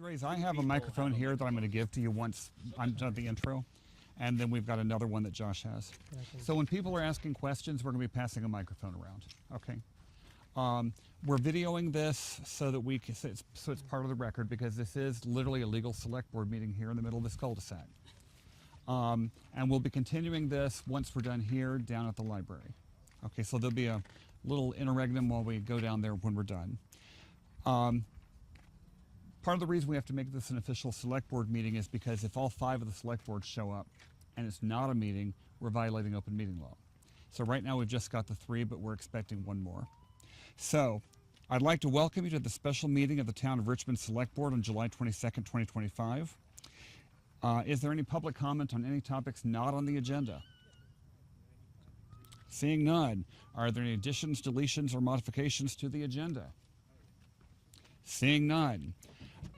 Andres, I have a microphone here that I'm going to give to you once I'm done the intro, and then we've got another one that Josh has. So when people are asking questions, we're going to be passing a microphone around. Okay. We're videoing this so that we can, so it's part of the record, because this is literally a legal select board meeting here in the middle of this cul-de-sac. And we'll be continuing this once we're done here down at the library. Okay, so there'll be a little interregnum while we go down there when we're done. Part of the reason we have to make this an official select board meeting is because if all 5 of the select boards show up and it's not a meeting, we're violating open meeting law. So right now we've just got the 3, but we're expecting 1 more. So I'd like to welcome you to the special meeting of the Town of Richmond Select Board on July 22nd, 2025. Is there any public comment on any topics not on the agenda? Seeing none, are there any additions, deletions, or modifications to the agenda? Seeing none.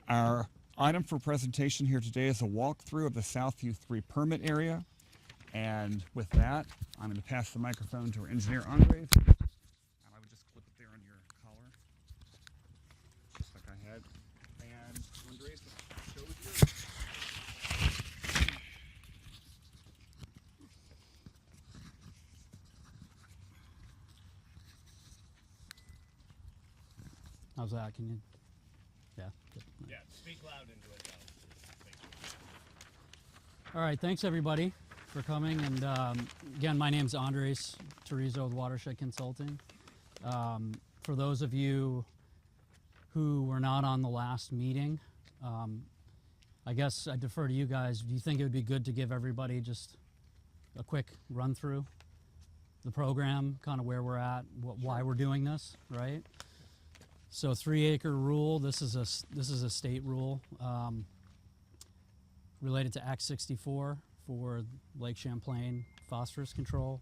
Our item for presentation here today is a walkthrough of the Southview 3 permit area. And with that, I'm going to pass the microphone to our engineer, Andres. And I would just clip it there on your collar, just like I had. And Andres, the show is yours. How's that? Can you? Yeah. Good. Yeah, speak loud into it, though. All right. Thanks, everybody, for coming. And again, my name's Andres Terizo with Watershed Consulting. For those of you who were not on the last meeting, I guess I defer to you guys. Do you think it would be good to give everybody just a quick run through the program, kind of where we're at, why we're doing this, right? So 3-acre rule. This is a state rule related to Act 64 for Lake Champlain phosphorus control.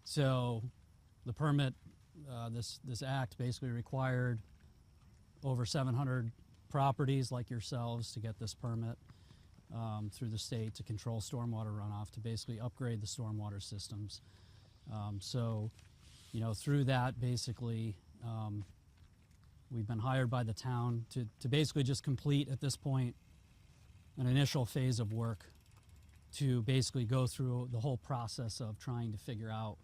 So the permit, this act basically required over 700 properties like yourselves to get this permit through the state to control stormwater runoff, to basically upgrade the stormwater systems. So, you know, through that, basically, we've been hired by the town to basically just complete, at this point, an initial phase of work to basically go through the whole process of trying to figure out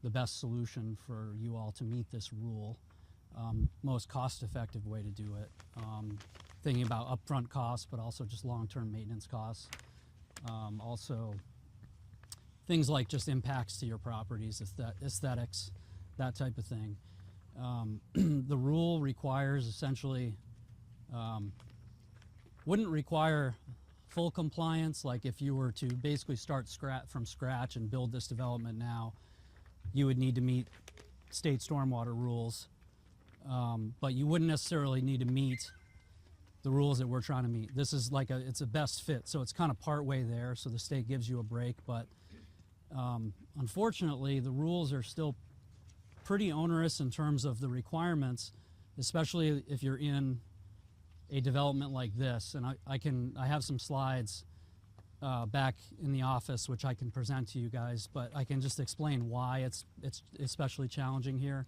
the best solution for you all to meet this rule, most cost-effective way to do it, thinking about upfront costs, but also just long-term maintenance costs. Also, things like just impacts to your properties, aesthetics, that type of thing. The rule requires essentially, wouldn't require full compliance. Like if you were to basically start from scratch and build this development now, you would need to meet state stormwater rules, but you wouldn't necessarily need to meet the rules that we're trying to meet. This is like it's a best fit, so it's kind of part way there, so the state gives you a break, but unfortunately the rules are still pretty onerous in terms of the requirements, especially if you're in a development like this. And I have some slides back in the office which I can present to you guys, but I can just explain why it's especially challenging here.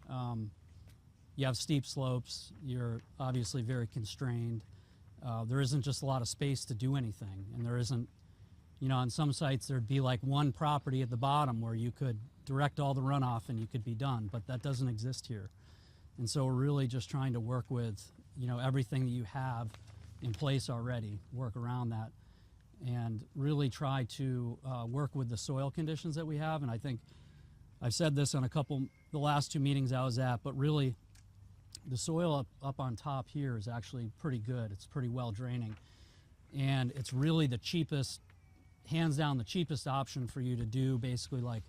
You have steep slopes, you're obviously very constrained. There isn't just a lot of space to do anything, and there isn't, you know, on some sites there'd be like one property at the bottom where you could direct all the runoff and you could be done, but that doesn't exist here. And so we're really just trying to work with, you know, everything that you have in place already, work around that, and really try to work with the soil conditions that we have. And I think I've said this on the last 2 meetings I was at, but really the soil up on top here is actually pretty good. It's pretty well draining, and it's really the cheapest, hands down the cheapest option for you to do basically like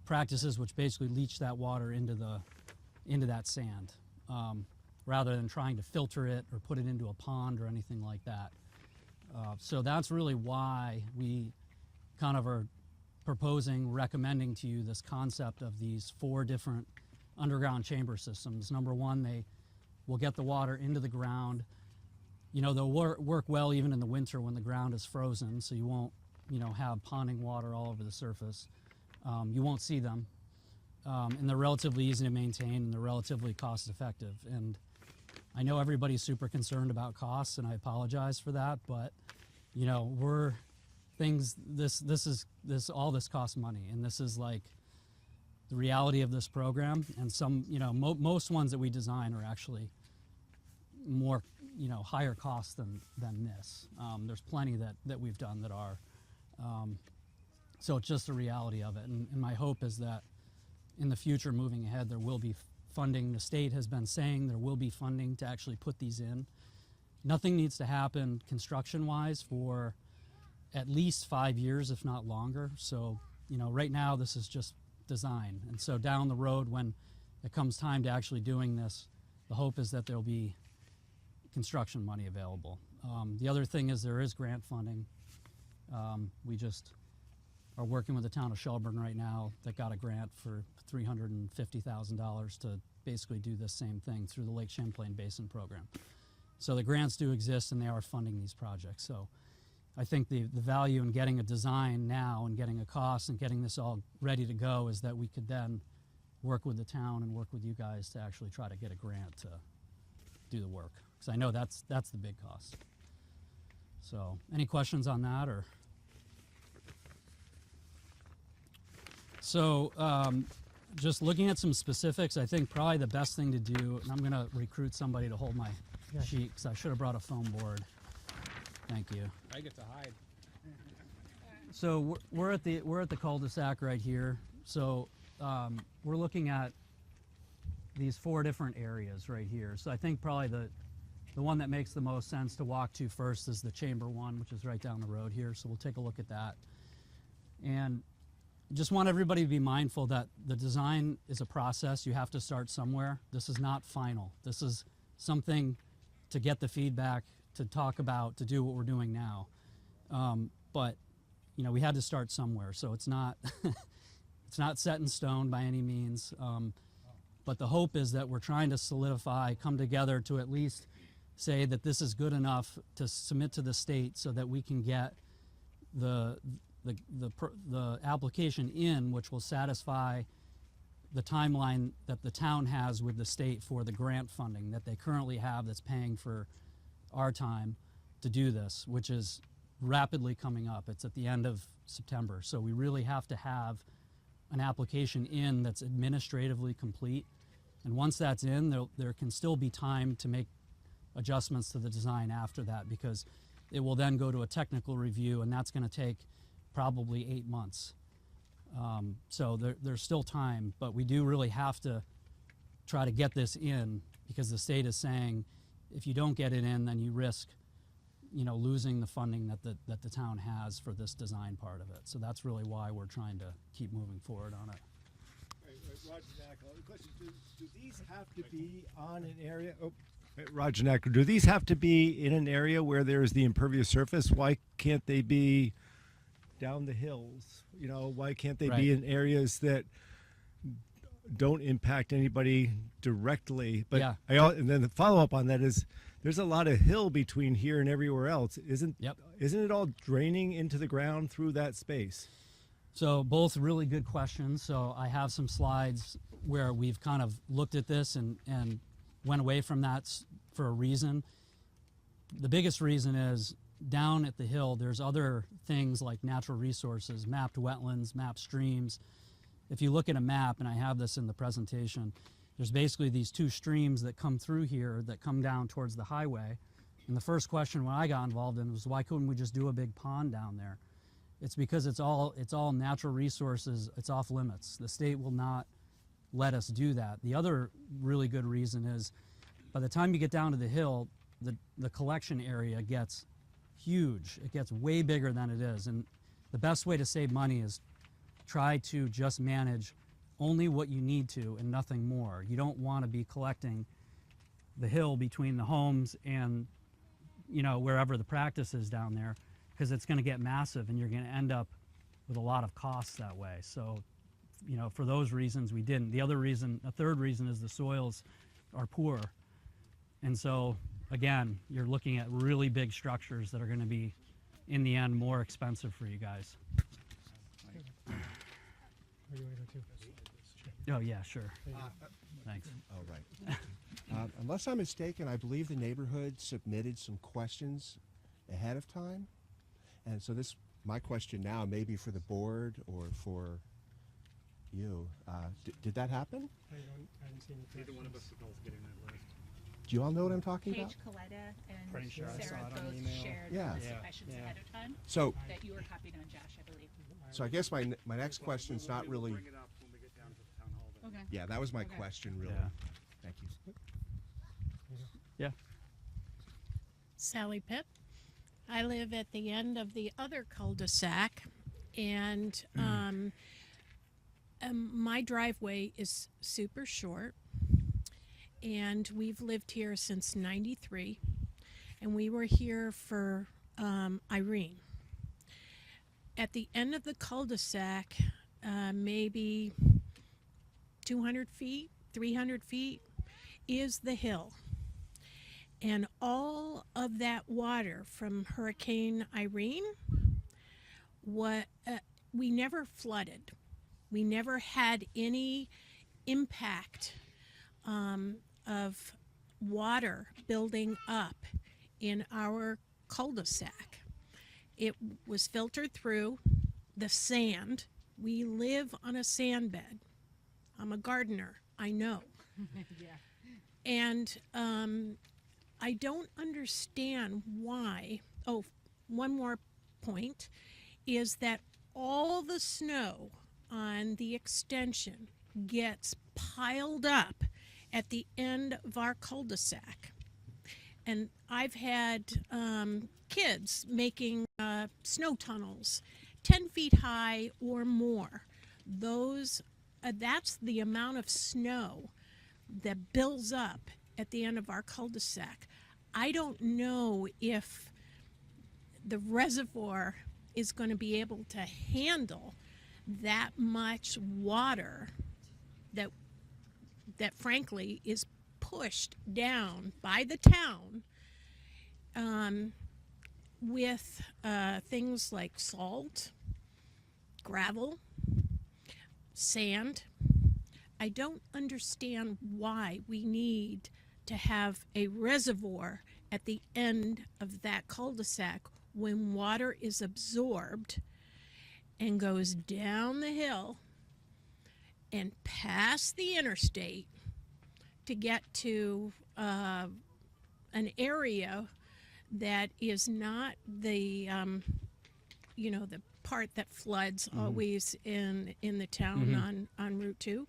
practices which basically leach that water into that sand, rather than trying to filter it or put it into a pond or anything like that. So that's really why we kind of are recommending to you this concept of these 4 different underground chamber systems. Number 1, they will get the water into the ground. You know, they'll work well even in the winter when the ground is frozen, so you won't, you know, have ponding water all over the surface. You won't see them, and they're relatively easy to maintain, and they're relatively cost effective. And I know everybody's super concerned about costs, and I apologize for that, but you know, all this costs money, and this is like the reality of this program. And some, you know, most ones that we design are actually more, you know, higher cost than this. There's plenty that we've done that are. So it's just the reality of it. And my hope is that in the future, moving ahead, there will be funding. The state has been saying there will be funding to actually put these in. Nothing needs to happen construction-wise for at least 5 years, if not longer. So, you know, right now this is just design. And so down the road, when it comes time to actually doing this, the hope is that there'll be construction money available. The other thing is there is grant funding. We just are working with the town of Shelburne right now that got a grant for $350,000 to basically do this same thing through the Lake Champlain Basin program. So the grants do exist, and they are funding these projects. So I think the value in getting a design now and getting a cost and getting this all ready to go is that we could then work with the town and work with you guys to actually try to get a grant to do the work. Because I know that's the big cost. So any questions on that? Or so just looking at some specifics, I think probably the best thing to do, and I'm going to recruit somebody to hold my sheet because I should have brought a foam board. Thank you. I get to hide. So we're at the cul-de-sac right here. So we're looking at these 4 different areas right here. So I think probably the one that makes the most sense to walk to first is the chamber one, which is right down the road here. So we'll take a look at that. And just want everybody to be mindful that the design is a process. You have to start somewhere. This is not final. This is something to get the feedback, to talk about, to do what we're doing now. But you know, we had to start somewhere. So it's not it's not set in stone by any means. But the hope is that we're trying to solidify, come together to at least say that this is good enough to submit to the state so that we can get the application in, which will satisfy the timeline that the town has with the state for the grant funding that they currently have that's paying for our time to do this, which is rapidly coming up. It's at the end of September. So we really have to have an application in that's administratively complete. And once that's in, there can still be time to make adjustments to the design after that, because it will then go to a technical review, and that's going to take probably 8 months. So there's still time, but we do really have to try to get this in, because the state is saying if you don't get it in, then you risk, you know, losing the funding that the town has for this design part of it. So that's really why we're trying to keep moving forward on it. Roger Nack, question, do these have to be on an area? Roger Nack, do these have to be in an area where there's the impervious surface? Why can't they be down the hills? You know, why can't they be in areas that don't impact anybody directly? But yeah. And then the follow up on that is there's a lot of hill between here and everywhere else. Isn't it all draining into the ground through that space? So both really good questions. So I have some slides where we've kind of looked at this and went away from that for a reason. The biggest reason is down at the hill, there's other things like natural resources, mapped wetlands, mapped streams. If you look at a map, and I have this in the presentation, there's basically these 2 streams that come through here that come down towards the highway. And the first question when I got involved in was, why couldn't we just do a big pond down there? It's because it's all natural resources. It's off limits. The state will not let us do that. The other really good reason is by the time you get down to the hill, the collection area gets huge. It gets way bigger than it is. And the best way to save money is try to just manage only what you need to and nothing more. You don't want to be collecting the hill between the homes and, you know, wherever the practice is down there, because it's going to get massive and you're going to end up with a lot of costs that way. So, you know, for those reasons we didn't. A third reason is the soils are poor. And so, again, you're looking at really big structures that are going to be, in the end, more expensive for you guys. Are you ready to? Oh, yeah, sure. Thanks. Oh, right. Unless I'm mistaken, I believe the neighborhood submitted some questions ahead of time. And so my question now may be for the board or for you. Did that happen? I didn't see any Neither one of us questions. recalls getting that list. Do you all know what I'm talking about? Paige Coletta and Pretty sure I Sarah saw it on both email. shared Yeah. a list Yeah. of questions Yeah. ahead of time So, that you were copied on, Josh, I believe. so I guess my next question's not really. Bring it up when we get down to the town hall. then. Okay. Yeah, that was my Okay. question, really. Yeah. Thank you. Yeah. Sally Pitt. I live at the end of the other cul-de-sac, and my driveway is super short, and we've lived here since '93, and we were here for Irene. At the end of the cul-de-sac, maybe 200 feet, 300 feet, is the hill. And all of that water from Hurricane Irene, we never flooded. We never had any impact of water building up in our cul-de-sac. It was filtered through the sand. We live on a sand bed. I'm a gardener, I know. And I don't understand why. Oh, one more point is that all the snow on the extension gets piled up at the end of our cul-de-sac. And I've had kids making snow tunnels 10 feet high or more. That's the amount of snow that builds up at the end of our cul-de-sac. I don't know if the reservoir is going to be able to handle that much water that frankly is pushed down by the town with things like salt, gravel, sand. I don't understand why we need to have a reservoir at the end of that cul-de-sac when water is absorbed and goes down the hill and past the interstate to get to an area that is not the the part that floods always in the town on Route 2.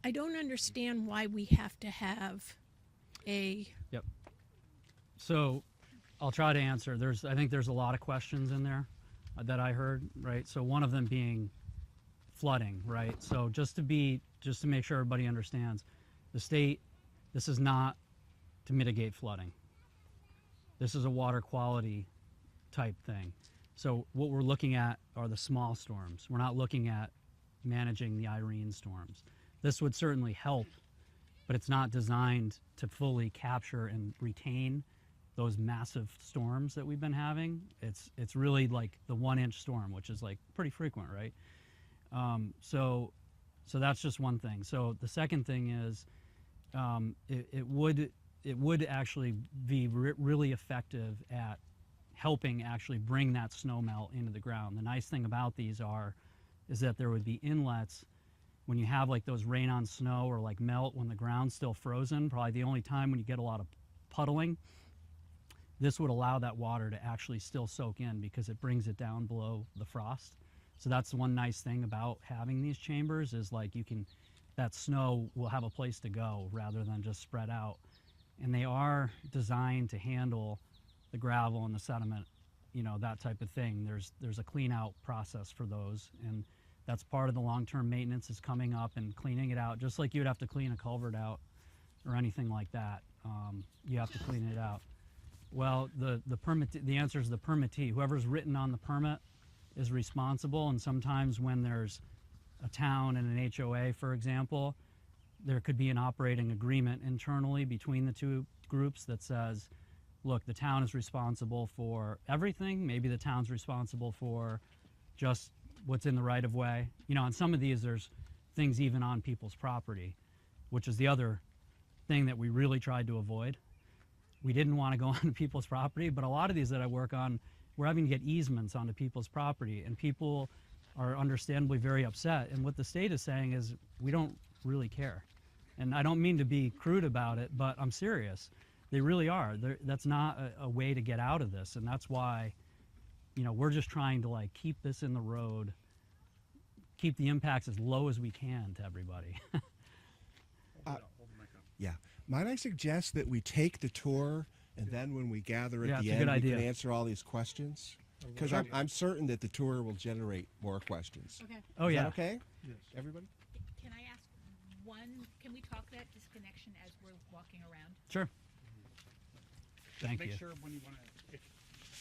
I don't understand why we have to have a Yep. So I'll try to answer. I think there's a lot of questions in there that I heard, right? So one of them being flooding, right? So just to make sure everybody understands, the state, this is not to mitigate flooding. This is a water quality type thing. So what we're looking at are the small storms. We're not looking at managing the Irene storms. This would certainly help, but it's not designed to fully capture and retain those massive storms that we've been having. It's really like the 1-inch storm, which is like pretty frequent, right? So that's just one thing. So the second thing is it would actually be really effective at helping actually bring that snow melt into the ground. The nice thing about these is that there would be inlets when you have like those rain on snow or like melt when the ground's still frozen, probably the only time when you get a lot of puddling. This would allow that water to actually still soak in because it brings it down below the frost. So that's one nice thing about having these chambers is like that snow will have a place to go rather than just spread out. And they are designed to handle the gravel and the sediment, that type of thing. There's a clean out process for those, and that's part of the long-term maintenance is coming up and cleaning it out, just like you would have to clean a culvert out or anything like that. You have to clean it out. Well, the answer is the permittee. Whoever's written on the permit is responsible, and sometimes when there's a town and an HOA, for example, there could be an operating agreement internally between the two groups that says, look, the town is responsible for everything. Maybe the town's responsible for just what's in the right of way. On some of these, there's things even on people's property, which is the other thing that we really tried to avoid. We didn't want to go onto people's property, but a lot of these that I work on, we're having to get easements onto people's property, and people are understandably very upset. And what the state is saying is, we don't really care. And I don't mean to be crude about it, but I'm serious. They really are. That's not a way to get out of this, and that's why, you know, we're just trying to like keep this in the road, keep the impacts as low as we can to everybody. Yeah. Might I suggest that we take the tour, and then when we gather Yeah, at it's the a end, good we idea. can answer all these questions? Because I'm certain that the tour will generate more questions. Okay. Oh Is yeah. that okay? Yes. Everybody? Can I ask can we talk that disconnection as we're walking around? Sure. Thank Make you. sure when you want to,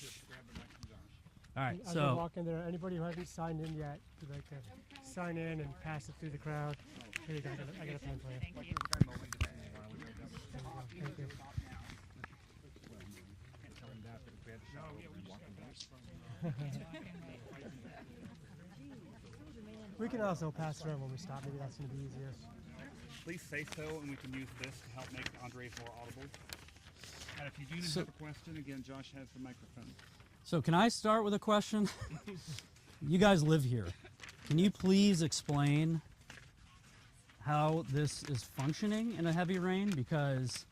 just grab the mic from Josh. All right. As we're So walking there, anybody who hasn't signed in yet, would like to sign in and pass it through the crowd. Here you go. I got a pen for you. Thank you. Thank you. We can also pass around when we stop. Maybe that's going to be easier. Please say so, and we can use this to help make Andres more audible. And if you do have a question, again, Josh has the microphone. So can I start with a question? You guys live here. Can you please explain how this is functioning in a heavy rain? Because,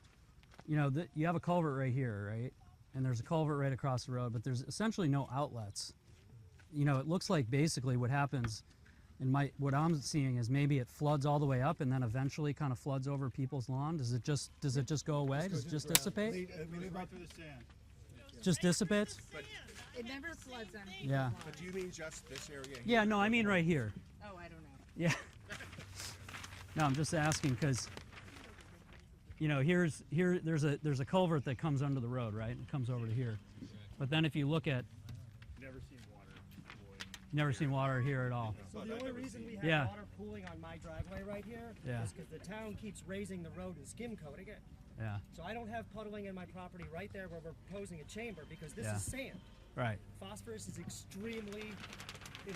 you know, you have a culvert right here, right? And there's a culvert right across the road, but there's essentially no outlets. You know, it looks like basically what happens in what I'm seeing is maybe it floods all the way up and then eventually kind of floods over people's lawn. Does it just go away? Does it just dissipate? We live right through the sand. Just dissipates? It never floods on people. Yeah. But do you mean just this area here? Yeah, no, I mean right here. Oh, I don't know. Yeah. No, I'm just asking because, you know, there's a culvert that comes under the road, right? It comes over to here. But then if you look at, never seen water here at all. So the only reason we have Yeah. water pooling on my driveway right here Yeah. is because the town keeps raising the road and skim coating it. Yeah. So I don't have puddling in my property right there where we're proposing a chamber because this Yeah. is sand. Right. Phosphorus is it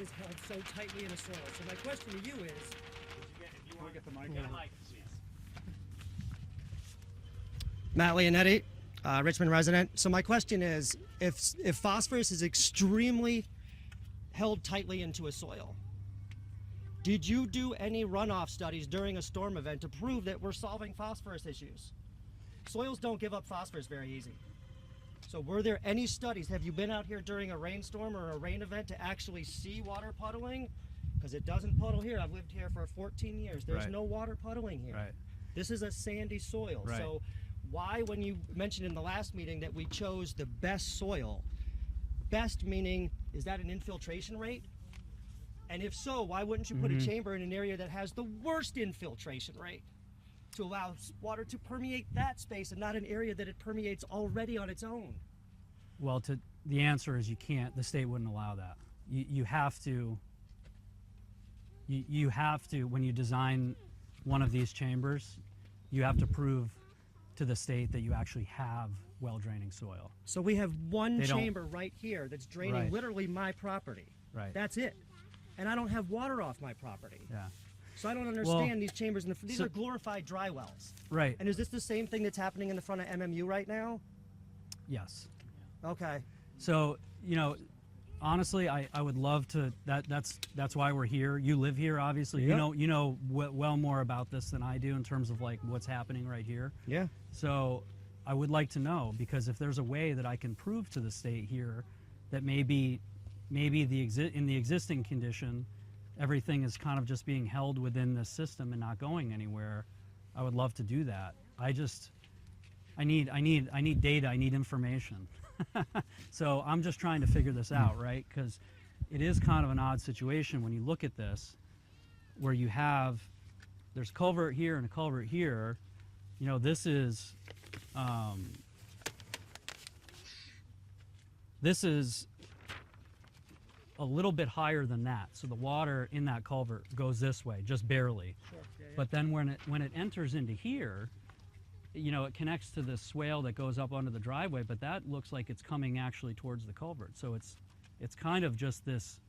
is held so tightly in the soil. So my question to you is, Can we get the mic? Matt Leonetti, Richmond resident. So my question is, if phosphorus is extremely held tightly into a soil, did you do any runoff studies during a storm event to prove that we're solving phosphorus issues? Soils don't give up phosphorus very easy. So were there any studies? Have you been out here during a rainstorm or a rain event to actually see water puddling? Because it doesn't puddle here. I've lived here for 14 years. There's Right. no water puddling here. Right. This is a sandy soil. Right. So why, when you mentioned in the last meeting that we chose the best soil, best meaning, is that an infiltration rate? And if so, why wouldn't you put a chamber in an area that has the worst infiltration rate to allow water to permeate that space and not an area that it permeates already on its own? Well, the answer is you can't. The state wouldn't allow that. You have to. You have to, when you design one of these chambers, you have to prove to the state that you actually have well-draining soil. So we have one They don't- chamber right here that's draining Right. literally my property. Right. That's it. And I don't have water off my property. Yeah. So I don't understand these chambers. These are glorified dry wells. Right. And is this the same thing that's happening in the front of MMU right now? Yes. Okay. So, you know, honestly, I would love to. That's why we're here. You live here, obviously. Yep. You know well more about this than I do in terms of like what's happening right here. Yeah. So, I would like to know, because if there's a way that I can prove to the state here that maybe in the existing condition, everything is kind of just being held within this system and not going anywhere, I would love to do that. I need data. I need information. So I'm just trying to figure this out, right? Because it is kind of an odd situation when you look at this, where there's a culvert here and a culvert here. You know, this is a little bit higher than that. So the water in that culvert goes this way, just barely. Sure. Yeah, But then when it enters into here, you know, it connects to this swale that goes up onto the driveway, but that looks like it's coming actually towards the culvert. So it's kind of just this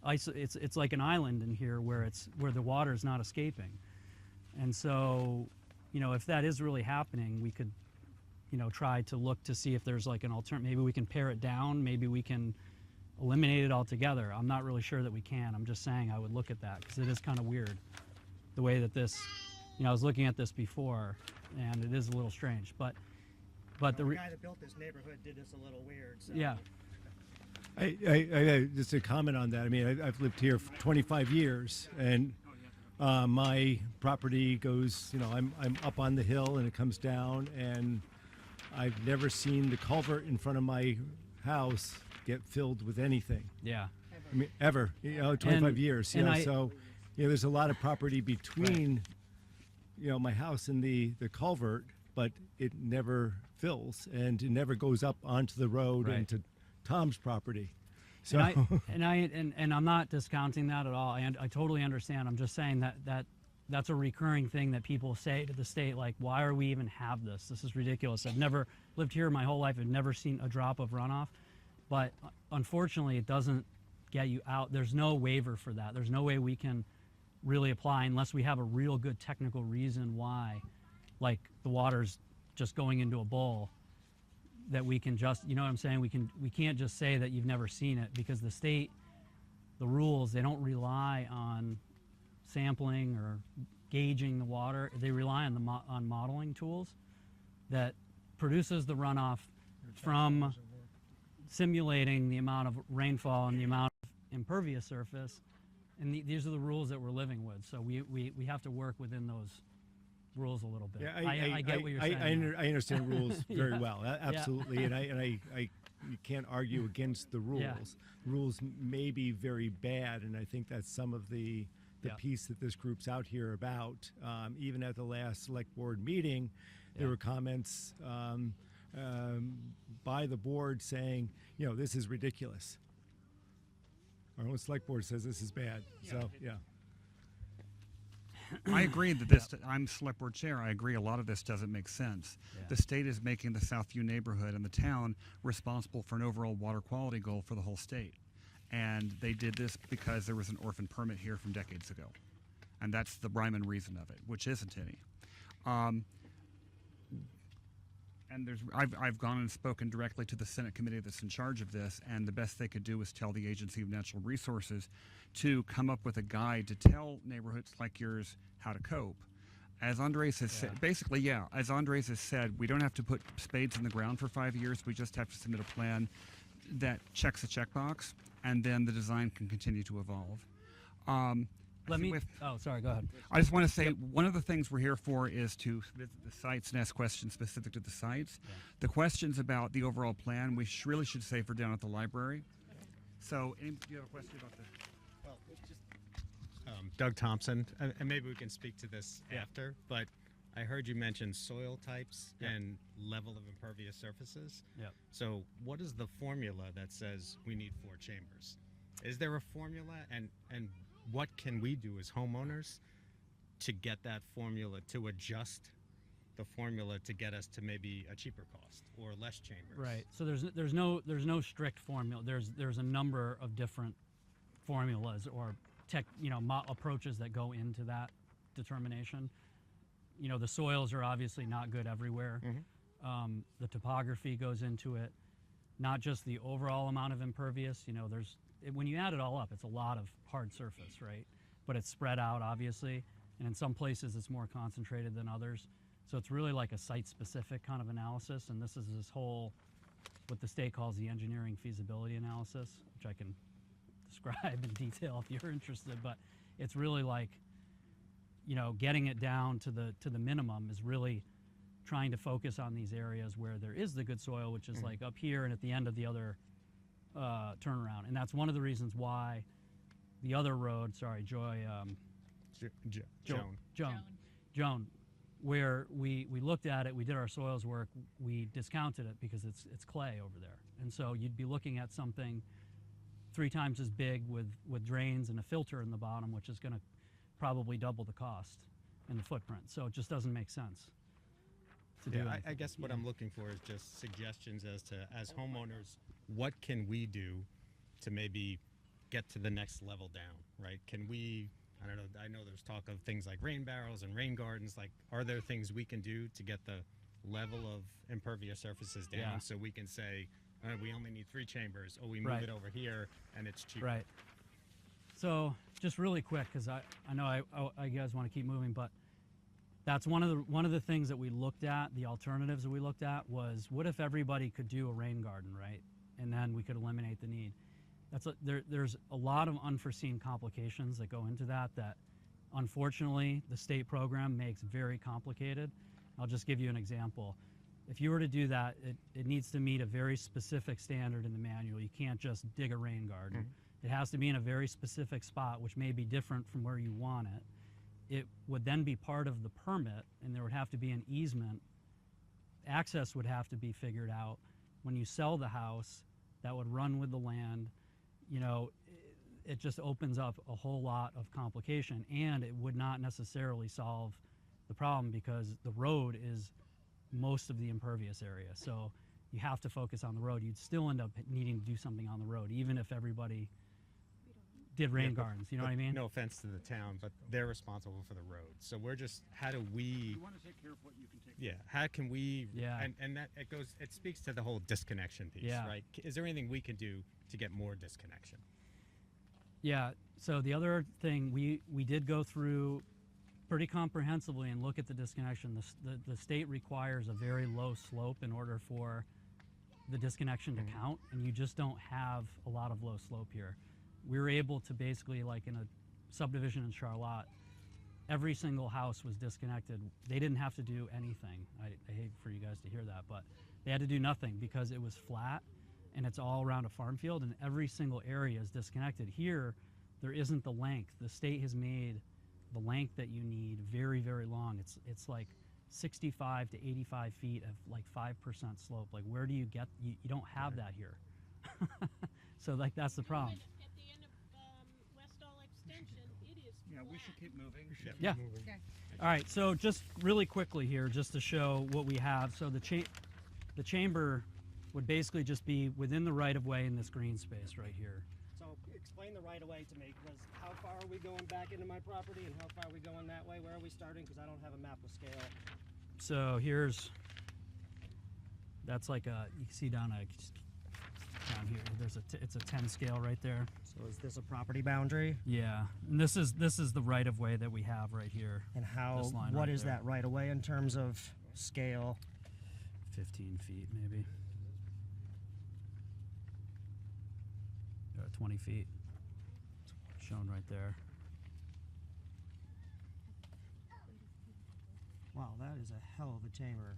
it's like an island in here where the water is not escaping. And so, you know, if that is really happening, we could, you know, try to look to see if there's like an alternative. Maybe we can pare it down. Maybe we can eliminate it altogether. I'm not really sure that we can. I'm just saying I would look at that because it is kind of weird the way that this, you know, I was looking at this before and it is a little strange, but The the, guy that built this neighborhood did this a little weird. So. yeah, I just a comment on that. I mean, I've lived here for 25 years, and my property goes, you know, I'm up on the hill and it comes down, and I've never seen the culvert in front of my house get filled with anything. yeah. I mean, ever, you know, 25 And- years. and You know, I- so, you know, there's a lot of property between, you know, my house and the culvert, but it never fills, and it never goes up onto the road Right. into Tom's property. So, And I'm not discounting that at all. I totally understand. I'm just saying that's a recurring thing that people say to the state, like, why are we even have this? This is ridiculous. I've never lived here my whole life. I've never seen a drop of runoff. But unfortunately, it doesn't get you out. There's no waiver for that. There's no way we can really apply unless we have a real good technical reason why, like the water's just going into a bowl, that we can just, you know what I'm saying? We can't just say that you've never seen it, because the state, the rules, they don't rely on sampling or gauging the water. They rely on on modeling tools that produces the runoff from simulating the amount of rainfall and the amount of impervious surface. And these are the rules that we're living with. So we have to work within those rules a little bit. yeah, I get what you're saying. I understand rules very Yeah. well, absolutely, and I you can't argue against the rules. Yeah. Rules may be very bad, and I think that's some of the Yeah. piece that this group's out here about. Even at the last select board meeting, there Yeah. were comments by the board saying, you know, this is ridiculous. Our own select board says this is bad. So yeah. I agree that this, I'm select board chair, I agree a lot of this doesn't make sense. Yeah. The state is making the Southview neighborhood and the town responsible for an overall water quality goal for the whole state. And they did this because there was an orphan permit here from decades ago. And that's the rhyme and reason of it, which isn't any. And I've gone and spoken directly to the Senate committee that's in charge of this, and the best they could do is tell the Agency of Natural Resources to come up with a guide to tell neighborhoods like yours how to cope. As Andres has said, basically, yeah, as Andres has said, we don't have to put spades in the ground for 5 years. We just have to submit a plan that checks a checkbox, and then the design can continue to evolve. Let me. with- Oh, sorry. Go ahead. I just want to say one of the things we're here for is to visit the sites and ask questions specific to the sites. Yeah. The questions about the overall plan, we really should save for down at the library. So, do you have a question about this? Well, Doug Thompson, and maybe we can speak to this after, but I heard you mention soil types and level of impervious surfaces. Yep. So what is the formula that says we need 4 chambers? Is there a formula, and what can we do as homeowners to get that formula, to adjust the formula to get us to maybe a cheaper cost or less chambers? Right. So there's no strict formula. There's a number of different formulas or approaches that go into that determination. You know, the soils are obviously not good everywhere. Mhm. The topography goes into it, not just the overall amount of impervious. You know, when you add it all up, it's a lot of hard surface, right? But it's spread out, obviously, and in some places it's more concentrated than others. So it's really like a site-specific kind of analysis, and this is this whole, what the state calls the engineering feasibility analysis, which I can describe in detail if you're interested. But it's really like, you know, getting it down to the minimum is really trying to focus on these areas where there is the good soil, which is like up here and at the end of the other turnaround. And that's one of the reasons why the other road, Joan, where we looked at it, we did our soils work, we discounted it because it's clay over there. And so you'd be looking at something 3 times as big with drains and a filter in the bottom, which is going to probably double the cost and the footprint. So it just doesn't make sense to do I guess what I'm looking for is just suggestions as homeowners, what can we do to maybe get to the next level down, right? Can we I don't know. I know there's talk of things like rain barrels and rain gardens. Like, are there things we can do to get the level of impervious surfaces down Yeah. so we can say we only need 3 chambers, or we move Right. it over here and it's cheaper? Right. So just really quick, because I know I guys want to keep moving, but that's one of the things that we looked at. The alternatives that we looked at was, what if everybody could do a rain garden, right? And then we could eliminate the need. There's a lot of unforeseen complications that go into that unfortunately the state program makes very complicated. I'll just give you an example. If you were to do that, it needs to meet a very specific standard in the manual. You can't just dig a rain garden. It has to be in a very specific spot, which may be different from where you want it. It would then be part of the permit, and there would have to be an easement. Access would have to be figured out. When you sell the house, that would run with the land. You know, it just opens up a whole lot of complication, and it would not necessarily solve the problem because the road is most of the impervious area. So you have to focus on the road. You'd still end up needing to do something on the road, even if everybody did rain gardens. You know what I mean? No offense to the town, but they're responsible for the road. So we're just, how do we? You want to take care of what you can take care Yeah. How can we? Yeah. And that it speaks to the whole disconnection piece, Yeah. right? Is there anything we can do to get more disconnection? Yeah. So the other thing, we did go through pretty comprehensively and look at the disconnection. The state requires a very low slope in order for the disconnection to count, and you just don't have a lot of low slope here. We were able to basically, like in a subdivision in Charlotte, every single house was disconnected. They didn't have to do anything. I hate for you guys to hear that, but they had to do nothing because it was flat and it's all around a farm field, and every single area is disconnected. Here, there isn't the length. The state has made the length that you need very, very long. It's like 65 to 85 feet of like 5% slope. Like, where do you get, you don't have that here. So like, that's the problem. At the end of Westall Extension, it is Yeah, we should keep moving. Yeah. All right, so just really quickly here, just to show what we have. So the chamber would basically just be within the right-of-way in this green space right here. So explain the right of way to me, because how far are we going back into my property and how far are we going that way? Where are we starting? Because I don't have a map with scale. So that's like you can see down here, it's a 10 scale right there. So is this a property boundary? Yeah, and this is the right-of-way that we have right here. And how, This line what right is there. that right of way in terms of scale? 15 feet maybe. 20 feet, shown right there. Wow, that is a hell of a chamber.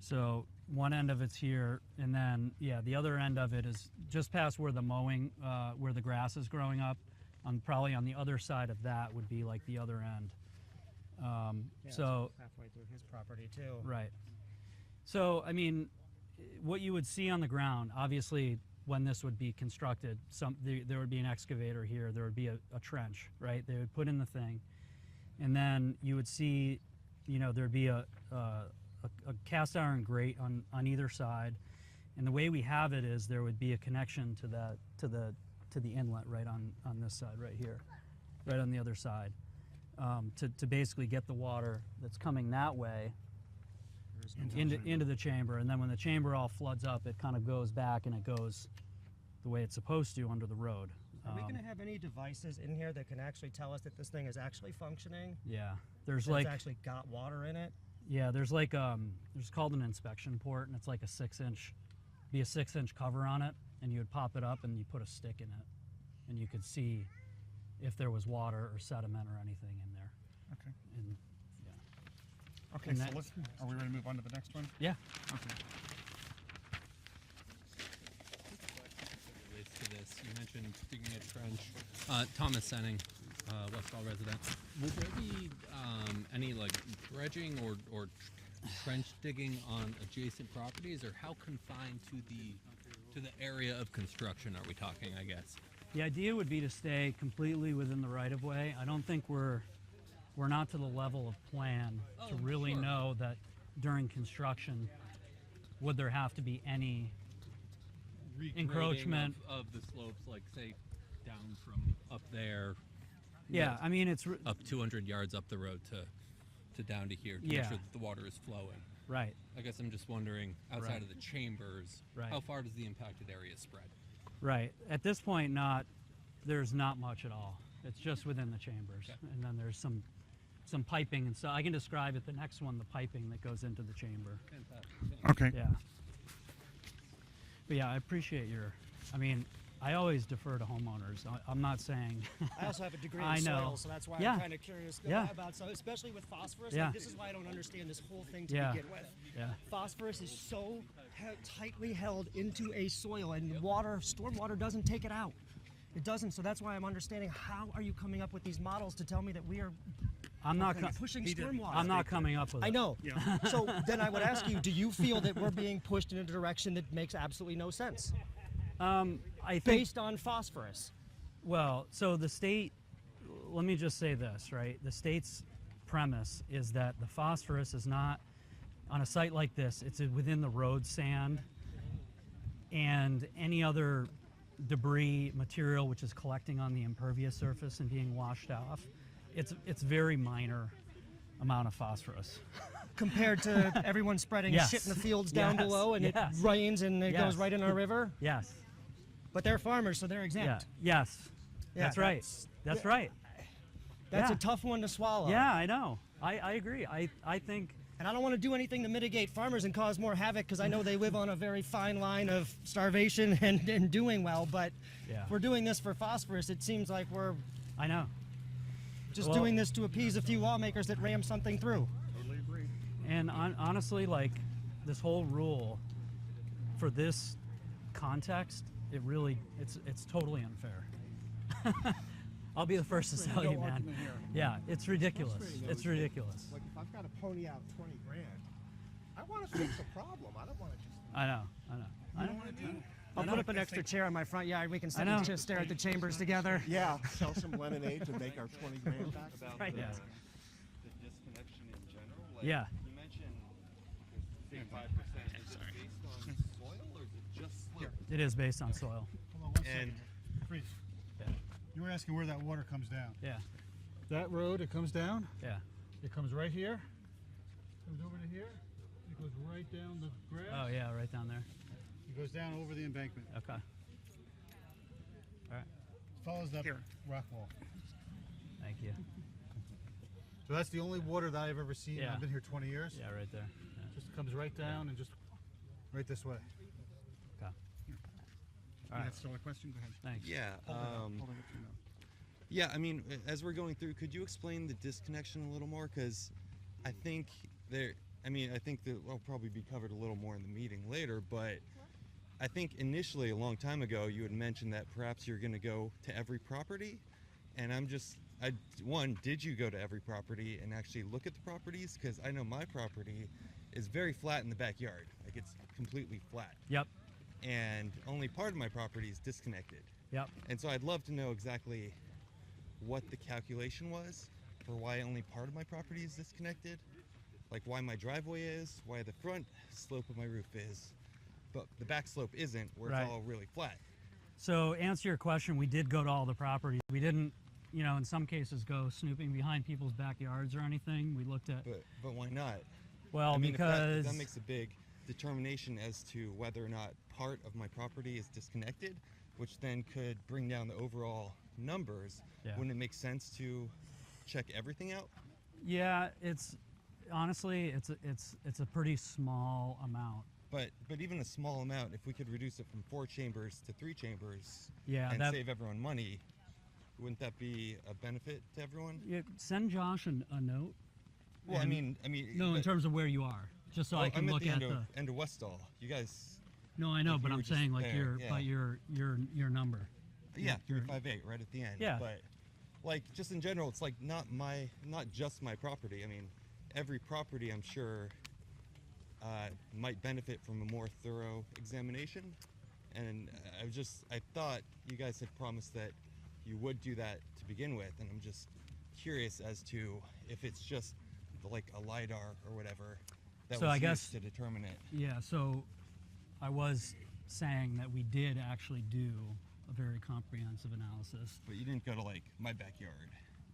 So one end of it's here, and then the other end of it is just past where the mowing, where the grass is growing up. Probably on the other side of that would be like the other end. Yeah, So it's halfway through his property too. right. So I mean, what you would see on the ground, obviously, when this would be constructed, there would be an excavator here. There would be a trench, right? They would put in the thing, and then you would see, there'd be a cast iron grate on either side, and the way we have it is there would be a connection to the inlet right on this side right here, right on the other side, to basically get the water that's coming that way into the chamber, and then when the chamber all floods up, it kind of goes back and it goes the way it's supposed to under the road. Are we going to have any devices in here that can actually tell us that this thing is actually functioning? Yeah, there's That like it's actually got water in it? yeah, there's like there's called an inspection port, and it's like a 6-inch cover on it, and you would pop it up and you put a stick in it, and you could see if there was water or sediment or anything in there. Okay. And Okay, And so that- are we ready to move on to the next one? yeah, Okay. Relates to this. You mentioned digging a trench. Thomas Senning, Westall resident. Will there be any like dredging or trench digging on adjacent properties, or how confined to the area of construction are we talking? I guess. the idea would be to stay completely within the right-of-way. I don't think we're not to the level of plan to really sure. know that during construction would there have to be any Regrading encroachment. of the slopes, like say down from up there. Yeah, I mean, it's up 200 yards up the road to down to here to make Yeah. sure that the water is flowing. right. I guess I'm just wondering, outside Right. of the chambers, Right. how far does the impacted area spread? Right. At this point, there's not much at all. It's just within the chambers, and then there's some piping and so I can describe it. The next one, the piping that goes into the chamber. Fantastic. Okay. Yeah. But yeah, I appreciate I mean, I always defer to homeowners. I'm not saying. I also have a degree in I know. soil, so that's why Yeah. I'm kind of curious Yeah. about so especially with phosphorus. Yeah. Like, this is why I don't understand this whole thing to Yeah. begin with. Yeah. Phosphorus is so tightly held into a soil, and stormwater doesn't take it out. It doesn't. So that's why I'm understanding how are you coming up with these models to tell me that we are I'm not. pushing stormwater? I'm not coming up with it. I know. So then I would ask you, do you feel that we're being pushed in a direction that makes absolutely no sense I think. based on phosphorus? Well, so the state. Let me just say this, right? The state's premise is that the phosphorus is not on a site like this. It's within the road sand and any other debris material which is collecting on the impervious surface and being washed off. It's very minor amount of phosphorus. Compared to everyone spreading Yes. shit in the fields down Yes. below, and Yes. it rains and it Yes. goes right in our river. Yes. But they're farmers, so they're Yeah. exempt. Yes. Yeah, That's right. That's right. That's Yeah. a tough one to swallow. Yeah, I know. I agree. I think. And I don't want to do anything to mitigate farmers and cause more havoc because I know they live on a very fine line of starvation and doing well. But Yeah. if we're doing this for phosphorus, it seems like we're I know. just Well- doing this to appease a few lawmakers that ram something through. And honestly, like this whole rule for this context, it's totally unfair. I'll be the first to tell you, man. Yeah, it's ridiculous. It's ridiculous. Like if I've got to pony out 20 grand, I want to fix a problem. I don't want to just. I know. I'll put up an extra chair on my front yard. We can sit know. and just stare at the chambers together. Yeah, sell some lemonade to make our 20 grand back. Right. Yeah. The disconnection in general? Like, Yeah. You mentioned 5%. Is it based on soil or is it just slope? It is based on soil. Hold on one And- second. Freeze. Yeah. You were asking where that water comes down. Yeah. That road, it comes down. Yeah. It comes right here. Comes over to here. It goes right down the grass. Oh yeah, right down there. It goes down over the embankment. Okay. All right. Follows that Here. rock wall. Thank you. So that's the only water that I've ever seen. Yeah. I've been here 20 years. Yeah, right there. Yeah. Just comes right down and just right this way. Okay. You have still a question? Go ahead. Thanks. Yeah. Hold it up to your mouth. Yeah, I mean, as we're going through, could you explain the disconnection a little more? Because I think I think that will probably be covered a little more in the meeting later, but I think initially, a long time ago, you had mentioned that perhaps you're going to go to every property. And one, did you go to every property and actually look at the properties? Because I know my property is very flat in the backyard. Like, it's completely flat. Yep. And only part of my property is disconnected. Yep. And so I'd love to know exactly what the calculation was for why only part of my property is disconnected. Like why my driveway is, why the front slope of my roof is, but the back slope isn't, where Right. it's all really flat. So answer your question, we did go to all the properties. We didn't, in some cases go snooping behind people's backyards or anything. We looked at, But why not? well, I mean, because if that makes a big determination as to whether or not part of my property is disconnected, which then could bring down the overall numbers. Yeah. Wouldn't it make sense to check everything out? yeah, it's honestly, it's a pretty small amount. But even a small amount, if we could reduce it from 4 chambers to 3 chambers Yeah, and that- save everyone money, wouldn't that be a benefit to everyone? Send Josh a note. Well, I And- mean, No, in but- terms of where you are, just so well, I can I'm look at the at end of Westall. You guys, No, I know, like but you I'm were just saying like there, your number. yeah, 358 right at the end. Yeah. But like just in general, it's like not just my property. I mean, every property I'm sure might benefit from a more thorough examination. And I thought you guys had promised that you would do that to begin with, and I'm just curious as to if it's just like a LiDAR or whatever that So was I guess- used to determine it. Yeah, so I was saying that we did actually do a very comprehensive analysis. But you didn't go to like my backyard.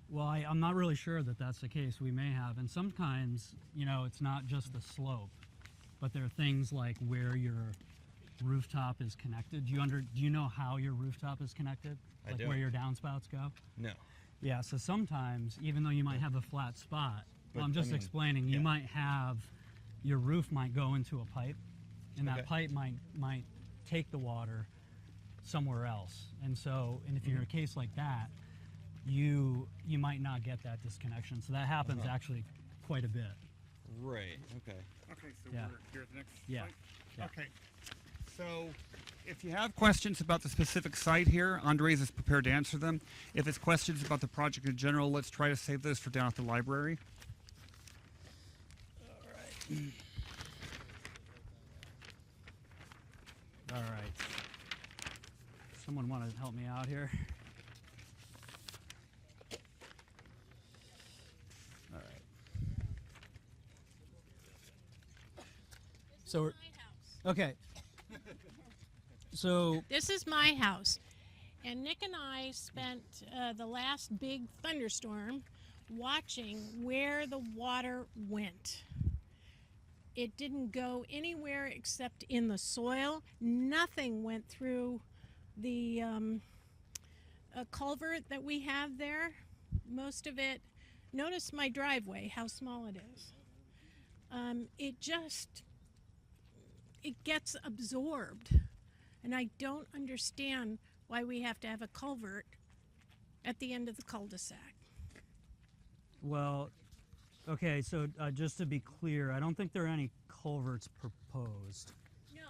Well, I'm not really sure that that's the case. We may have, and sometimes, it's not just the slope, but there are things like where your rooftop is connected. Do you know how your rooftop is connected? I Like don't. where your downspouts go? No. Yeah, so sometimes, even though you might have a flat spot, But, I'm just I mean, explaining, you yeah. might have, your roof might go into a pipe, and that Okay. pipe might take the water somewhere else. And if you're in a case like that, you might not get that disconnection. So that happens actually quite a bit. Right. Okay. Okay, so Yeah. we're here at the next Yeah. site? Yeah. Okay. So if you have questions about the specific site here, Andres is prepared to answer them. If it's questions about the project in general, let's try to save those for down at the library. All right. Someone want to help me out here? All right. So we're, okay. So This is my house. And Nick and I spent the last big thunderstorm watching where the water went. It didn't go anywhere except in the soil. Nothing went through the culvert that we have there. Most of it, notice my driveway, how small it is. It gets absorbed. And I don't understand why we have to have a culvert at the end of the cul-de-sac. well, okay. So just to be clear, I don't think there are any culverts proposed. No,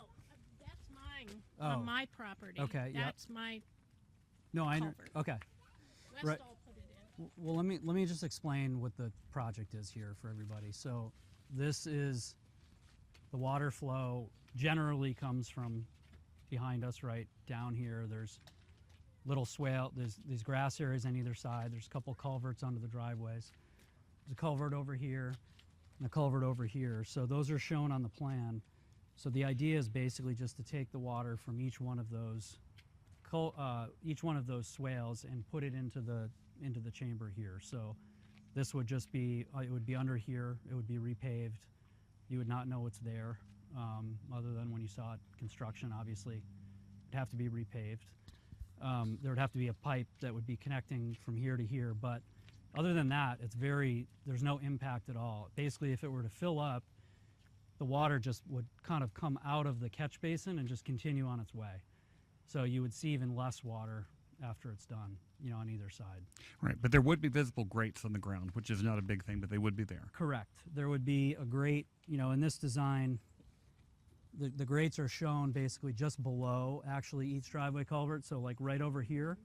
that's mine Oh. on my property. Okay, yep. That's my No, culvert. okay. Westall Right. put it in. Well, let me just explain what the project is here for everybody. So this is the water flow generally comes from behind us right down here. There's little swale, there's these grass areas on either side. There's a couple culverts under the driveways. There's a culvert over here and a culvert over here. So those are shown on the plan. So the idea is basically just to take the water from each one of those swales and put it into the chamber here. So this would just be, it would be under here, it would be repaved. You would not know it's there, other than when you saw it construction, obviously. It'd have to be repaved. There would have to be a pipe that would be connecting from here to here, but other than that, there's no impact at all. Basically, if it were to fill up, the water just would kind of come out of the catch basin and just continue on its way. So you would see even less water after it's done, on either side. Right, but there would be visible grates on the ground, which is not a big thing, but they would be there. Correct. There would be a grate, in this design, the grates are shown basically just below actually each driveway culvert. So like right over here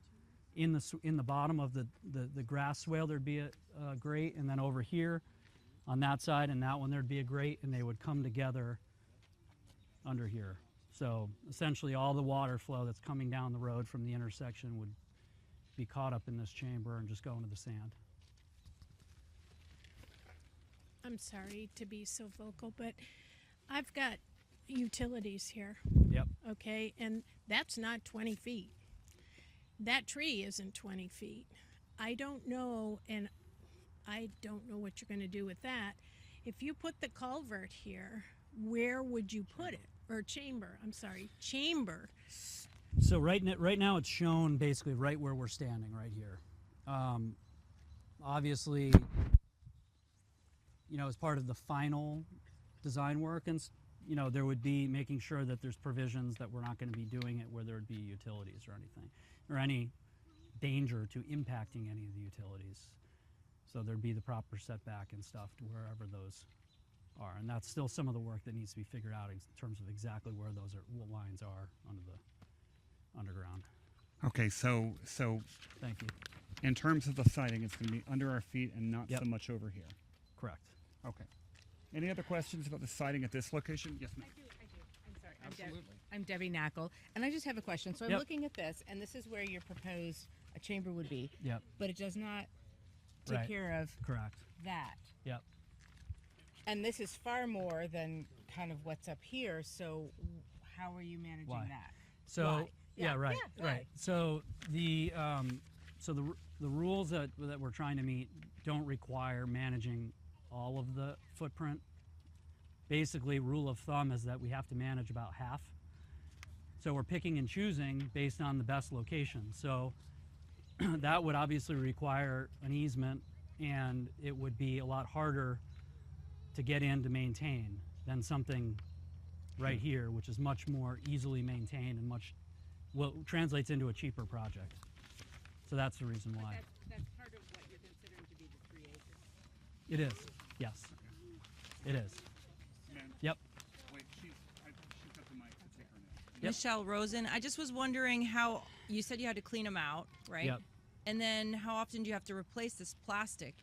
in the bottom of the grass swale, there'd be a grate, and then over here on that side and that one, there'd be a grate, and they would come together under here. So essentially all the water flow that's coming down the road from the intersection would be caught up in this chamber and just go into the sand. I'm sorry to be so vocal, but I've got utilities here. Yep. Okay, and that's not 20 feet. That tree isn't 20 feet. I don't know, and I don't know what you're going to do with that. If you put the culvert here, where would you put it? Or chamber, I'm sorry, chamber. So right now it's shown basically right where we're standing right here. Obviously, as part of the final design work, and there would be making sure that there's provisions that we're not going to be doing it where there would be utilities or anything, or any danger to impacting any of the utilities. So there'd be the proper setback and stuff to wherever those are, and that's still some of the work that needs to be figured out in terms of exactly where those lines are under the underground. Okay, so Thank you. in terms of the siding, it's going to be under our feet and not Yep. so much over here. Correct. Okay. Any other questions about the siding at this location? Yes, ma'am. I do. I'm sorry. Absolutely. I'm Debbie Knackle, and I just have a question. So I'm Yep. looking at this, and this is where your proposed a chamber would be, Yep. but it does not take Right. care of Correct. that. Yep. And this is far more than kind of what's up here. So how are you managing Why? that? So Why? yeah, right, why? right. So the the rules that we're trying to meet don't require managing all of the footprint. Basically, rule of thumb is that we have to manage about half. So we're picking and choosing based on the best location. So that would obviously require an easement, and it would be a lot harder to get in to maintain than something right here, which is much more easily maintained and well, translates into a cheaper project. So that's the reason why. That's part of what you're considering to be the 3 acres. It is, yes. It is. Yep. Wait, she's got the mic. Let's take her now. Yep. Michelle Rosen, I just was wondering how, you said you had to clean them out, right? Yep. And then how often do you have to replace this plastic?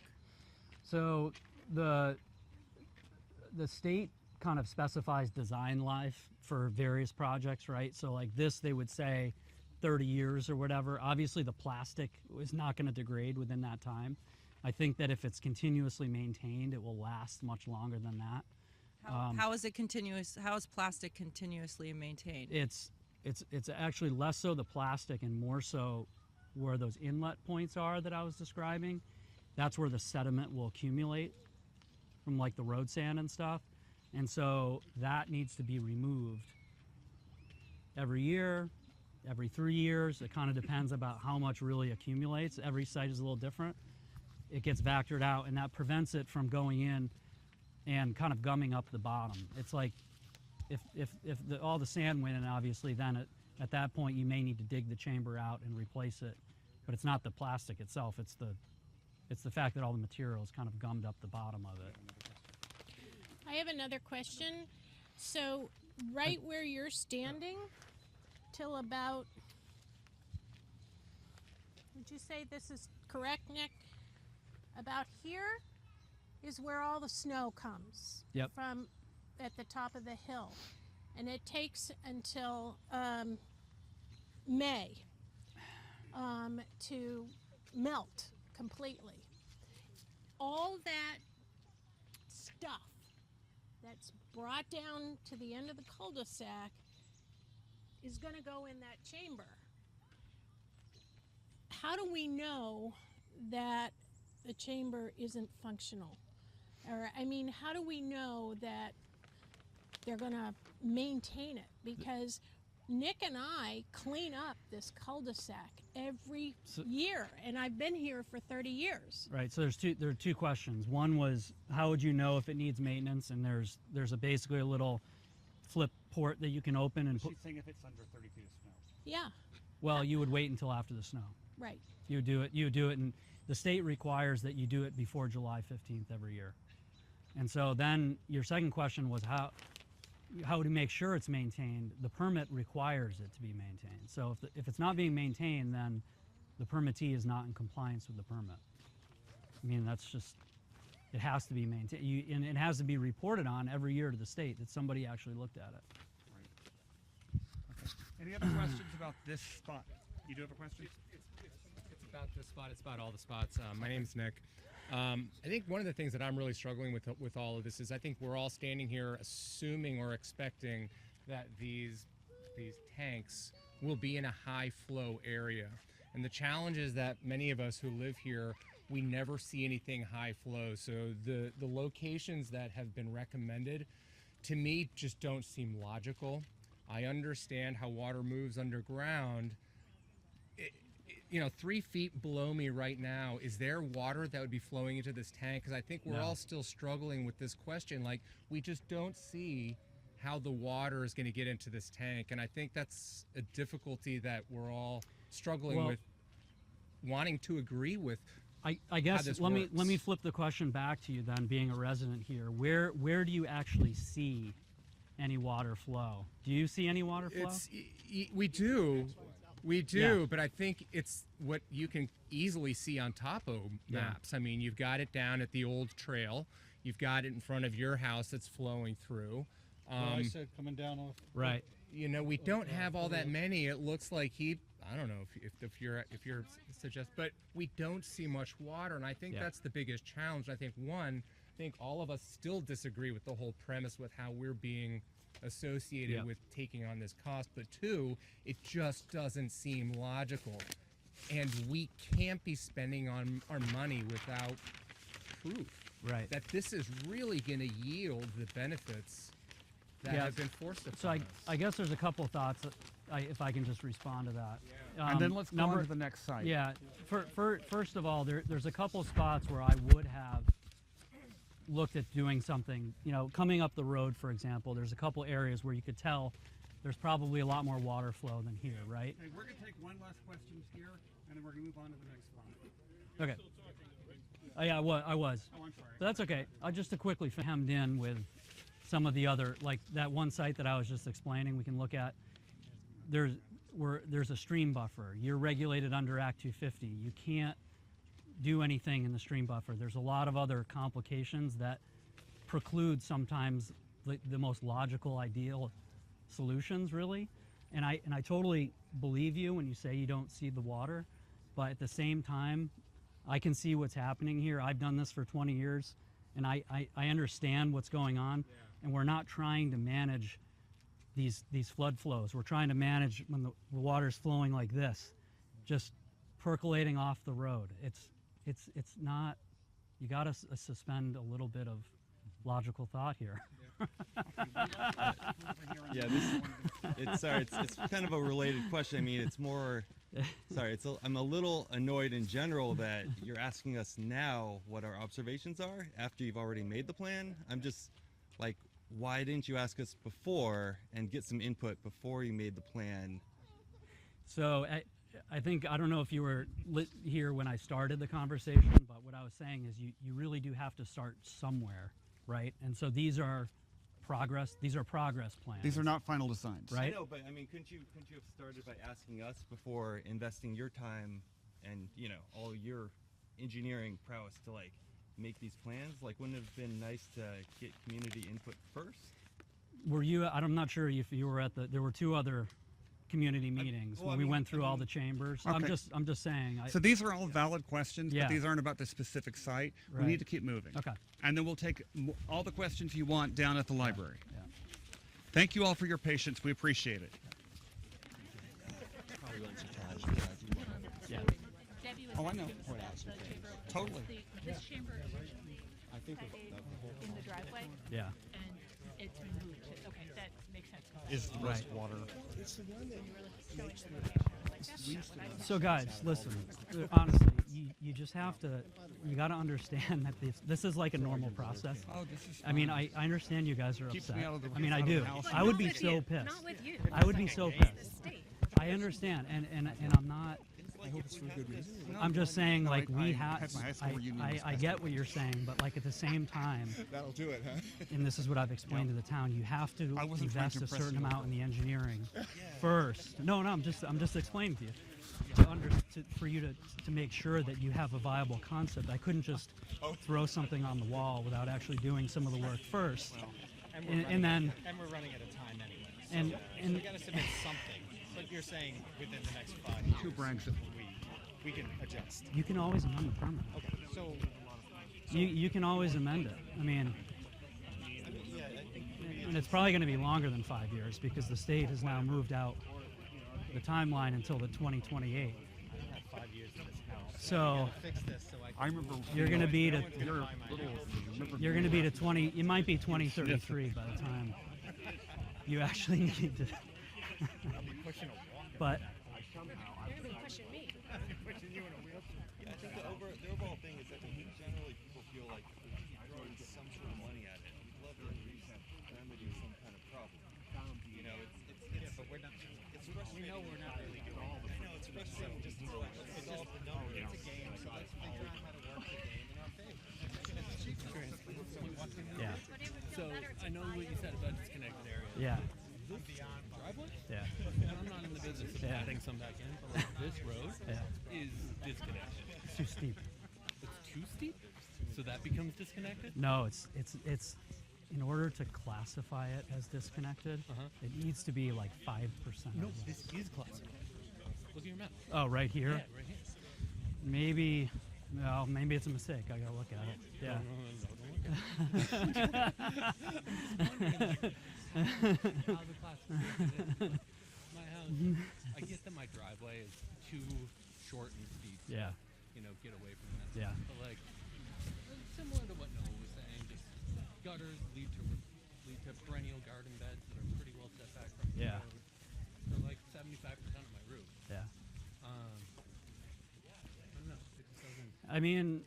So the state kind of specifies design life for various projects, right? So like this, they would say 30 years or whatever. Obviously the plastic is not going to degrade within that time. I think that if it's continuously maintained, it will last much longer than that. How is it continuous? How is plastic continuously maintained? It's actually less so the plastic and more so where those inlet points are that I was describing. That's where the sediment will accumulate from like the road sand and stuff. And so that needs to be removed every year, every 3 years. It kind of depends about how much really accumulates. Every site is a little different. It gets vectored out, and that prevents it from going in and kind of gumming up the bottom. It's like if all the sand went in, obviously, then at that point you may need to dig the chamber out and replace it. But it's not the plastic itself. It's the fact that all the materials kind of gummed up the bottom of it. I have another question. So, right where you're standing, till about, would you say this is correct, Nick? About here is where all the snow comes. Yep. From at the top of the hill. And it takes until May to melt completely. All that stuff that's brought down to the end of the cul-de-sac is going to go in that chamber. How do we know that the chamber isn't functional? Or, I mean, how do we know that they're going to maintain it? Because Nick and I clean up this cul-de-sac every year, and I've been here for 30 years. Right. So there are two questions. One was, how would you know if it needs maintenance? And there's basically a little flip port that you can open and put. She's saying if it's under 30 feet of snow. Yeah. Well, you would wait until after the snow. Right. You do it, and the state requires that you do it before July 15th every year. And so then your second question was how to make sure it's maintained. The permit requires it to be maintained. So if it's not being maintained, then the permittee is not in compliance with the permit. I mean, that's just, it has to be maintained. And it has to be reported on every year to the state that somebody actually looked at it. Right. Okay. Any other questions about this spot? You do have a question? It's about this spot. It's about all the spots. My name's Nick. I think one of the things that I'm really struggling with all of this is I think we're all standing here assuming or expecting that these tanks will be in a high flow area. And the challenge is that many of us who live here, we never see anything high flow. So the locations that have been recommended to me just don't seem logical. I understand how water moves underground. 3 feet below me right now, is there water that would be flowing into this tank? Because I think we're all still struggling with this question. Like, we just don't see how the water is going to get into this tank. And I think that's a difficulty that we're all struggling with, wanting to agree with. I guess let me flip the question back to you then, being a resident here. Where do you actually see any water flow? Do you see any water flow? We do. We do, but I think it's what you can easily see on topo maps. I mean, you've got it down at the old trail. You've got it in front of your house that's flowing through. I said coming down off. Right. We don't have all that many. It looks like I don't know if you're suggest, but we don't see much water, and I think that's the biggest challenge. I think all of us still disagree with the whole premise with how we're being associated with taking on this cost, but two, it just doesn't seem logical. And we can't be spending on our money without proof Right. that this is really going to yield the benefits that Yeah. have been forced upon So us. I guess there's a couple of thoughts, if I can just respond to that. And then let's go on to the next site. Yeah. First of all, there's a couple spots where I would have looked at doing something. You know, coming up the road, for example, there's a couple areas where you could tell there's probably a lot more water flow than here, right? Hey, we're going to take one last question here, and then we're going to move on to the next spot. Okay. Yeah, I was. Oh, I'm sorry. But that's okay. I just to quickly hemmed in with some of the other, like that one site that I was just explaining. We can look at. There's a stream buffer. You're regulated under Act 250. You can't do anything in the stream buffer. There's a lot of other complications that preclude sometimes the most logical, ideal solutions, really. And I totally believe you when you say you don't see the water, but at the same time, I can see what's happening here. I've done this for 20 years, and I understand what's going on. And we're not trying to manage these flood flows. We're trying to manage when the water's flowing like this, just percolating off the road. It's not. You got to suspend a little bit of logical thought here. Yeah, it's kind of a related question. I mean, it's more. Sorry, I'm a little annoyed in general that you're asking us now what our observations are after you've already made the plan. I'm just like, why didn't you ask us before and get some input before you made the plan? So I think, I don't know if you were here when I started the conversation, but what I was saying is you really do have to start somewhere, right? And so these are progress plans. These are not final designs. Right? I know, but I mean, couldn't you have started by asking us before investing your time and, you know, all your engineering prowess to like make these plans? Like, wouldn't it have been nice to get community input first? Were you, I'm not sure if you were there were two other community meetings when we went through all the chambers. Okay. I'm just saying. So these are all valid questions, Yeah. but these aren't about the specific site. Right. We need to keep moving. Okay. And then we'll take all the questions you want down at the library. Yeah. Thank you all for your patience. We appreciate it. Yeah. Debbie was Oh, I asking know. about the chamber. Totally. This chamber originally stayed in the driveway. Yeah. And it's been moved to, okay, that makes sense. Is the rest water? It's the one that When you were showing the location, I was like, that's not what I was. So guys, listen, honestly, you just have to, you got to understand that this is like a normal process. Oh, this is I mean, fine. I understand you guys are Keeps upset. me out of the- I mean, I out of do. the house. I would Not be with so you. pissed. Not with you. I would be so It's the pissed. state. I understand, and I'm not. I hope it's for good reason. I'm just saying, No, like, I we have. had my high school reunion this I past get week. what you're saying, but like at the same time, That'll do it, huh? and this is what I've explained to the town, you have to I wasn't trying invest to a impress certain you. amount in the engineering first. No, I'm just explaining to you. For you to make sure that you have a viable concept. I couldn't just throw something on the wall without actually doing some of the work first. And then And we're running out of time anyway. And- So and- we got to submit something. But you're saying within the next 5 years. Two Brexit. We can adjust. you can always amend the permit. Okay. So You can always amend it. I mean, and it's probably going to be longer than 5 years because the state has now moved out the timeline until the 2028. I don't have 5 years in this house. So Fix this so I can. I remember. you're going to be to You're little. you're going to be to 20. It might be 2033 by the time you actually need to. Pushing a walk. But You're pushing me. Pushing you in a wheelchair. Yeah, I think the overall thing is that generally people feel like throwing some sort of money at it. We'd love to remedy some kind of problem. You know, it's But we're not. it's We frustrating. know we're not really doing all the. I know it's frustrating just to like let's resolve the number. It's a game, so let's figure out how to work the game in our favor. yeah, So I know what you said about disconnected areas. yeah, Driveway? yeah, And I'm not in the business of Yeah. adding some back in, but like this road yeah. is disconnected. It's too steep. It's too steep, so that becomes disconnected. No, it's in order to classify it as disconnected, it needs to be like 5%. No, this is classified. Look at your map. Oh, right here. Yeah, right here. Maybe, well, maybe it's a mistake. I gotta look at it. Yeah. How the classification is. My house, I get that my driveway is too shorten speed. To, Yeah. You know, get away from that. Yeah. But like similar to what Noah was saying, just gutters lead to perennial garden beds that are pretty well set back from the Yeah. road. They're like 75% of my roof. Yeah. I don't know. It just doesn't. I mean,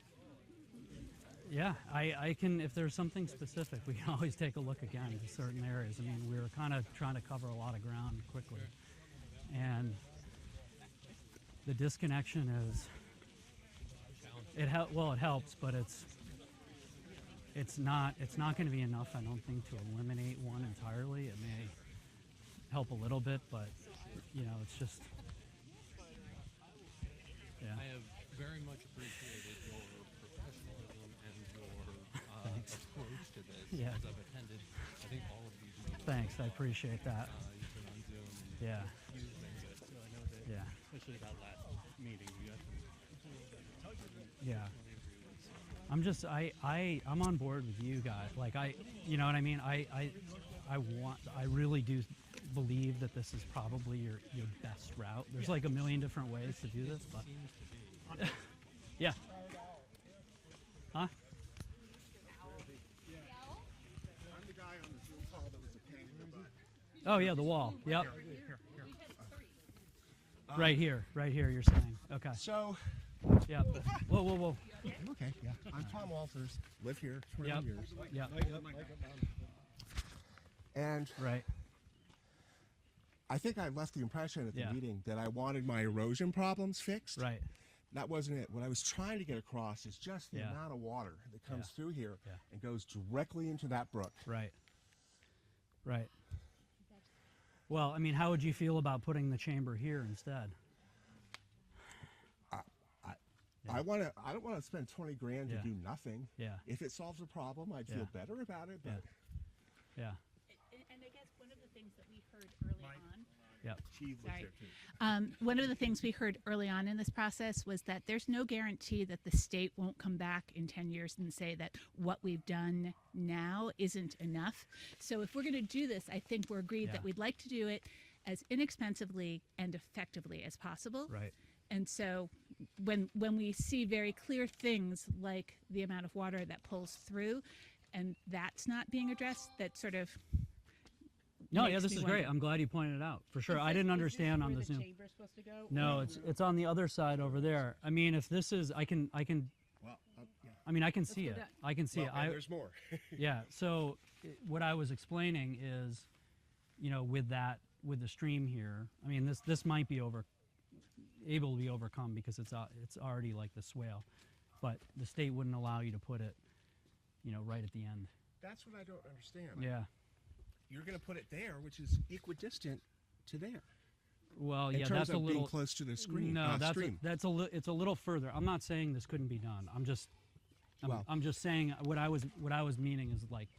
yeah, I can, if there's something specific, we can always take a look again in certain areas. I mean, we were kind of trying to cover a lot of ground quickly. And the disconnection is, it helps, but it's not going to be enough, I don't think, to eliminate one entirely. It may help a little bit, but, you know, it's just, yeah. I have very much appreciated your professionalism and your approach to this. Yeah. As I've attended, I think all of these meetings. Thanks, I appreciate that. You've been on Zoom. And Yeah. You've been good. So I know that, Yeah. especially that last meeting, you got some. Yeah. I'm on board with you guys. Like you know what I mean? I really do believe that this is probably your best route. There's like a million different ways to do this, but yeah. Huh? I'm the guy on the Zoom call that was a pain in the butt. Oh yeah, the wall. Yep. Right here, you're saying. Okay. So, yeah. Whoa. Okay, yeah. I'm Tom Walters, live here 21 years. Yeah. And right. I think I left the impression at the Yeah. meeting that I wanted my erosion problems fixed. Right. That wasn't it. What I was trying to get across is just the Yeah. amount of water that comes Yeah. through here Yeah. and goes directly into that brook. Right. Right. Well, I mean, how would you feel about putting the chamber here instead? I don't want to spend 20 grand Yeah. to do nothing. Yeah. If it solves a problem, I'd feel better about it. But Yeah. And I guess one of the things that we heard early on. Yep. She lives Sorry. there too. One of the things we heard early on in this process was that there's no guarantee that the state won't come back in 10 years and say that what we've done now isn't enough. So if we're going to do this, I think we're agreed Yeah. that we'd like to do it as inexpensively and effectively as possible. Right. And so when we see very clear things like the amount of water that pulls through and that's not being addressed, that sort of No, yeah, makes this me is great. wonder. I'm glad you pointed it out. For sure. I didn't understand on the Zoom. Chamber's supposed to go? No, it's on the other side over there. I mean, if this is, I can. Well, yeah. I mean, I can see it. I can see Well, it. and there's more. Yeah. So what I was explaining is, you know, with the stream here. I mean, this might be able to be overcome because it's already like the swale, but the state wouldn't allow you to put it, you know, right at the end. That's what I don't understand. Yeah. You're going to put it there, which is equidistant to there. Well, in yeah, terms that's of a little being close to the screen. No, stream. it's a little further. I'm not saying this couldn't be done. I'm just saying what I was meaning is like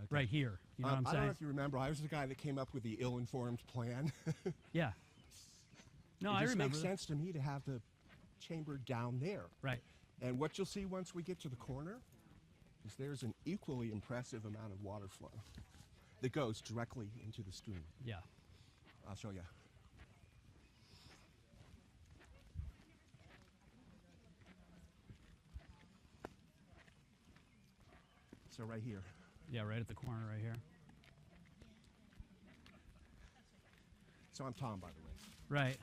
right here. You know what I'm I saying? don't know if you remember. I was the guy that came up with the ill-informed plan. Yeah. No, it I just remember. makes sense to me to have the chamber down there. Right. And what you'll see once we get to the corner is there's an equally impressive amount of water flow that goes directly into the stream. Yeah. I'll show you. So right here. Yeah, right at the corner right here. So I'm Tom, by the way. Right.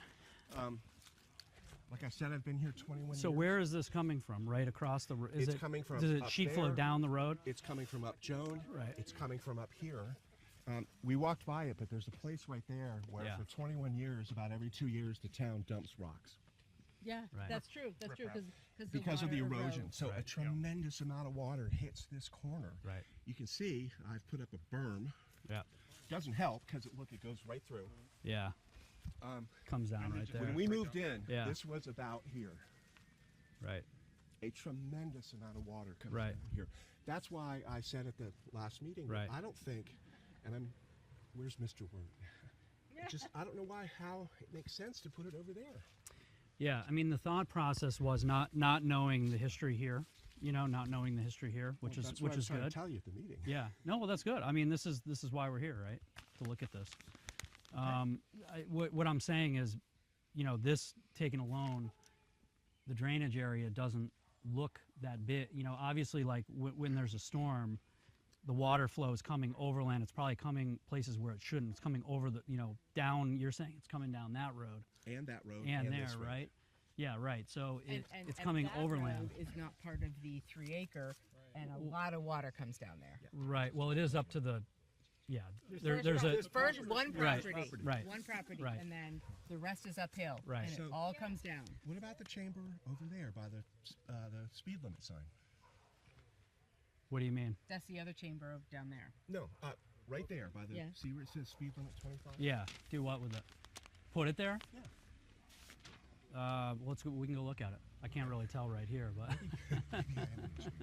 Like I said, I've been here 21 years. So where is this coming from? Right across the road? It's coming from Does it up sheet flow there. down the road? It's coming from up Joan. Right. It's coming from up here. We walked by it, but there's a place right there where Yeah. for 21 years, about every 2 years, the town dumps rocks. Yeah, Right. that's true. That's true Because of the water erosion. erodes. So a Right. tremendous amount of water hits this corner. Right. You can see I've put up a berm. Yeah. Doesn't help because it goes right through. Yeah. Comes down right there. When we moved in, Yeah. this was about here. Right. A tremendous amount of water comes Right. down here. That's why I said at the last meeting, Right. I don't think, where's Mr. Word? I don't know how it makes sense to put it over there. Yeah, I mean the thought process was not knowing the history here, not knowing the history here, which Well, is that's what I was trying good. to tell you at the meeting. Yeah, no, well that's good. I mean this is why we're here, right? To look at this. What I'm saying is, this taken alone the drainage area doesn't look that big. You know, obviously, like when there's a storm, the water flow is coming overland. It's probably coming places where it shouldn't. It's coming over the, you know, down. You're saying it's coming down that road And that road. and there, this road. right? Yeah, right. So And it's coming that overland. road is not part of the 3 acre, and a lot of water comes down there. Right. Well, it is up to the, yeah. There's There's first one Right, property, right, one property, right. and then the rest is uphill, Right. and So- it all comes down. What about the chamber over there by the speed limit sign? What do you mean? That's the other chamber down there. No, right there by the. Yeah. See where it says speed limit 25? Yeah. Do what with it? Put it there? Yeah. Let's go. We can go look at it. I can't really tell right here, but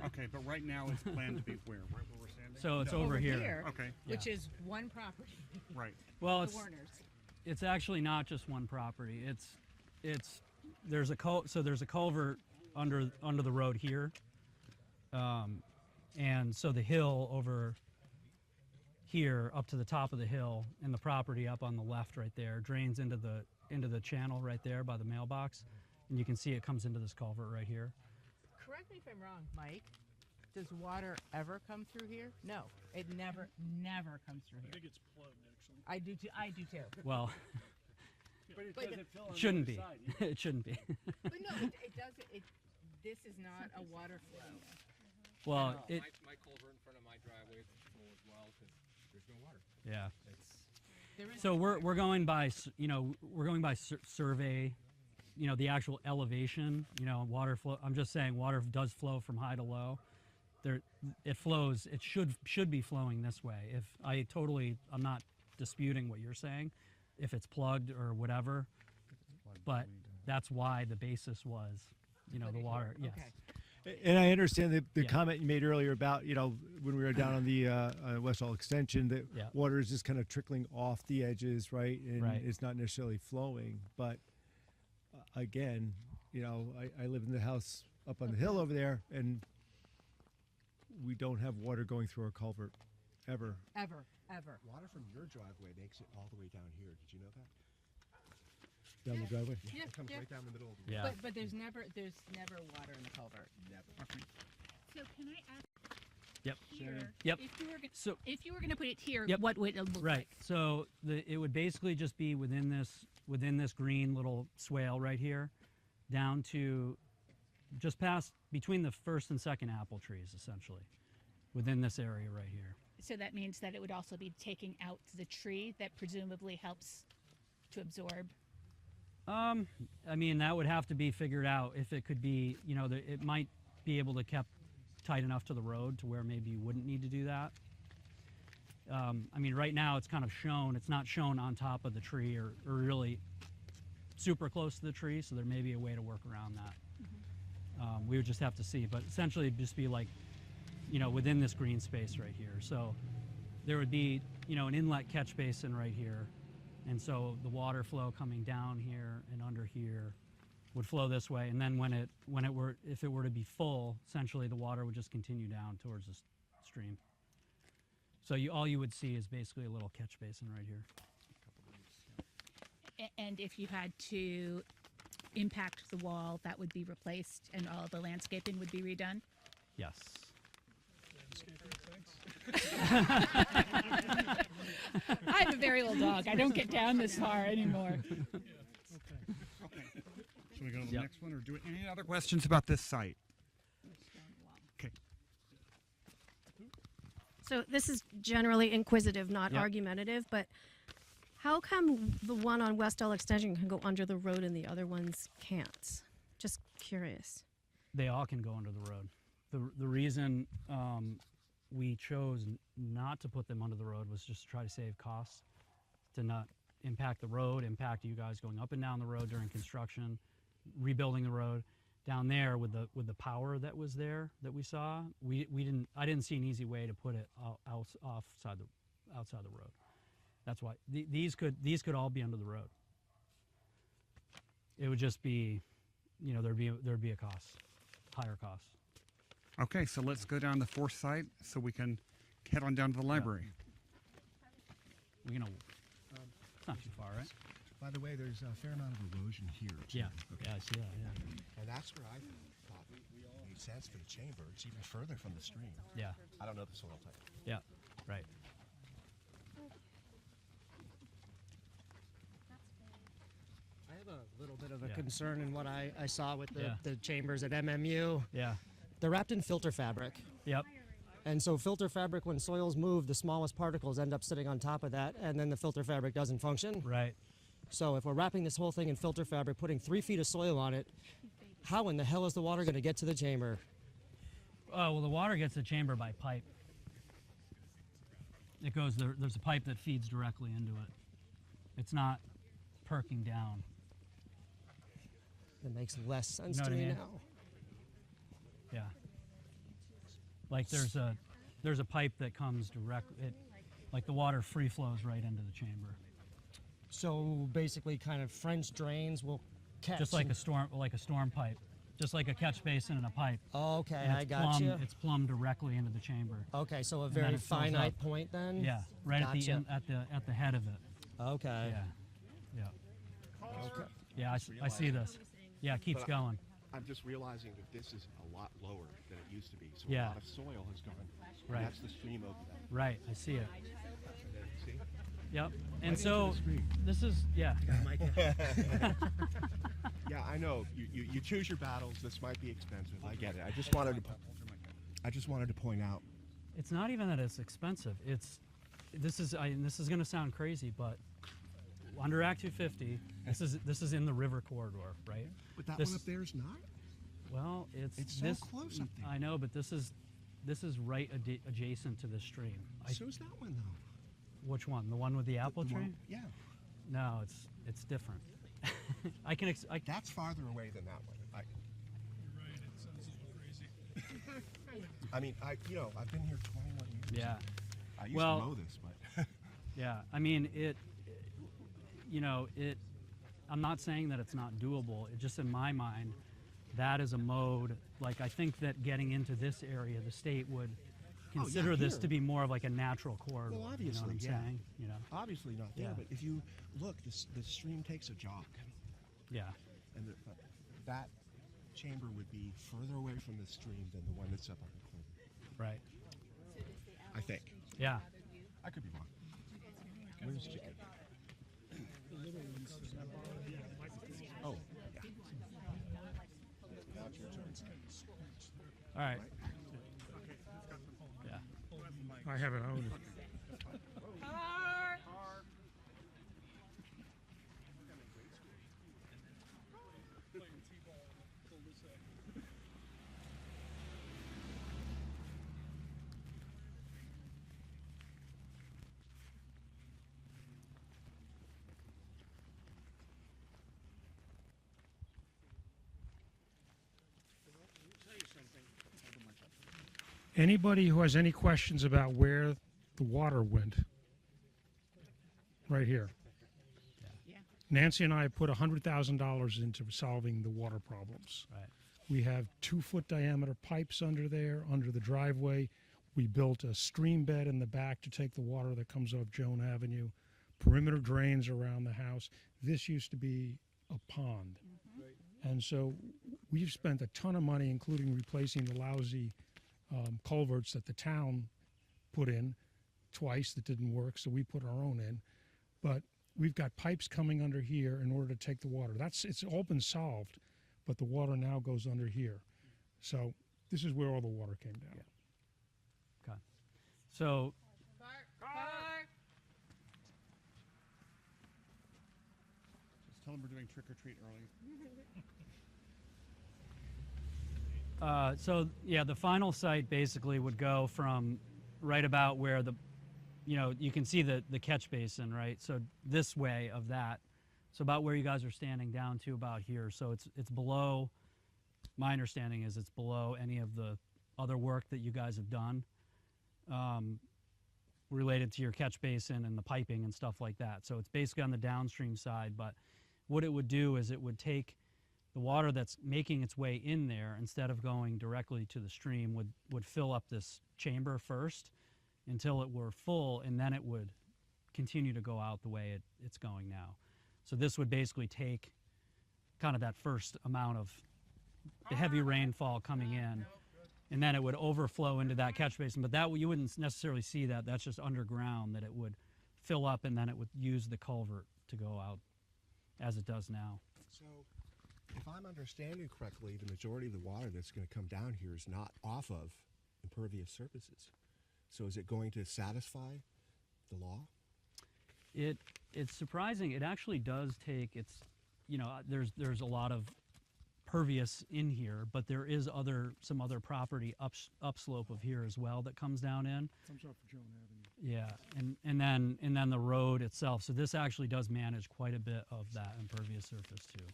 Okay, but right now it's planned to be where? Right where we're standing? so it's over here. Okay. Which Yeah. is one property. Right. Well, The it's Warners. it's actually not just one property. It's there's a there's a culvert under the road here, and so the hill over here up to the top of the hill and the property up on the left right there drains into the channel right there by the mailbox, and you can see it comes into this culvert right here. Correct me if I'm wrong, Mike. Does water ever come through here? No, it never comes through here. I think it's plugged, actually. I do too. I do too. Well, But it But doesn't fill on it shouldn't the be. other side, yeah. It shouldn't be. But no, it does. This is not a water flow. Well, it my culvert in front of my driveway is full as well because there's no water. yeah. It's So we're going by we're going by survey, the actual elevation, water flow. I'm just saying water does flow from high to low. It flows. It should be flowing this way. I'm not disputing what you're saying, if it's plugged or whatever, but that's why the basis was, the water. Yes. Okay. And I understand the Yeah. comment you made earlier about, when we were down on the Westall extension, that Yeah. water is just kind of trickling off the edges, right? And Right. it's not necessarily flowing. But again, I live in the house up on the hill over there, and we don't have water going through our culvert ever. Ever. Water from your driveway makes it all the way down here. Did you know that? Down the driveway? Yeah, It comes yeah. right down the middle of the Yeah. But there's never water in the culvert. Never. So can I ask Yep. here? Yep. If you were gonna put it here, Yep. what would it look Right. like? So it would basically just be within this green little swale right here, down to just past between the first and second apple trees, essentially, within this area right here. So that means that it would also be taking out the tree that presumably helps to absorb. I mean, that would have to be figured out if it could be, it might be able to kept tight enough to the road to where maybe you wouldn't need to do that. I mean, right now it's kind of shown, it's not shown on top of the tree or really super close to the tree, so there may be a way to work around that. We would just have to see, but essentially it'd just be like, within this green space right here. So there would be, an inlet catch basin right here. And so the water flow coming down here and under here would flow this way. And then if it were to be full, essentially the water would just continue down towards the stream. So all you would see is basically a little catch basin right here. And if you had to impact the wall, that would be replaced and all the landscaping would be redone? Yes. I have a very old dog. I don't get down this far anymore. Okay. Should we go to the Yep. next one, or do any other questions about this site? Okay. So this is generally inquisitive, not Yep. argumentative, but how come the one on Westall Extension can go under the road and the other ones can't? Just curious. They all can go under the road. The reason we chose not to put them under the road was just to try to save costs, to not impact the road, impact you guys going up and down the road during construction, rebuilding the road. Down there with the power that was there that we saw, I didn't see an easy way to put it outside the road. That's why these could all be under the road. It would just be, there'd be a cost, higher cost. Okay, so let's go down the fourth site so we can head on down to the library. It's not too far, right? By the way, there's a fair amount of erosion here, too. Yeah, yeah, I see that, yeah. And that's where I thought it made sense for the chamber. It's even further from the stream. Yeah. I don't know the soil type. Yeah, right. I have a little bit of a Yeah. concern in what I saw with Yeah. the chambers at MMU. Yeah. They're wrapped in filter fabric. Yep. And so filter fabric, when soils move, the smallest particles end up sitting on top of that, and then the filter fabric doesn't function. Right. So if we're wrapping this whole thing in filter fabric, putting 3 feet of soil on it, how in the hell is the water going to get to the chamber? Oh, well, the water gets to the chamber by pipe. It goes there. There's a pipe that feeds directly into it. It's not perking down. It makes less sense You know to what I me mean? now. Yeah. Like there's a pipe that comes direct. Like the water free flows right into the chamber. So basically, kind of French drains will catch. Just like and- a storm pipe, just like a catch basin and a pipe. Oh, okay, And I it's got plumbed- you. It's plumbed directly into the chamber. Okay, so a And then very it fills finite up. point then. Yeah, right Gotcha. at the head of it. Okay. Yeah, yeah. Okay. Yeah, I see this. Yeah, it keeps But going. I'm just realizing that this is a lot lower than it used to be. So Yeah. a lot of soil has gone. Right. And that's the stream over that. Right, I see it. See? Yep. Right And into so the stream. this is yeah. Yeah, I know. You choose your battles. This might be expensive. I get it. I just wanted to point out. It's not even that it's expensive. This is going to sound crazy, but under Act 250, this is in the river corridor, right? But that This- one up there is not. Well, It's so this, close up there. I know, but this is right adjacent to the stream. So's that one though. Which one? The one with the apple The tree? one- yeah. No, it's different. I can. That's farther away than that one. I mean, I've been here 21 years. Yeah. I used Well, to know this, but Yeah, I mean I'm not saying that it's not doable. It just in my mind, that is a mode. Like I think that getting into this area, the state would yeah, consider this here. to be more of like a natural corridor. Well, obviously, you know what I'm yeah. saying? You know. Obviously not there, Yeah. but if you look, the stream takes a jog. Yeah. And that chamber would be further away from the stream than the one that's up on the corner. Right. I think. Yeah. I could be wrong. Where's Chicken? Oh, yeah. All right. Yeah. I haven't owned it. Anybody who has any questions about where the water went, right here. Yeah. Nancy and I put $100,000 into solving the water problems. Right. We have 2-foot diameter pipes under there, under the driveway. We built a stream bed in the back to take the water that comes off Joan Avenue. Perimeter drains around the house. This used to be a pond. And so we've spent a ton of money, including replacing the lousy culverts that the town put in twice that didn't work, so we put our own in. But we've got pipes coming under here in order to take the water. It's all been solved, but the water now goes under here. So this is where all the water came down. Okay. So Just tell them we're doing trick or treat early. So yeah, the final site basically would go from right about where you can see the catch basin, right? So this way of that, so about where you guys are standing down to about here. So it's below. My understanding is it's below any of the other work that you guys have done related to your catch basin and the piping and stuff like that. So it's basically on the downstream side. But what it would do is it would take the water that's making its way in there, instead of going directly to the stream, would fill up this chamber first until it were full, and then it would continue to go out the way it's going now. So this would basically take kind of that first amount of the heavy rainfall coming in, and then it would overflow into that catch basin. But that you wouldn't necessarily see that. That's just underground that it would fill up, and then it would use the culvert to go out as it does now. So, if I'm understanding correctly, the majority of the water that's going to come down here is not off of impervious surfaces. So is it going to satisfy the law? It's surprising. It actually does take. There's a lot of pervious in here, but there is some other property upslope of here as well that comes down in. Comes off Joan Avenue. Yeah, and then the road itself. So this actually does manage quite a bit of that impervious surface too.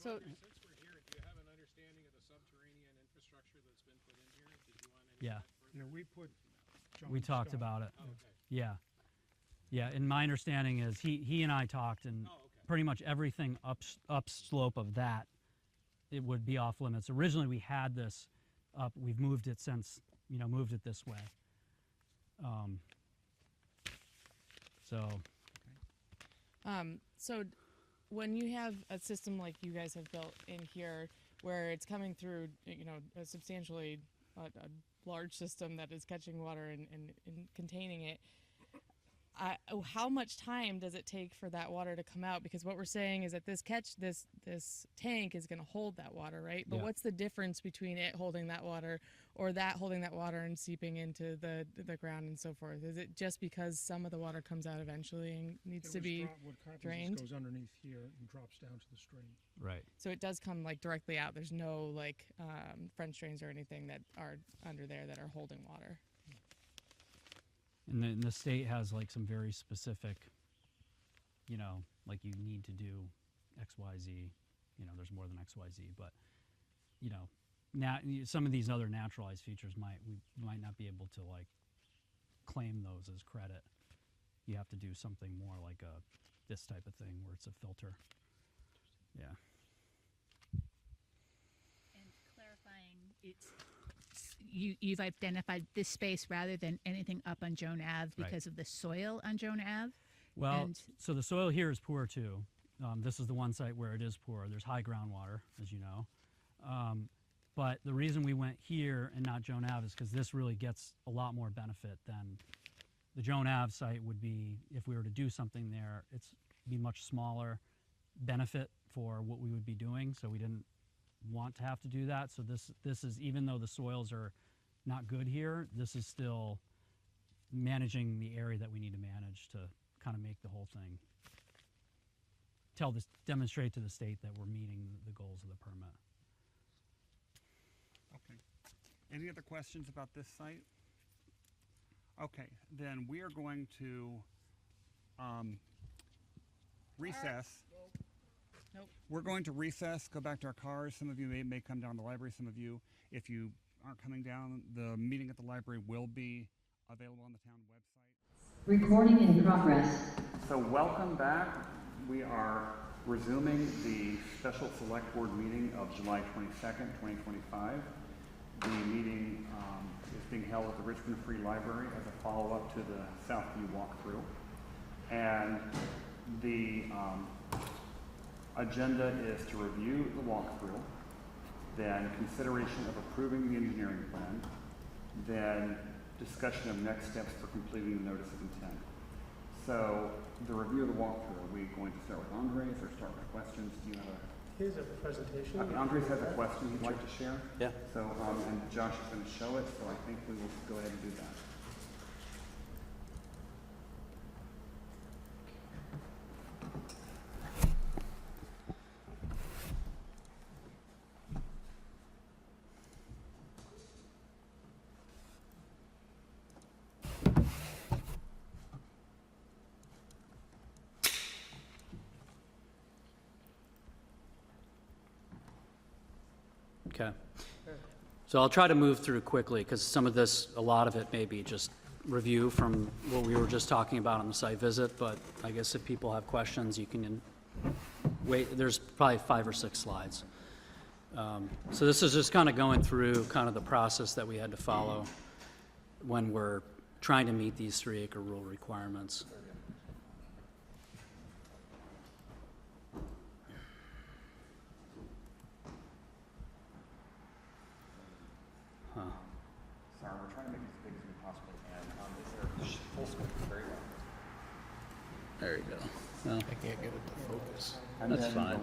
So, since we're here, do you have an understanding of the subterranean infrastructure that's been put in here? Did you want any? Yeah. Yeah, we put. We talked about it. Oh, okay. Yeah. Yeah, and my understanding is he and I talked, and pretty much everything upslope of that, it would be off limits. Originally we had this up, we've moved it since, moved it this way. So when you have a system like you guys have built in here, where it's coming through, a substantially a large system that is catching water and containing it, how much time does it take for that water to come out? Because what we're saying is that this tank is going to hold that water, right? But Yeah. what's the difference between it holding that water or that holding that water and seeping into the ground and so forth? Is it just because some of the water comes out eventually and needs to be What happens drained? is it goes underneath here and drops down to the stream. Right. So it does come directly out. There's no French drains or anything that are under there that are holding water. And then the state has some very specific, you need to do X, Y, Z. There's more than X, Y, Z, but some of these other naturalized features we might not be able to claim those as credit. You have to do something more like this type of thing where it's a filter. Yeah. And clarifying, you've identified this space rather than anything up on Joan Ave because of the soil on Joan Ave? Well, so the soil here is poor too. This is the one site where it is poor. There's high groundwater, as you know. But the reason we went here and not Joan Ave is because this really gets a lot more benefit than the Joan Ave site would be. If we were to do something there, it's be much smaller benefit for what we would be doing. So we didn't want to have to do that. So this is, even though the soils are not good here, this is still managing the area that we need to manage to kind of make the whole thing demonstrate to the state that we're meeting the goals of the permit. Okay. Any other questions about this site? Okay, then we are going to recess. Nope. We're going to recess, go back to our cars. Some of you may come down to the library. Some of you, if you aren't coming down, the meeting at the library will be available on the town website. Recording in progress. So welcome back. We are resuming the special select board meeting of July 22nd, 2025. The meeting is being held at the Richmond Free Library as a follow-up to the Southview walkthrough. And the agenda is to review the walkthrough, then consideration of approving the engineering plan, then discussion of next steps for completing the notice of intent. So the review of the walkthrough, are we going to start with Andres or start with questions? Do you have He has a presentation. Okay, Andres has a question he'd like to share. Yeah. So, and Josh is going to show it, so I think we will go ahead and do that. Okay. So I'll try to move through quickly because some of this, a lot of it may be just review from what we were just talking about on the site visit, but I guess if people have questions, you can wait. There's probably 5 or 6 slides. So this is just kind of going through kind of the process that we had to follow when we're trying to meet these 3-acre rule requirements. There you go. Well, I can't get it to focus. that's fine.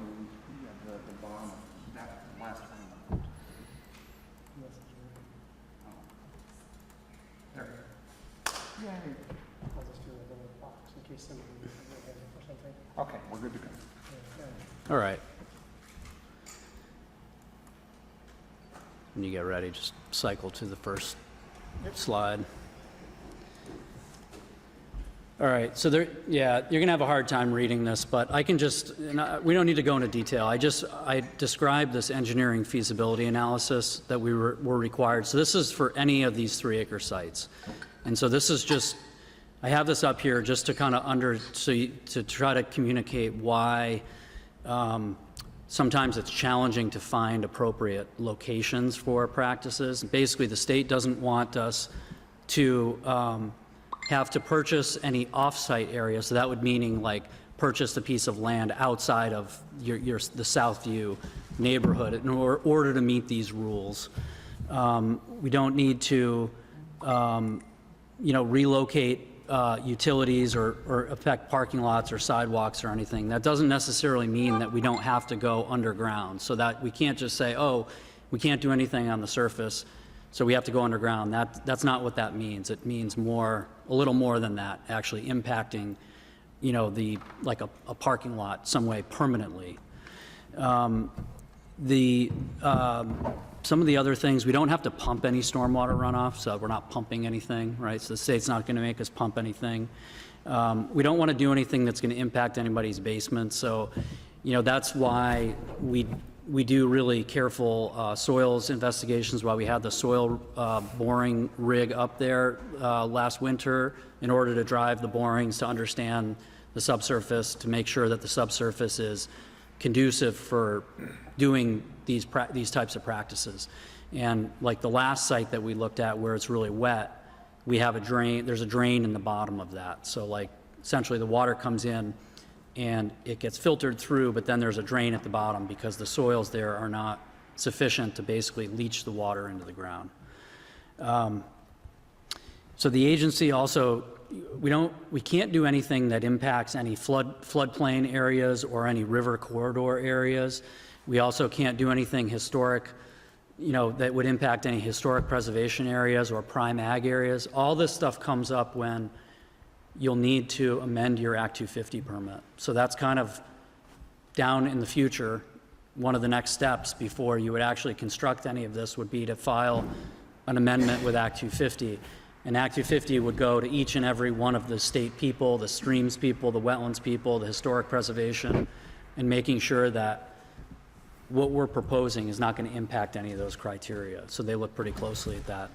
Okay, we're good to go. All right. When you get ready, just cycle to the first slide. All right, so there, yeah, you're gonna have a hard time reading this, but I can just, we don't need to go into detail. I described this engineering feasibility analysis that we were required. So this is for any of these 3-acre sites. And so this is just, I have this up here just to kind of to try to communicate why sometimes it's challenging to find appropriate locations for practices. Basically, the state doesn't want us to have to purchase any off-site area. So that would meaning like purchase a piece of land outside of the Southview neighborhood in order to meet these rules. We don't need to, relocate utilities or affect parking lots or sidewalks or anything. That doesn't necessarily mean that we don't have to go underground. So that we can't just say, oh, we can't do anything on the surface, so we have to go underground. That's not what that means. It means a little more than that, actually impacting, like a parking lot some way permanently. Some of the other things, we don't have to pump any stormwater runoff, so we're not pumping anything, right? So the state's not going to make us pump anything. We don't want to do anything that's going to impact anybody's basement. So, that's why we do really careful soils investigations, why we had the soil boring rig up there last winter in order to drive the borings to understand the subsurface, to make sure that the subsurface is conducive for doing these types of practices. And like the last site that we looked at where it's really wet, we have a drain, there's a drain in the bottom of that. So like essentially the water comes in and it gets filtered through, but then there's a drain at the bottom because the soils there are not sufficient to basically leach the water into the ground. So the agency also, we can't do anything that impacts any floodplain areas or any river corridor areas. We also can't do anything historic, that would impact any historic preservation areas or prime ag areas. All this stuff comes up when you'll need to amend your Act 250 permit. So that's kind of down in the future. One of the next steps before you would actually construct any of this would be to file an amendment with Act 250. And Act 250 would go to each and every one of the state people, the streams people, the wetlands people, the historic preservation, and making sure that what we're proposing is not going to impact any of those criteria. So they look pretty closely at that.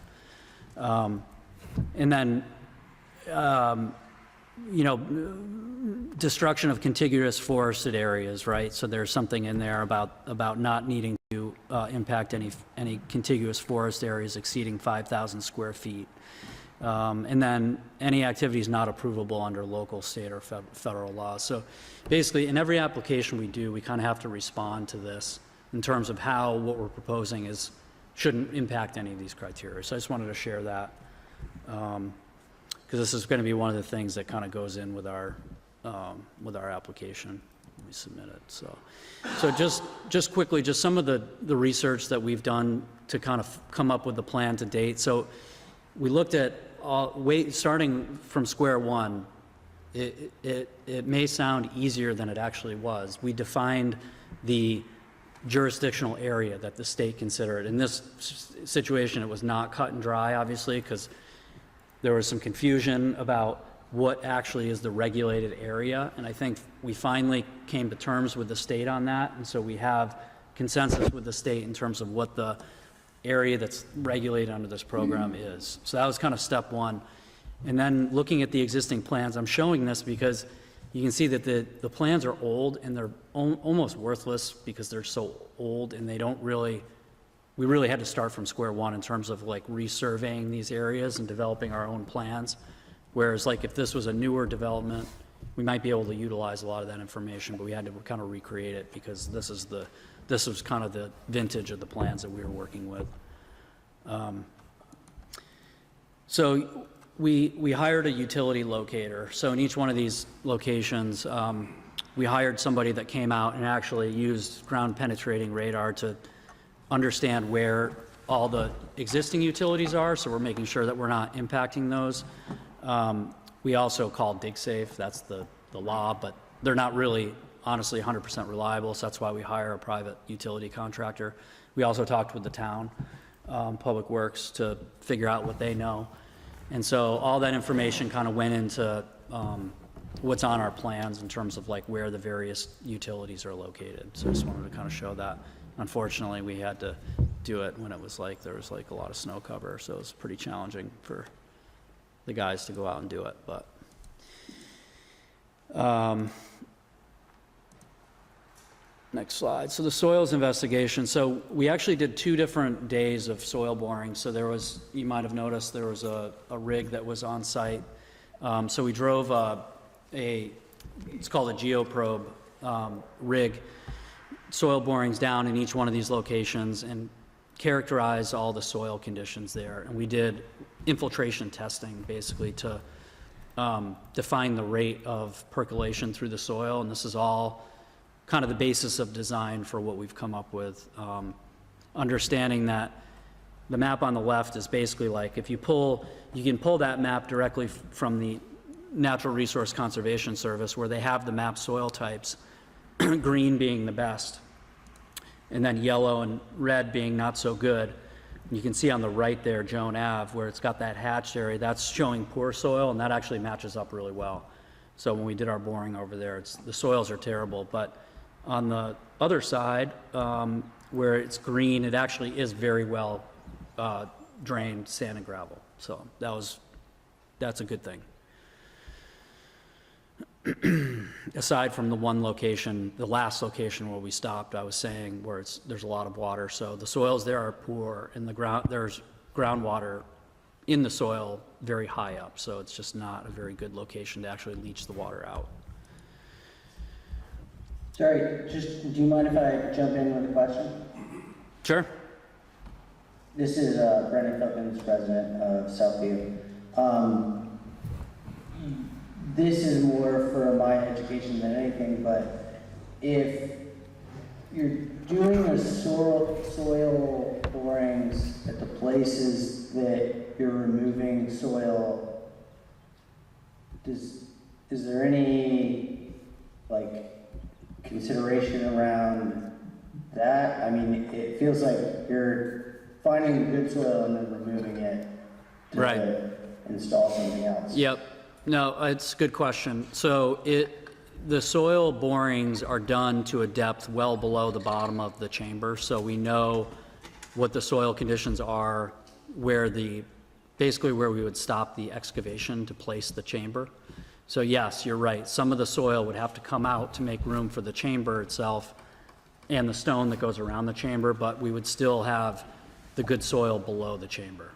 And then, destruction of contiguous forested areas, right? So there's something in there about not needing to impact any contiguous forest areas exceeding 5,000 square feet. And then any activities not approvable under local, state, or federal laws. So basically, in every application we do, we kind of have to respond to this in terms of how what we're proposing shouldn't impact any of these criteria. So I just wanted to share that because this is going to be one of the things that kind of goes in with our application when we submit it. So just quickly, just some of the research that we've done to kind of come up with the plan to date. So we looked at starting from square one. It may sound easier than it actually was. We defined the jurisdictional area that the state considered. In this situation, it was not cut and dry, obviously, because there was some confusion about what actually is the regulated area. And I think we finally came to terms with the state on that. And so we have consensus with the state in terms of what the area that's regulated under this program is. So that was kind of step one. And then looking at the existing plans, I'm showing this because you can see that the plans are old and they're almost worthless because they're so old and we really had to start from square one in terms of like resurveying these areas and developing our own plans. Whereas like if this was a newer development, we might be able to utilize a lot of that information, but we had to kind of recreate it because this was kind of the vintage of the plans that we were working with. So we hired a utility locator. So in each one of these locations, we hired somebody that came out and actually used ground penetrating radar to understand where all the existing utilities are. So we're making sure that we're not impacting those. We also call DigSafe, that's the law, but they're not really honestly 100% reliable. So that's why we hire a private utility contractor. We also talked with the town, Public Works, to figure out what they know. And so all that information kind of went into what's on our plans in terms of like where the various utilities are located. So I just wanted to kind of show that. Unfortunately, we had to do it when it was like, there was like a lot of snow cover. So it was pretty challenging for the guys to go out and do it, but. Next slide. So the soils investigation. So we actually did 2 different days of soil boring. So there was, you might have noticed, there was a rig that was on site. So we drove it's called a geoprobe rig, soil borings down in each one of these locations and characterize all the soil conditions there. And we did infiltration testing basically to define the rate of percolation through the soil. And this is all kind of the basis of design for what we've come up with. Understanding that the map on the left is basically like if you can pull that map directly from the Natural Resource Conservation Service where they have the map soil types, green being the best, and then yellow and red being not so good. You can see on the right there, Joan Ave, where it's got that hatched area, that's showing poor soil, and that actually matches up really well. So when we did our boring over there, the soils are terrible, but on the other side, where it's green, it actually is very well drained sand and gravel. So that's a good thing. Aside from the one location, the last location where we stopped, I was saying where there's a lot of water. So the soils there are poor, and there's groundwater in the soil very high up. So it's just not a very good location to actually leach the water out. Sorry, just do you mind if I jump in with a question? Sure. This is Brendan Philpins, president of Southview. This is more for my education than anything, but if you're doing a soil borings at the places that you're removing soil, is there any like consideration around that? I mean, it feels like you're finding good soil and then removing it to install something else. Yep. No, it's a good question. So the soil borings are done to a depth well below the bottom of the chamber. So we know what the soil conditions are, basically where we would stop the excavation to place the chamber. So yes, you're right. Some of the soil would have to come out to make room for the chamber itself and the stone that goes around the chamber, but we would still have the good soil below the chamber.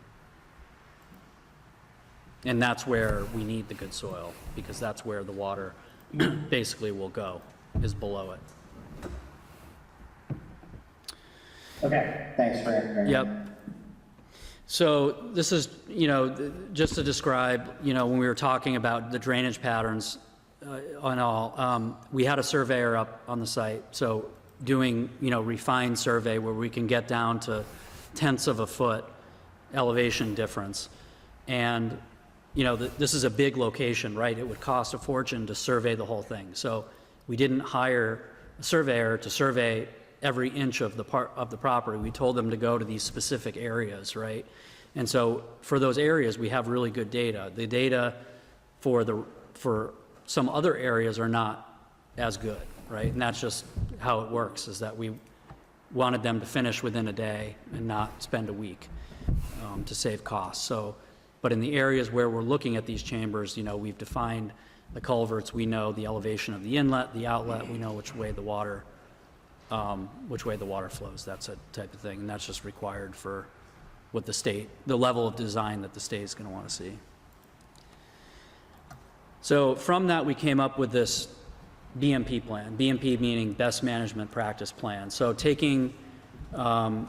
And that's where we need the good soil, because that's where the water basically will go, is below it. Okay, thanks for answering. Yep. So this is, just to describe, when we were talking about the drainage patterns on all, we had a surveyor up on the site. So doing, refined survey where we can get down to tenths of a foot elevation difference. And, this is a big location, right? It would cost a fortune to survey the whole thing. So we didn't hire a surveyor to survey every inch of the property. We told them to go to these specific areas, right? And so for those areas, we have really good data. The data for some other areas are not as good, right? And that's just how it works, is that we wanted them to finish within a day and not spend a week to save costs. So, but in the areas where we're looking at these chambers, we've defined the culverts. We know the elevation of the inlet, the outlet. We know which way the water flows. That's a type of thing, and that's just required for what the level of design that the state is going to want to see. So from that, we came up with this BMP plan. BMP meaning Best Management Practice Plan. So taking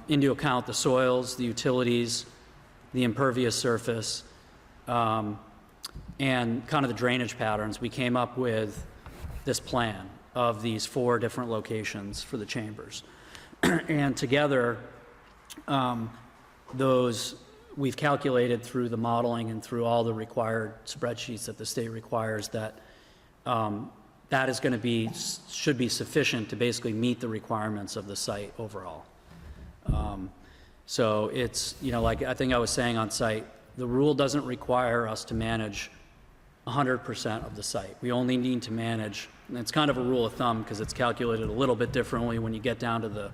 into account the soils, the utilities, the impervious surface, and kind of the drainage patterns, we came up with this plan of these 4 different locations for the chambers. And together, those we've calculated through the modeling and through all the required spreadsheets that the state requires that that is going to be, should be sufficient to basically meet the requirements of the site overall. So it's, you know, like I think I was saying on site, the rule doesn't require us to manage 100% of the site. We only need to manage, and it's kind of a rule of thumb because it's calculated a little bit differently when you get down to the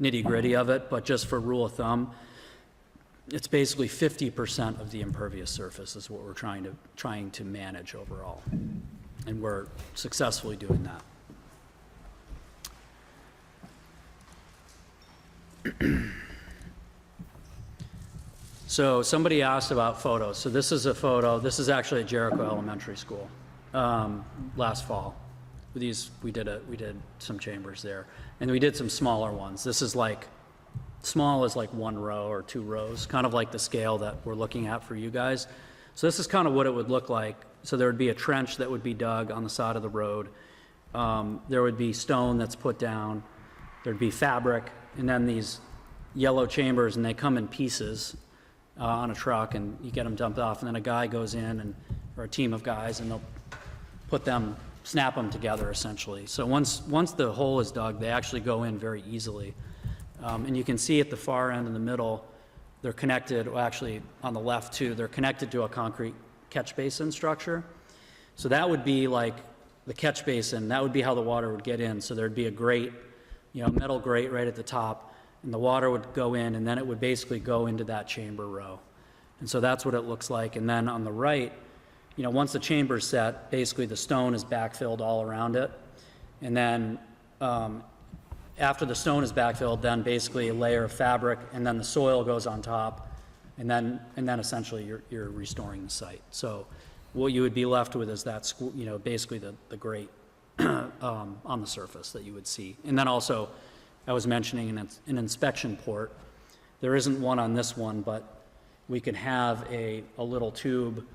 nitty-gritty of it, but just for rule of thumb, it's basically 50% of the impervious surface is what we're trying to manage overall. And we're successfully doing that. So somebody asked about photos. So this is a photo. This is actually at Jericho Elementary School last fall. We did some chambers there, and we did some smaller ones. This is like small as like 1 row or 2 rows, kind of like the scale that we're looking at for you guys. So this is kind of what it would look like. So there would be a trench that would be dug on the side of the road. There would be stone that's put down. There'd be fabric, and then these yellow chambers, and they come in pieces on a truck, and you get them dumped off, and then a guy goes in, or a team of guys, and they'll snap them together essentially. So once the hole is dug, they actually go in very easily. And you can see at the far end in the middle, they're connected, well, actually on the left too, they're connected to a concrete catch basin structure. So that would be like the catch basin, that would be how the water would get in. So there'd be a grate, metal grate right at the top, and the water would go in, and then it would basically go into that chamber row. And so that's what it looks like. And then on the right, once the chamber's set, basically the stone is backfilled all around it. And then after the stone is backfilled, then basically a layer of fabric, and then the soil goes on top, and then essentially you're restoring the site. So what you would be left with is that, basically the grate on the surface that you would see. And then also, I was mentioning an inspection port. There isn't one on this one, but we could have a little tube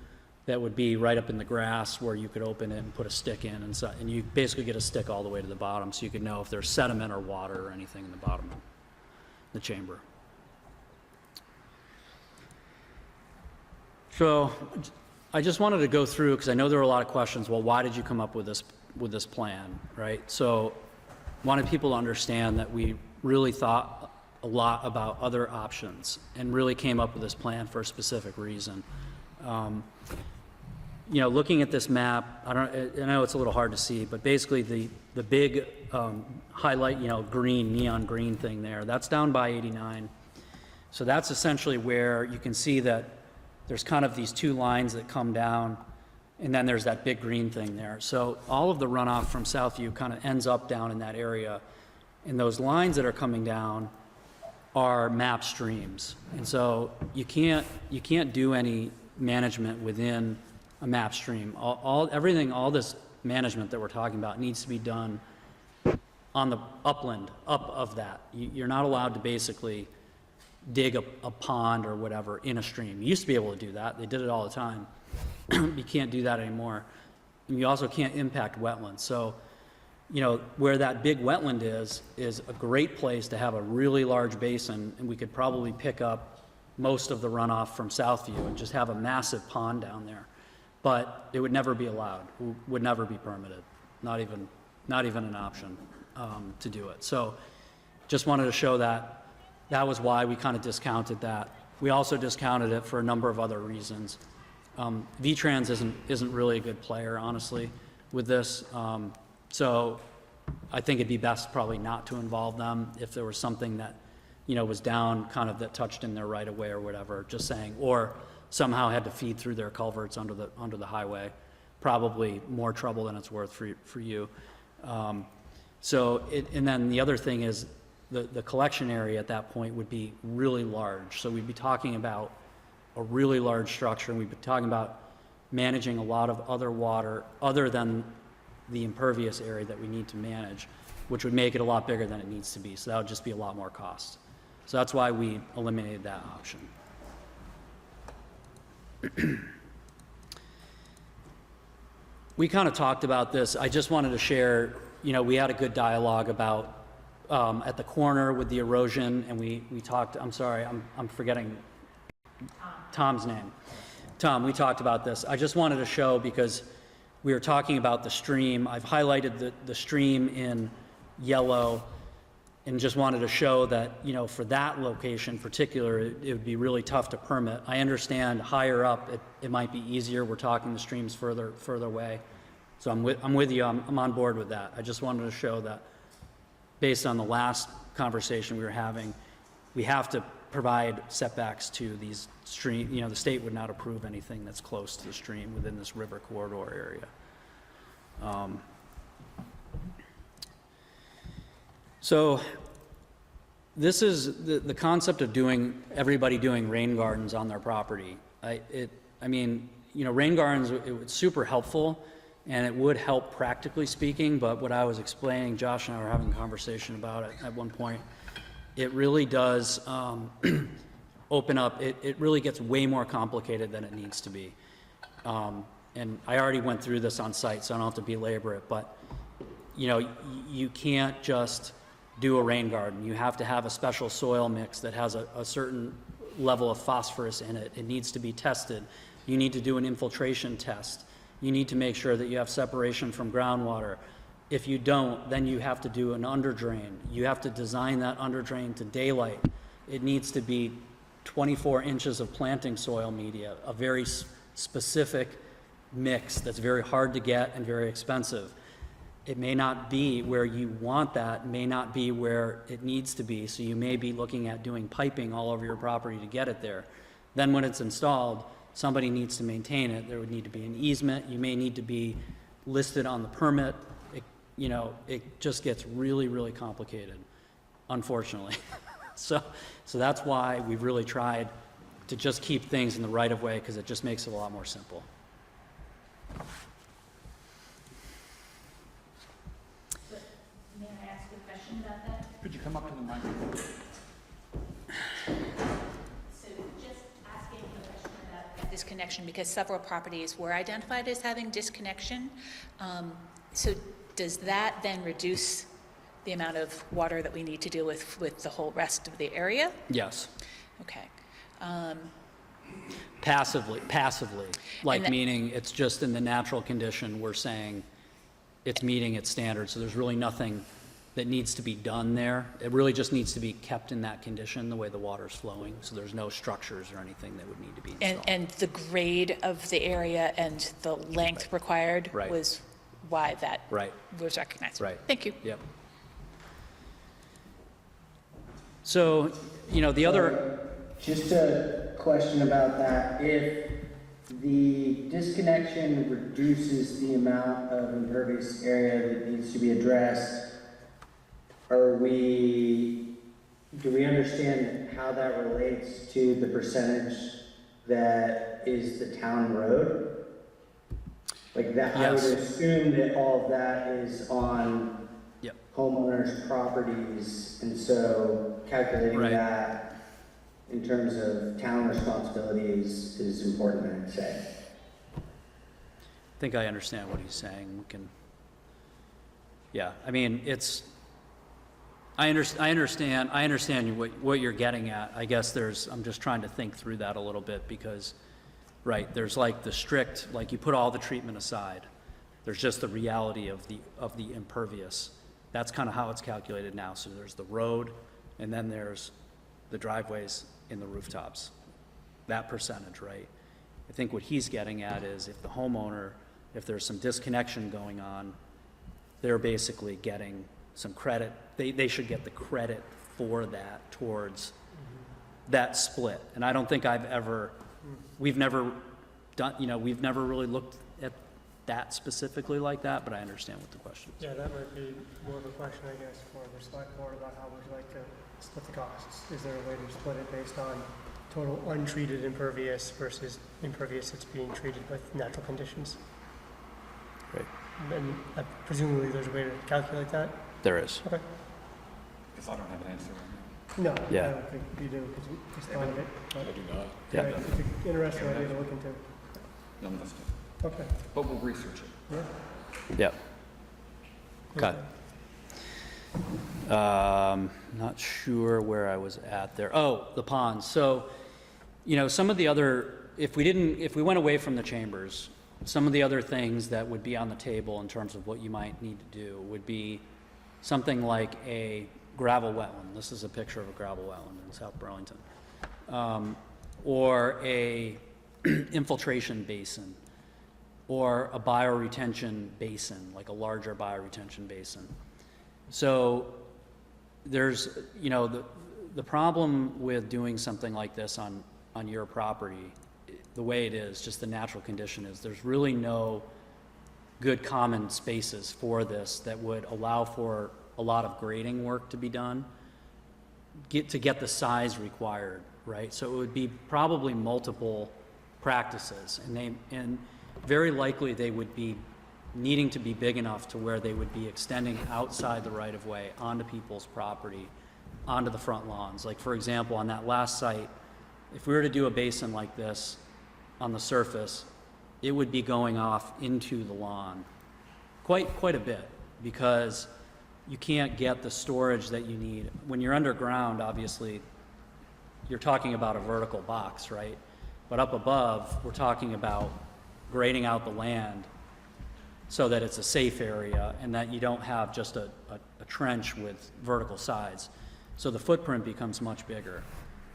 that would be right up in the grass where you could open it and put a stick in, and you basically get a stick all the way to the bottom, so you could know if there's sediment or water or anything in the bottom of the chamber. So I just wanted to go through, because I know there were a lot of questions. Well, why did you come up with this plan, right? So wanted people to understand that we really thought a lot about other options and really came up with this plan for a specific reason. Looking at this map, I know it's a little hard to see, but basically the big highlight, green, neon green thing there, that's down by 89. So that's essentially where you can see that there's kind of these 2 lines that come down, and then there's that big green thing there. So all of the runoff from Southview kind of ends up down in that area, and those lines that are coming down are map streams. And so you can't do any management within a map stream. All this management that we're talking about needs to be done on the upland, up of that. You're not allowed to basically dig a pond or whatever in a stream. You used to be able to do that. They did it all the time. You can't do that anymore. And you also can't impact wetlands. So, where that big wetland is a great place to have a really large basin, and we could probably pick up most of the runoff from Southview and just have a massive pond down there. But it would never be allowed, would never be permitted, not even an option to do it. So just wanted to show that was why we kind of discounted that. We also discounted it for a number of other reasons. VTrans isn't really a good player, honestly, with this. So I think it'd be best probably not to involve them if there was something that, was down kind of that touched in their right of way or whatever, just saying, or somehow had to feed through their culverts under the highway. Probably more trouble than it's worth for you. And then the other thing is the collection area at that point would be really large. So we'd be talking about a really large structure, and we'd be talking about managing a lot of other water other than the impervious area that we need to manage, which would make it a lot bigger than it needs to be. So that would just be a lot more cost. So that's why we eliminated that option. we kind of talked about this. I just wanted to share, we had a good dialogue about at the corner with the erosion, and we talked, I'm sorry, I'm forgetting Tom's name. Tom, we talked about this. I just wanted to show, because we were talking about the stream. I've highlighted the stream in yellow, and just wanted to show that, for that location in particular, it would be really tough to permit. I understand higher up, it might be easier. We're talking the streams further away. So I'm with you. I'm on board with that. I just wanted to show that based on the last conversation we were having, we have to provide setbacks to these stream, the state would not approve anything that's close to the stream within this river corridor area. So this is the concept of everybody doing rain gardens on their property. Rain gardens, it's super helpful, and it would help practically speaking, but what I was explaining, Josh and I were having a conversation about it at one point, it really does open up, it really gets way more complicated than it needs to be. And I already went through this on site, so I don't have to belabor it, but you can't just do a rain garden. You have to have a special soil mix that has a certain level of phosphorus in it. It needs to be tested. You need to do an infiltration test. You need to make sure that you have separation from groundwater. If you don't, then you have to do an underdrain. You have to design that underdrain to daylight. It needs to be 24 inches of planting soil media, a very specific mix that's very hard to get and very expensive. It may not be where you want that, may not be where it needs to be, so you may be looking at doing piping all over your property to get it there. Then when it's installed, somebody needs to maintain it. There would need to be an easement. You may need to be listed on the permit. It just gets really, really complicated, unfortunately. So that's why we've really tried to just keep things in the right of way, because it just makes it a lot more simple. May I ask a question about that? Could you come up to the microphone? So just asking a question about disconnection, because several properties were identified as having disconnection. So does that then reduce the amount of water that we need to deal with the whole rest of the area? Yes. Okay. Passively, meaning it's just in the natural condition, we're saying it's meeting its standards, so there's really nothing that needs to be done there. It really just needs to be kept in that condition, the way the water's flowing, so there's no structures or anything that would need to be installed. And the grade of the area and the length required was why that was recognized. Right. Thank you. Yep. So, the other... Just a question about that. If the disconnection reduces the amount of impervious area that needs to be addressed, do we understand how that relates to the percentage that is the town road? Like that, I would assume that all of that is on homeowners' properties, and so calculating that in terms of town responsibilities is important, I'd say. I think I understand what he's saying. I understand what you're getting at. I guess I'm just trying to think through that a little bit, because, there's like the strict, like you put all the treatment aside. There's just the reality of the impervious. That's kind of how it's calculated now. So there's the road, and then there's the driveways in the rooftops. That percentage, right? I think what he's getting at is if the homeowner, if there's some disconnection going on, they're basically getting some credit. They should get the credit for that towards that split. And I don't think we've never really looked at that specifically like that, but I understand what the question is. Yeah, that might be more of a question, I guess, for the Selectboard about how we'd like to split the costs. Is there a way to split it based on total untreated impervious versus impervious that's being treated with natural conditions? Right. And presumably there's a way to calculate that? There is. Okay. Because I don't have an answer right No, Yeah. I don't think you do, because we just thought of it. But I do not. Yeah. It's an interesting idea to look into. No, that's not. Okay. But we'll research it. Yep. Okay. Not sure where I was at there. Oh, the ponds. So, some of the other, if we went away from the chambers, some of the other things that would be on the table in terms of what you might need to do would be something like a gravel wetland. This is a picture of a gravel wetland in South Burlington. Or a infiltration basin, or a bioretention basin, like a larger bioretention basin. So there's, the problem with doing something like this on your property, the way it is, just the natural condition is there's really no good common spaces for this that would allow for a lot of grading work to be done to get the size required, right? So it would be probably multiple practices, and very likely they would be needing to be big enough to where they would be extending outside the right-of-way onto people's property, onto the front lawns. Like, for example, on that last site, if we were to do a basin like this on the surface, it would be going off into the lawn quite a bit, because you can't get the storage that you need. When you're underground, obviously, you're talking about a vertical box, right? But up above, we're talking about grading out the land so that it's a safe area and that you don't have just a trench with vertical sides. So the footprint becomes much bigger.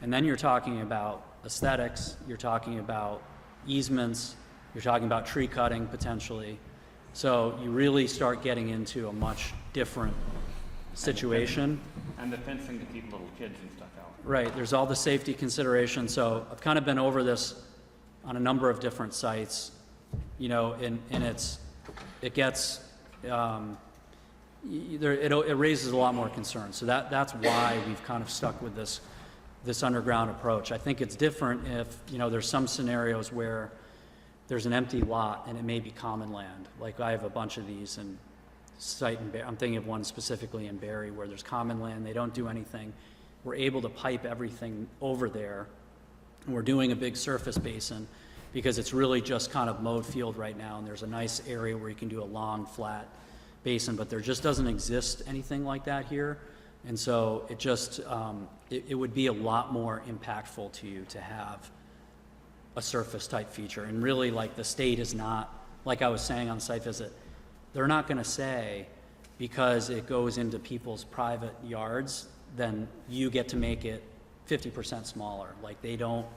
And then you're talking about aesthetics, you're talking about easements, you're talking about tree cutting potentially. So you really start getting into a much different situation. And the fencing to keep little kids and stuff out. Right, there's all the safety considerations. So I've kind of been over this on a number of different sites, and it gets, it raises a lot more concerns. So that's why we've kind of stuck with this underground approach. I think it's different if, there's some scenarios where there's an empty lot and it may be common land. Like I have a bunch of these in site, I'm thinking of one specifically in Barry where there's common land, they don't do anything. We're able to pipe everything over there, and we're doing a big surface basin because it's really just kind of mowed field right now, and there's a nice area where you can do a long, flat basin, but there just doesn't exist anything like that here. And so it just, it would be a lot more impactful to you to have a surface type feature. And really, like, the state is not, like I was saying on the site visit, they're not gonna say because it goes into people's private yards, then you get to make it 50% smaller. Like they don't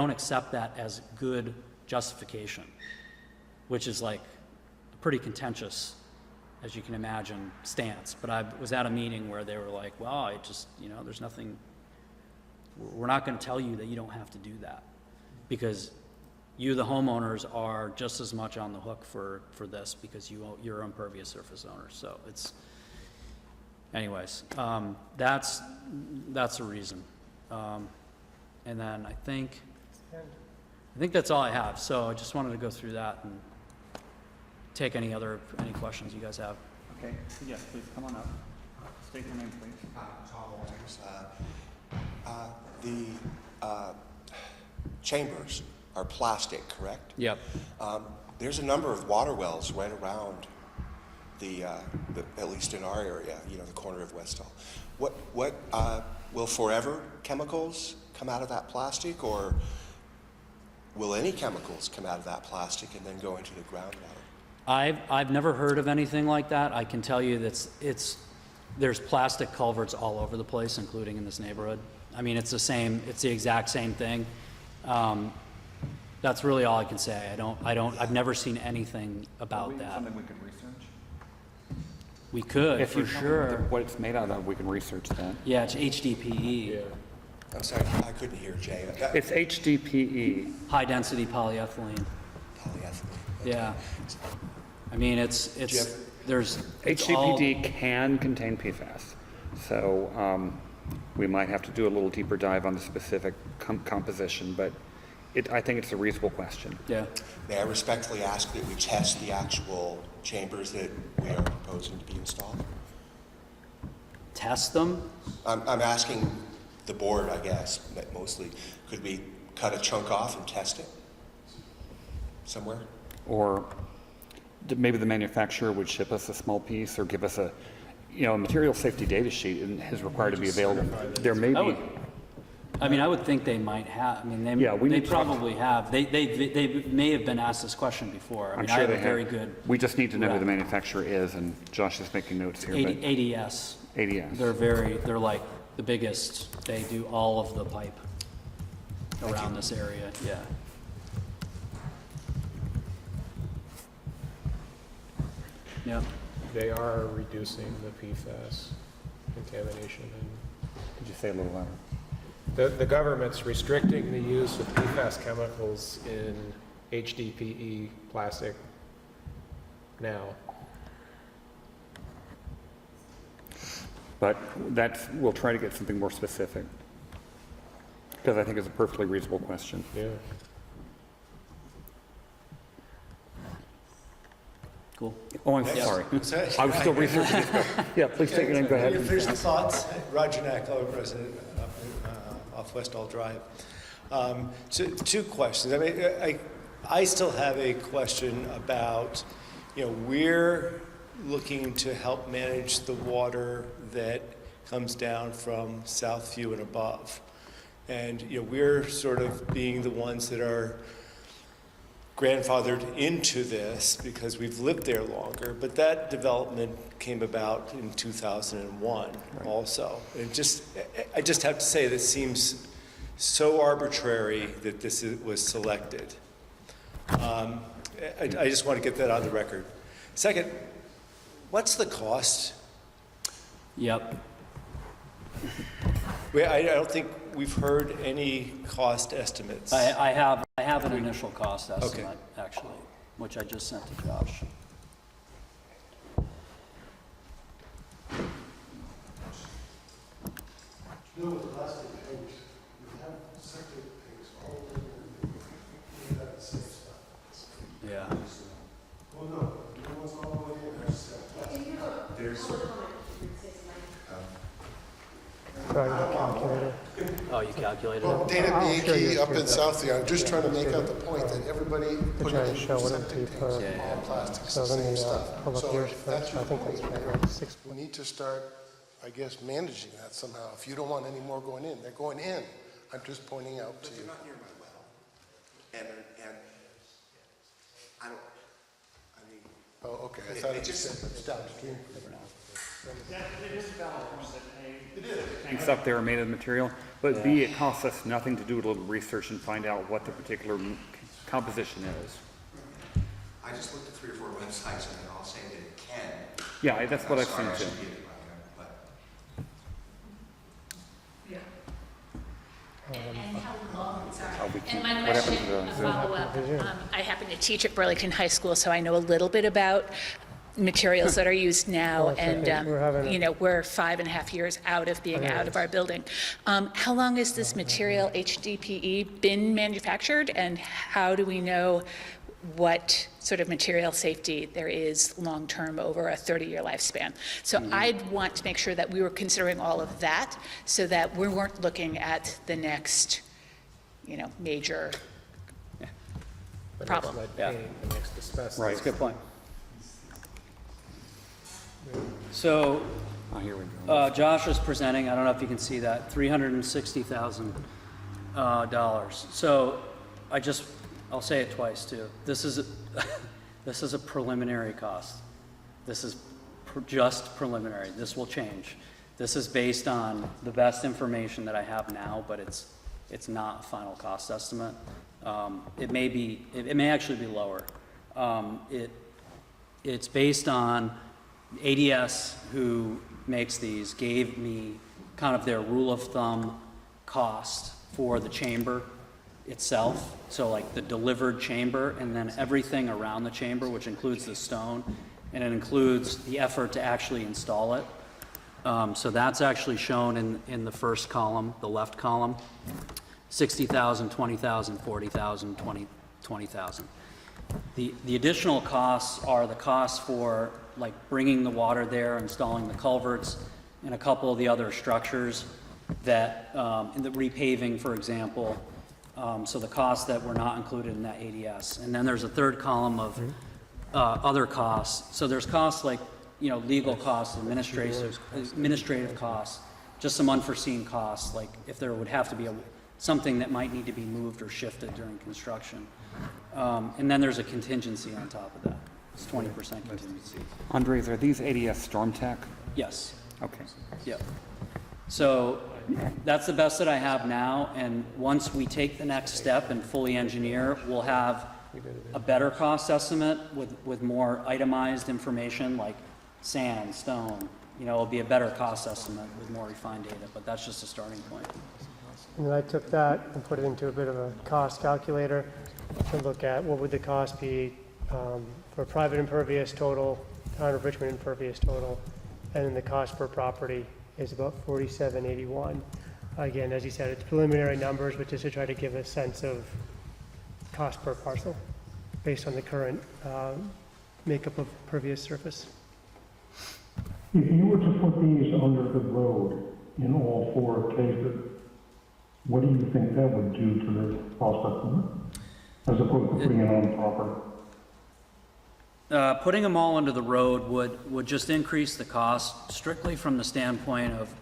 accept that as good justification, which is like a pretty contentious, as you can imagine, stance. But I was at a meeting where they were like, well, I just, there's nothing, we're not going to tell you that you don't have to do that, because you, the homeowners, are just as much on the hook for this because you're impervious surface owners. So it's, anyways, that's the reason. And then I think that's all I have. So I just wanted to go through that and take any questions you guys have. Okay, yes, please come on up. State your name, please. Tom Walters. The chambers are plastic, correct? Yep. There's a number of water wells right around the at least in our area, the corner of Westall. What will forever chemicals come out of that plastic, or will any chemicals come out of that plastic and then go into the groundwater? I've never heard of anything like that. I can tell you that there's plastic culverts all over the place, including in this neighborhood. I mean, it's the exact same thing. That's really all I can say. I've never seen anything about that. Something we could research? We could, If for you tell me sure. what it's made out of, we can research that. Yeah, it's HDPE. Yeah. I'm sorry, I couldn't hear Jay. It's HDPE. High density polyethylene. Polyethylene. Yeah. I mean, it's HDPE can contain PFAS. So we might have to do a little deeper dive on the specific composition, but I think it's a reasonable question. Yeah. May I respectfully ask that we test the actual chambers that we are proposing to be installed? Test them? I'm asking the board, I guess, mostly, could we cut a chunk off and test it? somewhere? Or maybe the manufacturer would ship us a small piece or give us a, a material safety data sheet and is required to be available. There may be. I mean, I would think they might have. I mean, they probably have. They may have been asked this question before. I mean, I'm sure I have they a have. very good. We just need to know who rep. the manufacturer is, and Josh is making notes here. but ADS. ADS. They're like the biggest. They do all of the pipe around this area. Yeah. Yeah. They are reducing the PFAS contamination. Could you say a little louder? The government's restricting the use of PFAS chemicals in HDPE plastic now. But we'll try to get something more specific, because I think it's a perfectly reasonable question. Yeah. Cool. Oh, I'm Yes. sorry. Sorry. I was still researching this. Yeah, please take it and go ahead. Can you finish the thoughts? Roger Nacklow, President off Westall Drive. So two questions. I mean, I still have a question about, we're looking to help manage the water that comes down from Southview and above. And, we're sort of being the ones that are grandfathered into this because we've lived there longer, but that development came about in 2001 also. And I just have to say that seems so arbitrary that this was selected. I just want to get that on the record. Second, what's the cost? Yep. I don't think we've heard any cost estimates. I have an initial cost estimate, actually, which I just sent to Josh. Yeah. Well, no, one's all the way in. There's calculator. Oh, you calculated Well, it? Dana I'll show you Bianchi up here, in but Southview, I'm just trying to make it's out the point that everybody put try in to show what it would be septic per. tanks, all plastics, So the let same me stuff. pull up So yours if that's first. your I think point, that's right, like 6. we need to start, I guess, managing that somehow. If you don't want any more going in, they're going in. I'm just pointing out to you. not near my well. And I don't, I mean. Oh, okay, I thought it just said it's downstream. Tanks up there are made of material, but B, it costs us nothing to do a little research and find out what the particular composition is. I just looked at 3 or 4 websites and they're all saying that it can. Yeah, that's what I've seen Sorry, I too. should be able to, but And how long, sorry. Oh, we And can't- my what happened question, to the a Zoom? follow-up, I happen to teach at Burlington High School, so I know a little bit about materials that are used now, Oh, it's okay. and, We're having a- we're 5.5 years out of being out of our building. How long has this material, HDPE, been manufactured, and how do we know what sort of material safety there is long-term over a 30-year lifespan? So I'd want to make sure that we were considering all of that so that we weren't looking at the next, major problem. The next lead paint, the next asbestos. Right. That's a good point. So, here we go. Josh was presenting, I don't know if you can see that, $360,000. So, I'll say it twice too. This is a preliminary cost. This is just preliminary. This will change. This is based on the best information that I have now, but it's not a final cost estimate. It may actually be lower. It's based on ADS, who makes these, gave me kind of their rule of thumb cost for the chamber itself. So like the delivered chamber and then everything around the chamber, which includes the stone, and it includes the effort to actually install it. So that's actually shown in the first column, the left column. 60,000, 20,000, 40,000, 20,000. The additional costs are the costs for like bringing the water there, installing the culverts, and a couple of the other structures that, in the repaving, for example, So the costs that were not included in that ADS. And then there's a third column of other costs. So there's costs like, legal costs, administrative costs, just some unforeseen costs, like if there would have to be something that might need to be moved or shifted during construction. And then there's a contingency on top of that. It's 20% contingency. Andres, are these ADS Storm Tech? Yes. Okay. Yep. So that's the best that I have now, and once we take the next step and fully engineer, we'll have a better cost estimate with more itemized information like sand, stone. It'll be a better cost estimate with more refined data, but that's just a starting point. And then I took that and put it into a bit of a cost calculator to look at what would the cost be for private impervious total, town of Richmond impervious total, and then the cost per property is about $47.81. Again, as you said, it's preliminary numbers, but just to try to give a sense of cost per parcel based on the current makeup of pervious surface. If you were to put these under the road in all 4 cases, what do you think that would do to the cost estimate, as opposed to putting it on proper? Putting them all under the road would just increase the cost strictly from the standpoint of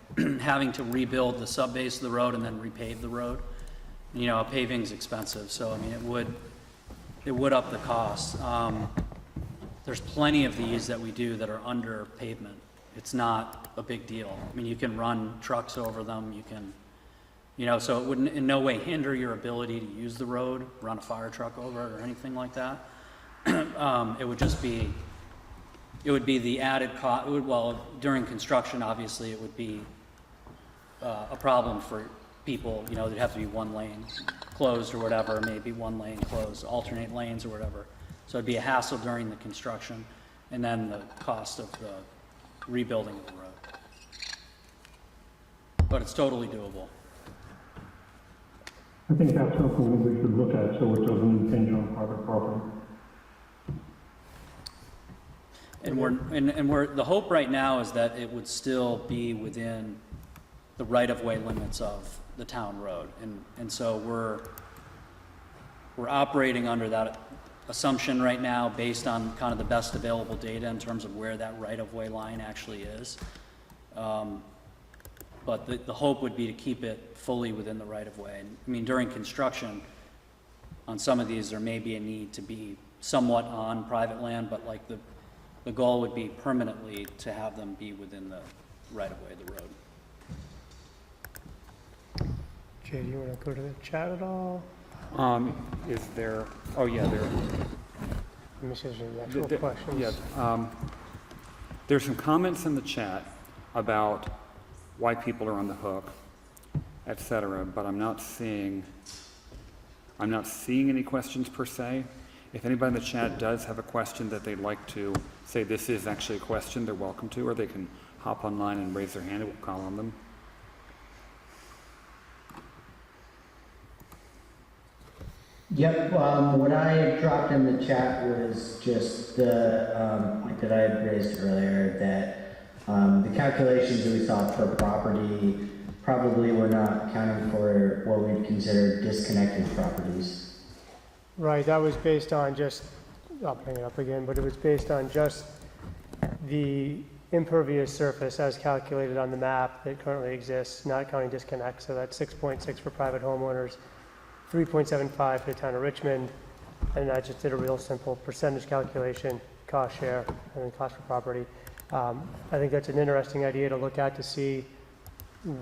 having to rebuild the subbase of the road and then repave the road. Paving's expensive, so I mean it would up the cost. There's plenty of these that we do that are under pavement. It's not a big deal. I mean, you can run trucks over them. You can, so it wouldn't in no way hinder your ability to use the road, run a fire truck over it or anything like that. It would just be, the added cost. Well, during construction, obviously, it would be a problem for people. There'd have to be one lane closed or whatever, maybe one lane closed, alternate lanes or whatever. So it'd be a hassle during the construction, and then the cost of the rebuilding of the road. But it's totally doable. I think that's something that we should look at so it doesn't impinge on private property. And the hope right now is that it would still be within the right-of-way limits of the town road. And so we're operating under that assumption right now based on kind of the best available data in terms of where that right-of-way line actually is. But the hope would be to keep it fully within the right-of-way. And, I mean, during construction, on some of these, there may be a need to be somewhat on private land, but like the goal would be permanently to have them be within the right-of-way of the road. Jay, do you want to go to the chat at all? Is there, oh yeah, there. Let me see if there's any actual questions. Yes, there's some comments in the chat about why people are on the hook, etc., but I'm not seeing any questions per se. If anybody in the chat does have a question that they'd like to say this is actually a question, they're welcome to, or they can hop online and raise their hand and we'll call on them. Yep, what I dropped in the chat was just the point that I had raised earlier, that the calculations that we saw per property probably were not accounting for what we'd consider disconnected properties. Right, that was based on just, I'll bring it up again, but it was based on just the impervious surface as calculated on the map that currently exists, not counting disconnect. So that's 6.6 for private homeowners, 3.75 for the town of Richmond, and I just did a real simple percentage calculation, cost share, and then cost per property. I think that's an interesting idea to look at to see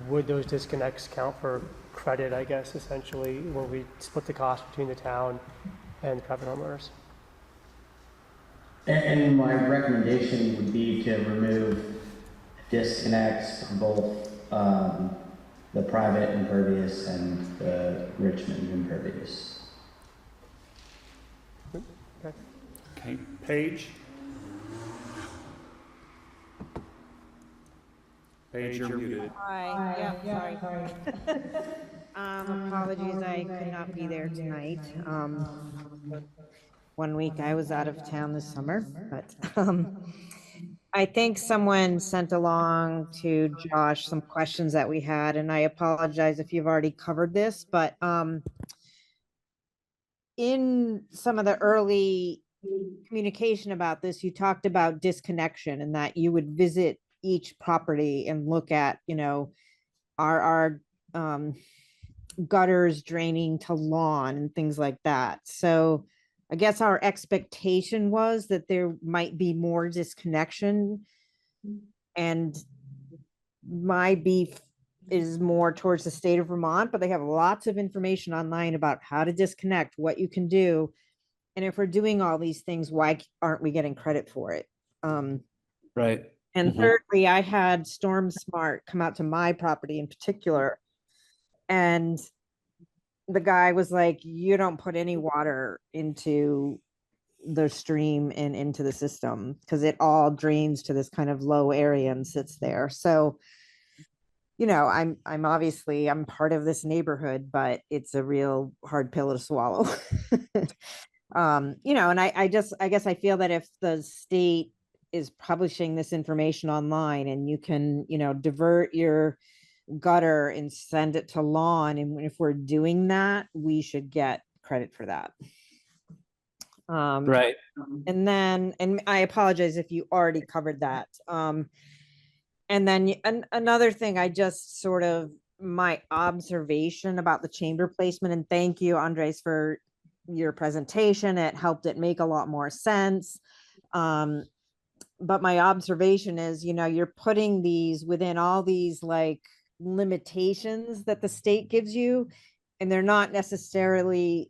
would those disconnects count for credit, I guess, essentially, when we split the cost between the town and private homeowners. And my recommendation would be to remove disconnects from both the private impervious and the Richmond impervious. Okay, Paige? Paige, you're muted. Hi, yeah, sorry. Apologies, I could not be there tonight. 1 week I was out of town this summer, but I think someone sent along to Josh some questions that we had, and I apologize if you've already covered this, but in some of the early communication about this, you talked about disconnection and that you would visit each property and look at, our gutters draining to lawn and things like that. So I guess our expectation was that there might be more disconnection, and my beef is more towards the state of Vermont, but they have lots of information online about how to disconnect, what you can do. And if we're doing all these things, why aren't we getting credit for it? Right. And Mhm. thirdly, I had Storm Smart come out to my property in particular, and the guy was like, you don't put any water into the stream and into the system because it all drains to this kind of low area and sits there. So, I'm obviously I'm part of this neighborhood, but it's a real hard pill to swallow. And I guess I feel that if the state is publishing this information online and you can, divert your gutter and send it to lawn, and if we're doing that, we should get credit for that. Right. And I apologize if you already covered that. And then another thing, I just sort of my observation about the chamber placement, and thank you, Andres, for your presentation. It helped it make a lot more sense. But my observation is, you're putting these within all these like limitations that the state gives you, and they're not necessarily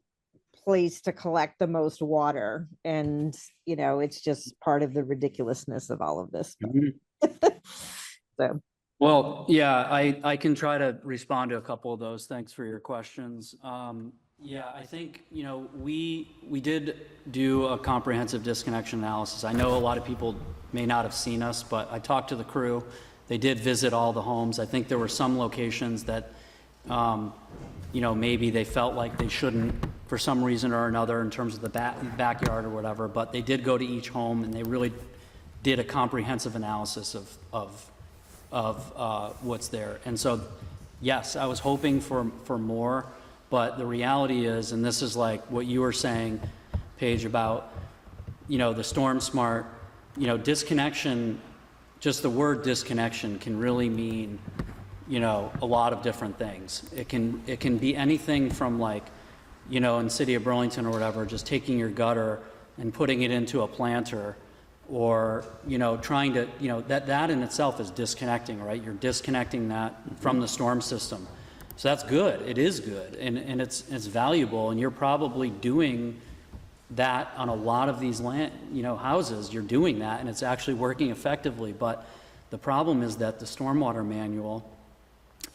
placed to collect the most water. And, it's just part of the ridiculousness of all of this. So. Well, yeah, I can try to respond to a couple of those. Thanks for your questions. Yeah, I think, we did do a comprehensive disconnection analysis. I know a lot of people may not have seen us, but I talked to the crew. They did visit all the homes. I think there were some locations that, maybe they felt like they shouldn't for some reason or another in terms of the backyard or whatever, but they did go to each home and they really did a comprehensive analysis of what's there. And so, yes, I was hoping for more, but the reality is, and this is like what you were saying, Paige, about, the Storm Smart, disconnection, just the word disconnection can really mean, a lot of different things. It can be anything from like, in City of Burlington or whatever, just taking your gutter and putting it into a planter, or trying to that in itself is disconnecting, right? You're disconnecting that from the storm system. So that's good. It is good, and it's valuable, and you're probably doing that on a lot of these land houses. You're doing that, and it's actually working effectively. But the problem is that the stormwater manual,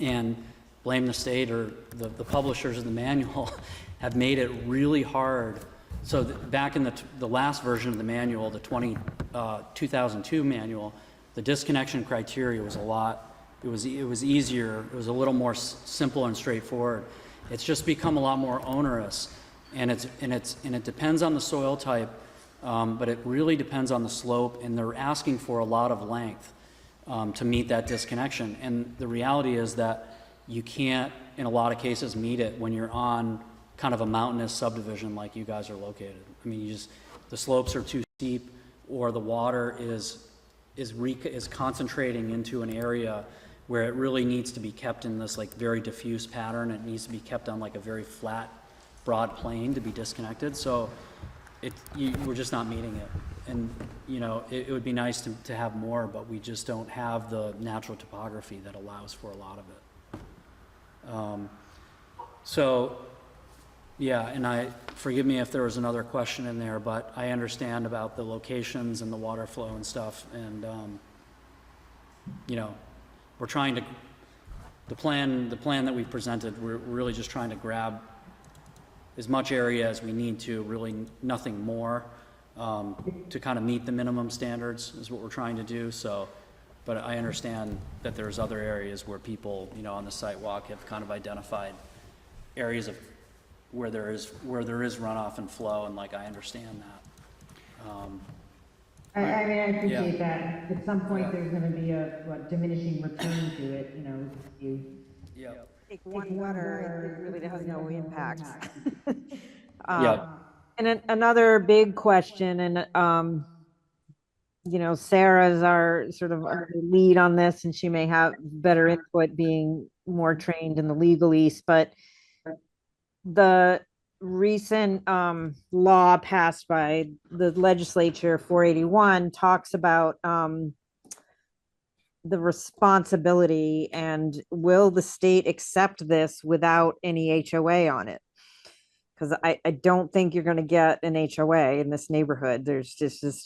and blame the state or the publishers of the manual, have made it really hard. So back in the last version of the manual, the 2002 manual, the disconnection criteria was it was easier, it was a little more simple and straightforward. It's just become a lot more onerous, and it depends on the soil type, but it really depends on the slope, and they're asking for a lot of length to meet that disconnection. And the reality is that you can't, in a lot of cases, meet it when you're on kind of a mountainous subdivision like you guys are located. I mean, the slopes are too steep, or the water is concentrating into an area where it really needs to be kept in this like very diffuse pattern. It needs to be kept on like a very flat, broad plane to be disconnected. So we're just not meeting it. And it would be nice to have more, but we just don't have the natural topography that allows for a lot of it. So yeah, and forgive me if there was another question in there, but I understand about the locations and the water flow and stuff. And we're trying to, the plan that we presented, we're really just trying to grab as much area as we need to, really nothing more, to kind of meet the minimum standards is what we're trying to do. So, but I understand that there's other areas where people, on the site walk have kind of identified areas of where there is runoff and flow, and like I understand that. I appreciate that. At some point, there's going to be a diminishing return to it. You take one gutter, it really has no impact. Yeah. And another big question, and Sarah's our sort of our lead on this, and she may have better input being more trained in the legalese, but the recent law passed by the legislature, 481, talks about the responsibility and will the state accept this without any HOA on it? Because I don't think you're going to get an HOA in this neighborhood. There's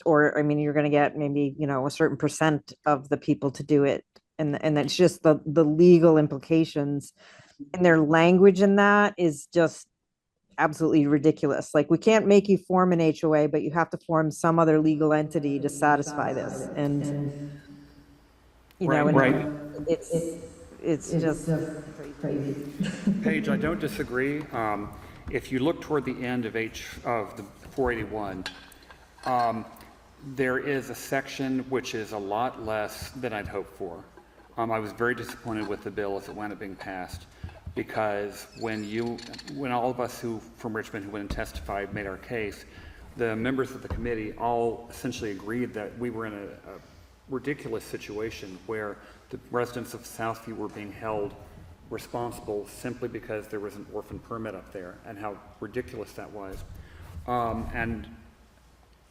or I mean, you're going to get maybe, a certain percent of the people to do it. And that's just the legal implications, and their language in that is just absolutely ridiculous. Like, we can't make you form an HOA, but you have to form some other legal entity to satisfy this. And, Right. it's just crazy. Paige, I don't disagree. If you look toward the end of the 481, there is a section which is a lot less than I'd hoped for. I was very disappointed with the bill as it wound up being passed, because when all of us from Richmond who went and testified made our case, the members of the committee all essentially agreed that we were in a ridiculous situation where the residents of Southview were being held responsible simply because there was an orphan permit up there, and how ridiculous that was. And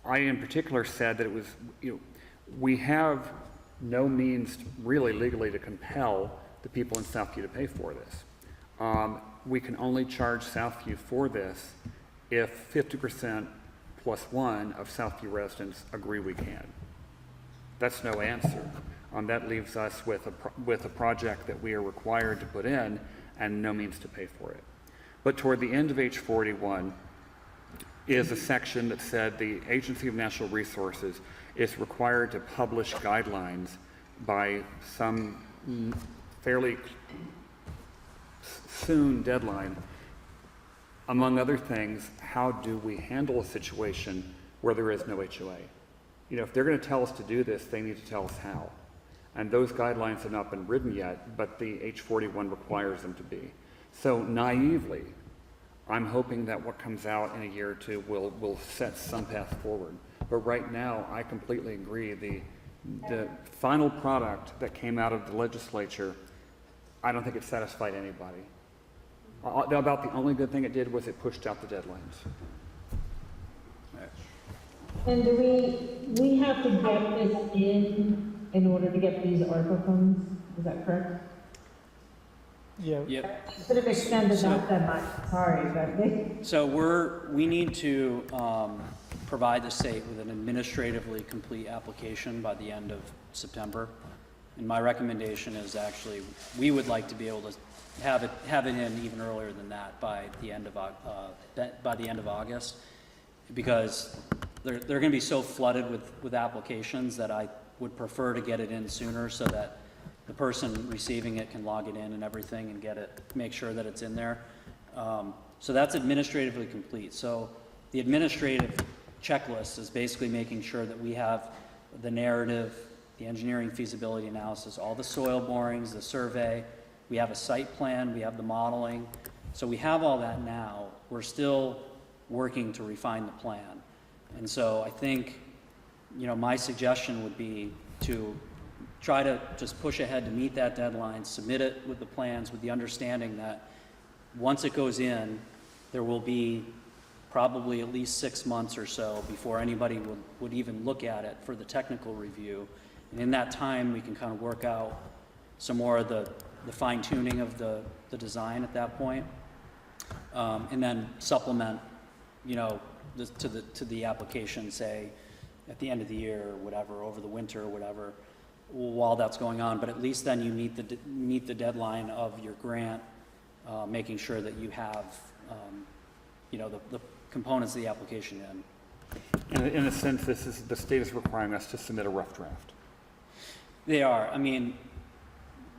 I in particular said that it was, we have no means really legally to compel the people in Southview to pay for this. We can only charge Southview for this if 50% plus one of Southview residents agree we can. That's no answer. That leaves us with a project that we are required to put in and no means to pay for it. But toward the end of H41 is a section that said the Agency of Natural Resources is required to publish guidelines by some fairly soon deadline. Among other things, how do we handle a situation where there is no HOA? If they're going to tell us to do this, they need to tell us how. And those guidelines have not been written yet, but the H41 requires them to be. So naively, I'm hoping that what comes out in a year or two will set some path forward. But right now, I completely agree. The final product that came out of the legislature, I don't think it satisfied anybody. About the only good thing it did was it pushed out the deadlines. And do we have to get this in order to get these ARPA funds? Is that correct? Yeah. Yep. Should have extended that much. Sorry, but So we need to provide the state with an administratively complete application by the end of September. And my recommendation is actually, we would like to be able to have it in even earlier than that by the end of August, because they're going to be so flooded with applications that I would prefer to get it in sooner so that the person receiving it can log it in and everything and make sure that it's in there. So that's administratively complete. So the administrative checklist is basically making sure that we have the narrative, the engineering feasibility analysis, all the soil borings, the survey, we have a site plan, we have the modeling. So we have all that now. We're still working to refine the plan. And so I think, my suggestion would be to try to just push ahead to meet that deadline, submit it with the plans, with the understanding that once it goes in, there will be probably at least 6 months or so before anybody would even look at it for the technical review. And in that time, we can kind of work out some more of the fine tuning of the design at that point. And then supplement, to the application, say, at the end of the year or whatever, over the winter or whatever, while that's going on. But at least then you meet the deadline of your grant, making sure that you have, the components of the application in. In a sense, the state is requiring us to submit a rough draft. They are. I mean,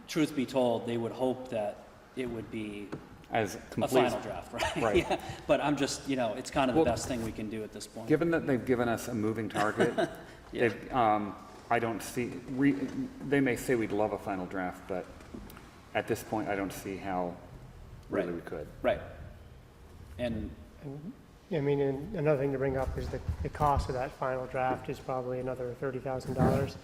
truth be told, they would hope that it would be as a final draft, right? Right. Yeah. But I'm just, it's kind of the best thing we can do at this point. Given that they've given us a moving target, Yeah. I don't see, they may say we'd love a final draft, but at this point, I don't see how really we could. Right. And I mean, and another thing to bring up is the cost of that final draft is probably another $30,000.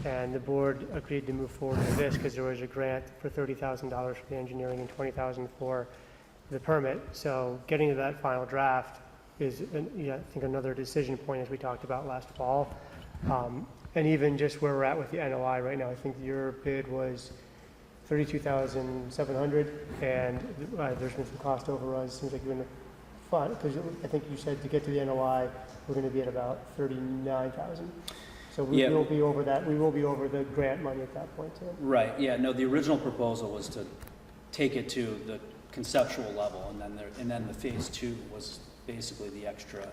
And the board agreed to move forward with this because there was a grant for $30,000 for the engineering and $20,000 for the permit. So getting to that final draft is, I think, another decision point, as we talked about last fall. And even just where we're at with the NOI right now, I think your bid was $32,700, and there's been some cost overruns. Seems like you're in the fund, because I think you said to get to the NOI, we're going to be at about $39,000. So we will be over that. We will be over the grant money at that point too. Right. Yeah. No. The original proposal was to take it to the conceptual level, and then the phase 2 was basically the extra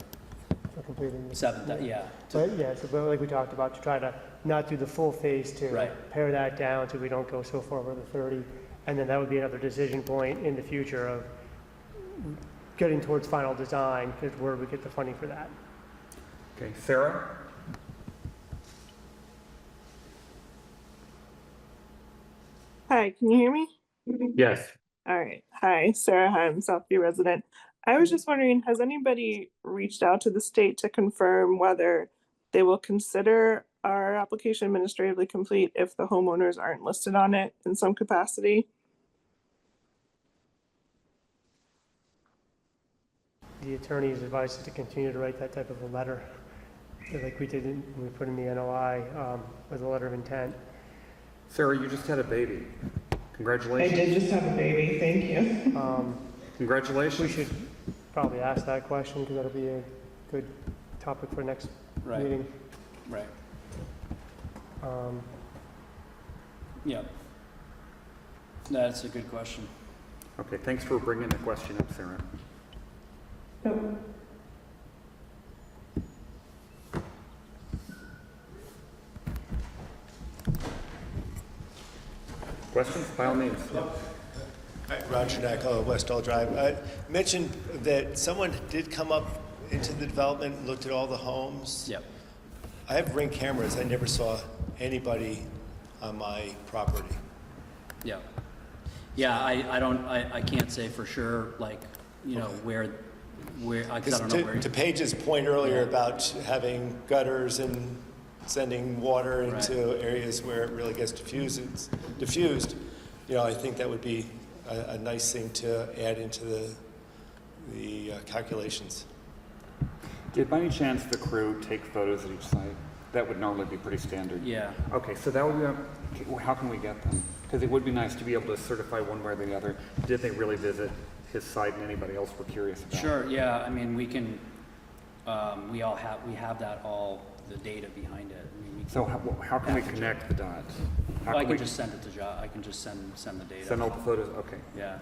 for completing the yeah. But like we talked about, to try to not do the full phase 2, right. Pare that down so we don't go so far over the 30, and then that would be another decision point in the future of getting towards final design, because where we get the funding for that. Okay, Sarah? Hi, can you hear me? Yes. All right. Hi, Sarah. Hi, I'm Southview resident. I was just wondering, has anybody reached out to the state to confirm whether they will consider our application administratively complete if the homeowners aren't listed on it in some capacity? The attorney's advice is to continue to write that type of a letter, like we did when we put in the NOI with a letter of intent. Sarah, you just had a baby. Congratulations. I did just have a baby, thank you. Congratulations. We should probably ask that question, because that'll be a good topic for next meeting. Right. Yeah. That's a good question. Okay, thanks for bringing the question up, Sarah. Questions? By all means. Hi, Roger Nack, Westall Drive. Mentioned that someone did come up into the development and looked at all the homes. Yep. I have Ring cameras. I never saw anybody on my property. Yeah. Yeah, I can't say for sure, like, you know, where, I don't know where. To Paige's point earlier about having gutters and sending water into areas where it really gets diffused, you know, I think that would be a nice thing to add into the calculations. Did by any chance the crew take photos at each site? That would normally be pretty standard. Yeah. Okay, so that would be, how can we get them? Because it would be nice to be able to certify one way or the other. Did they really visit his site and anybody else we're curious about? Sure, yeah, I mean, we can, we have that all, the data behind it. I mean, we So how can we connect the dots? Well, I can just send it to Josh. I can just send the data. Send all the photos? Okay. Yeah.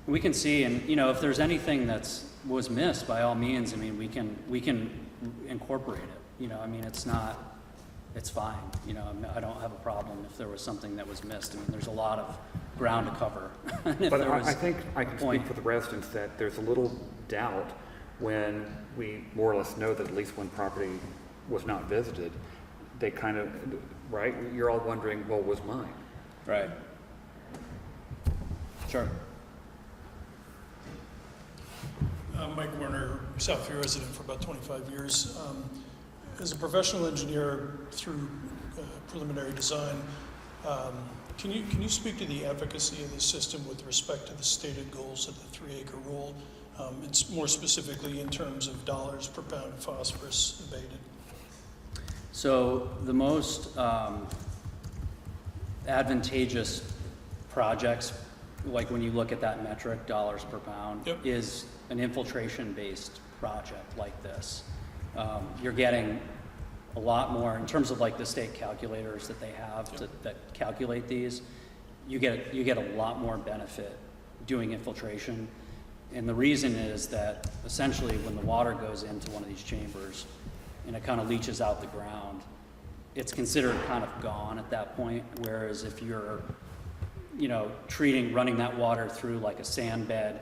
We can see, and you know, if there's anything was missed, by all means, I mean, we can incorporate it. You know, I mean, it's fine. You know, I don't have a problem if there was something that was missed. I mean, there's a lot of ground to cover. But I think I can speak for the residents that there's a little doubt when we more or less know that at least one property was not visited. They kind of, right? You're all wondering, well, was mine? Right. Sure. Mike Werner, Southview resident for about 25 years. As a professional engineer through preliminary design, can you speak to the efficacy of this system with respect to the stated goals of the 3-acre rule? It's more specifically in terms of dollars per pound of phosphorus abated. So the most advantageous projects, like when you look at that metric, dollars per pound, is an infiltration-based project like this. You're getting a lot more in terms of like the state calculators that they have that calculate these. You get a lot more benefit doing infiltration, and the reason is that essentially when the water goes into one of these chambers and it kind of leaches out the ground, it's considered kind of gone at that point. Whereas if you're, you know, running that water through like a sand bed,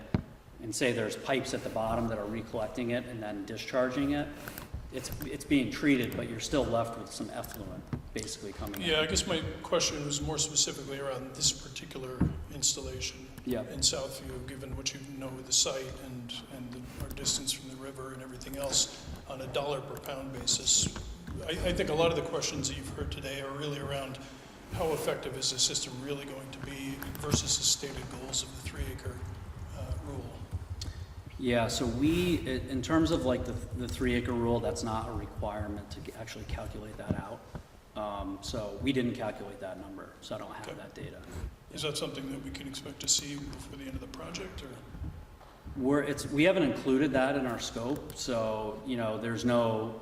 and say there's pipes at the bottom that are recollecting it and then discharging it, it's being treated, but you're still left with some effluent. basically coming in. Yeah, I guess my question was more specifically around this particular installation Yeah. in Southview, given what you know of the site and our distance from the river and everything else on a dollar per pound basis. I think a lot of the questions that you've heard today are really around how effective is the system really going to be versus the stated goals of the 3-acre rule. Yeah, so we, in terms of like the 3-acre rule, that's not a requirement to actually calculate that out. So we didn't calculate that number, so I don't have that data. Is that something that we can expect to see before the end of the project, or? We haven't included that in our scope, so you know there's no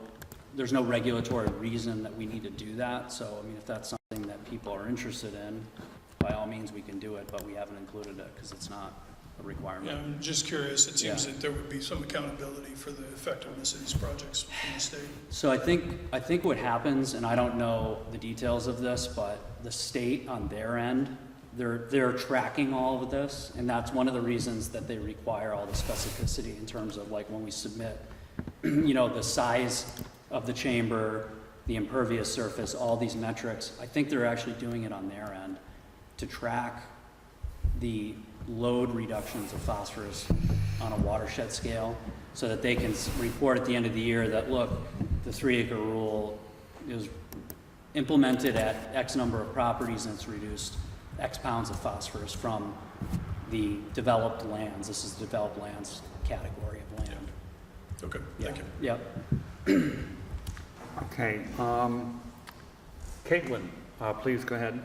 regulatory reason that we need to do that. So I mean, if that's something that people are interested in, by all means we can do it, but we haven't included it because it's not a requirement. Yeah, I'm just curious. It seems that there would be some accountability for the effectiveness of these projects from the state. So I think what happens, and I don't know the details of this, but the state on their end, they're tracking all of this, and that's one of the reasons that they require all the specificity in terms of like when we submit, you know, the size of the chamber, the impervious surface, all these metrics. I think they're actually doing it on their end to track the load reductions of phosphorus on a watershed scale so that they can report at the end of the year that, look, the 3-acre rule is implemented at X number of properties and it's reduced X pounds of phosphorus from the developed lands. This is the developed lands category of land. Okay, thank you. Yep. Okay, Caitlin, please go ahead.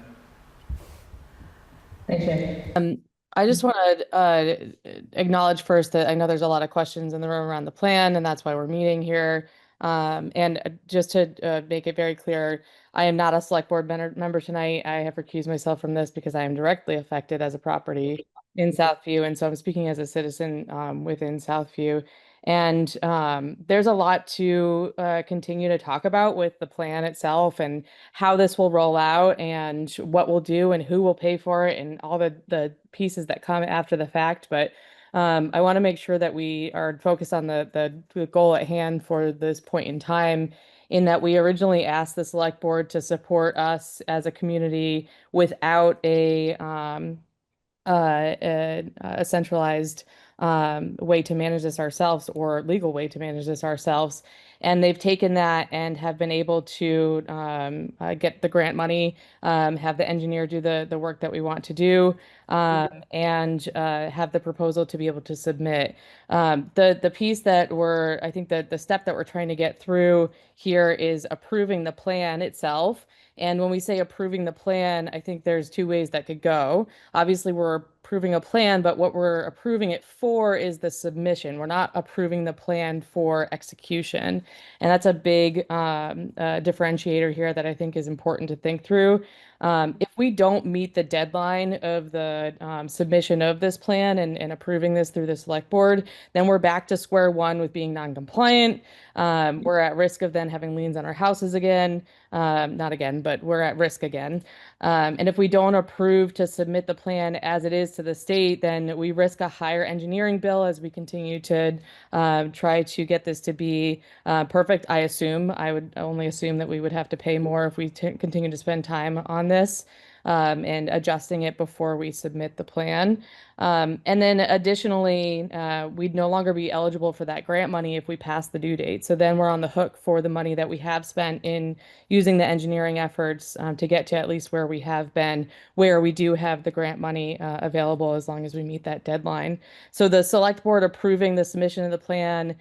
Thanks, Jay. I just want to acknowledge first that I know there's a lot of questions in the room around the plan, and that's why we're meeting here. And just to make it very clear, I am not a select board member tonight. I have recused myself from this because I am directly affected as a property in Southview, and so I'm speaking as a citizen within Southview. And there's a lot to continue to talk about with the plan itself and how this will roll out and what we'll do and who will pay for it and all the pieces that come after the fact. But I want to make sure that we are focused on the goal at hand for this point in time, in that we originally asked the select board to support us as a community without a centralized way to manage this ourselves or legal way to manage this ourselves. And they've taken that and have been able to get the grant money, have the engineer do the work that we want to do, and have the proposal to be able to submit. The piece that I think that the step that we're trying to get through here is approving the plan itself. And when we say approving the plan, I think there's two ways that could go. Obviously, we're approving a plan, but what we're approving it for is the submission. We're not approving the plan for execution. And that's a big differentiator here that I think is important to think through. If we don't meet the deadline of the submission of this plan and approving this through the select board, then we're back to square one with being non-compliant. We're at risk of then having liens on our houses again. Not again, but we're at risk again. And if we don't approve to submit the plan as it is to the state, then we risk a higher engineering bill as we continue to try to get this to be perfect. I would only assume that we would have to pay more if we continue to spend time on this and adjusting it before we submit the plan. And then additionally, we'd no longer be eligible for that grant money if we pass the due date. So then we're on the hook for the money that we have spent in using the engineering efforts to get to at least where we have been, where we do have the grant money available as long as we meet that deadline. So the select board approving the submission of the plan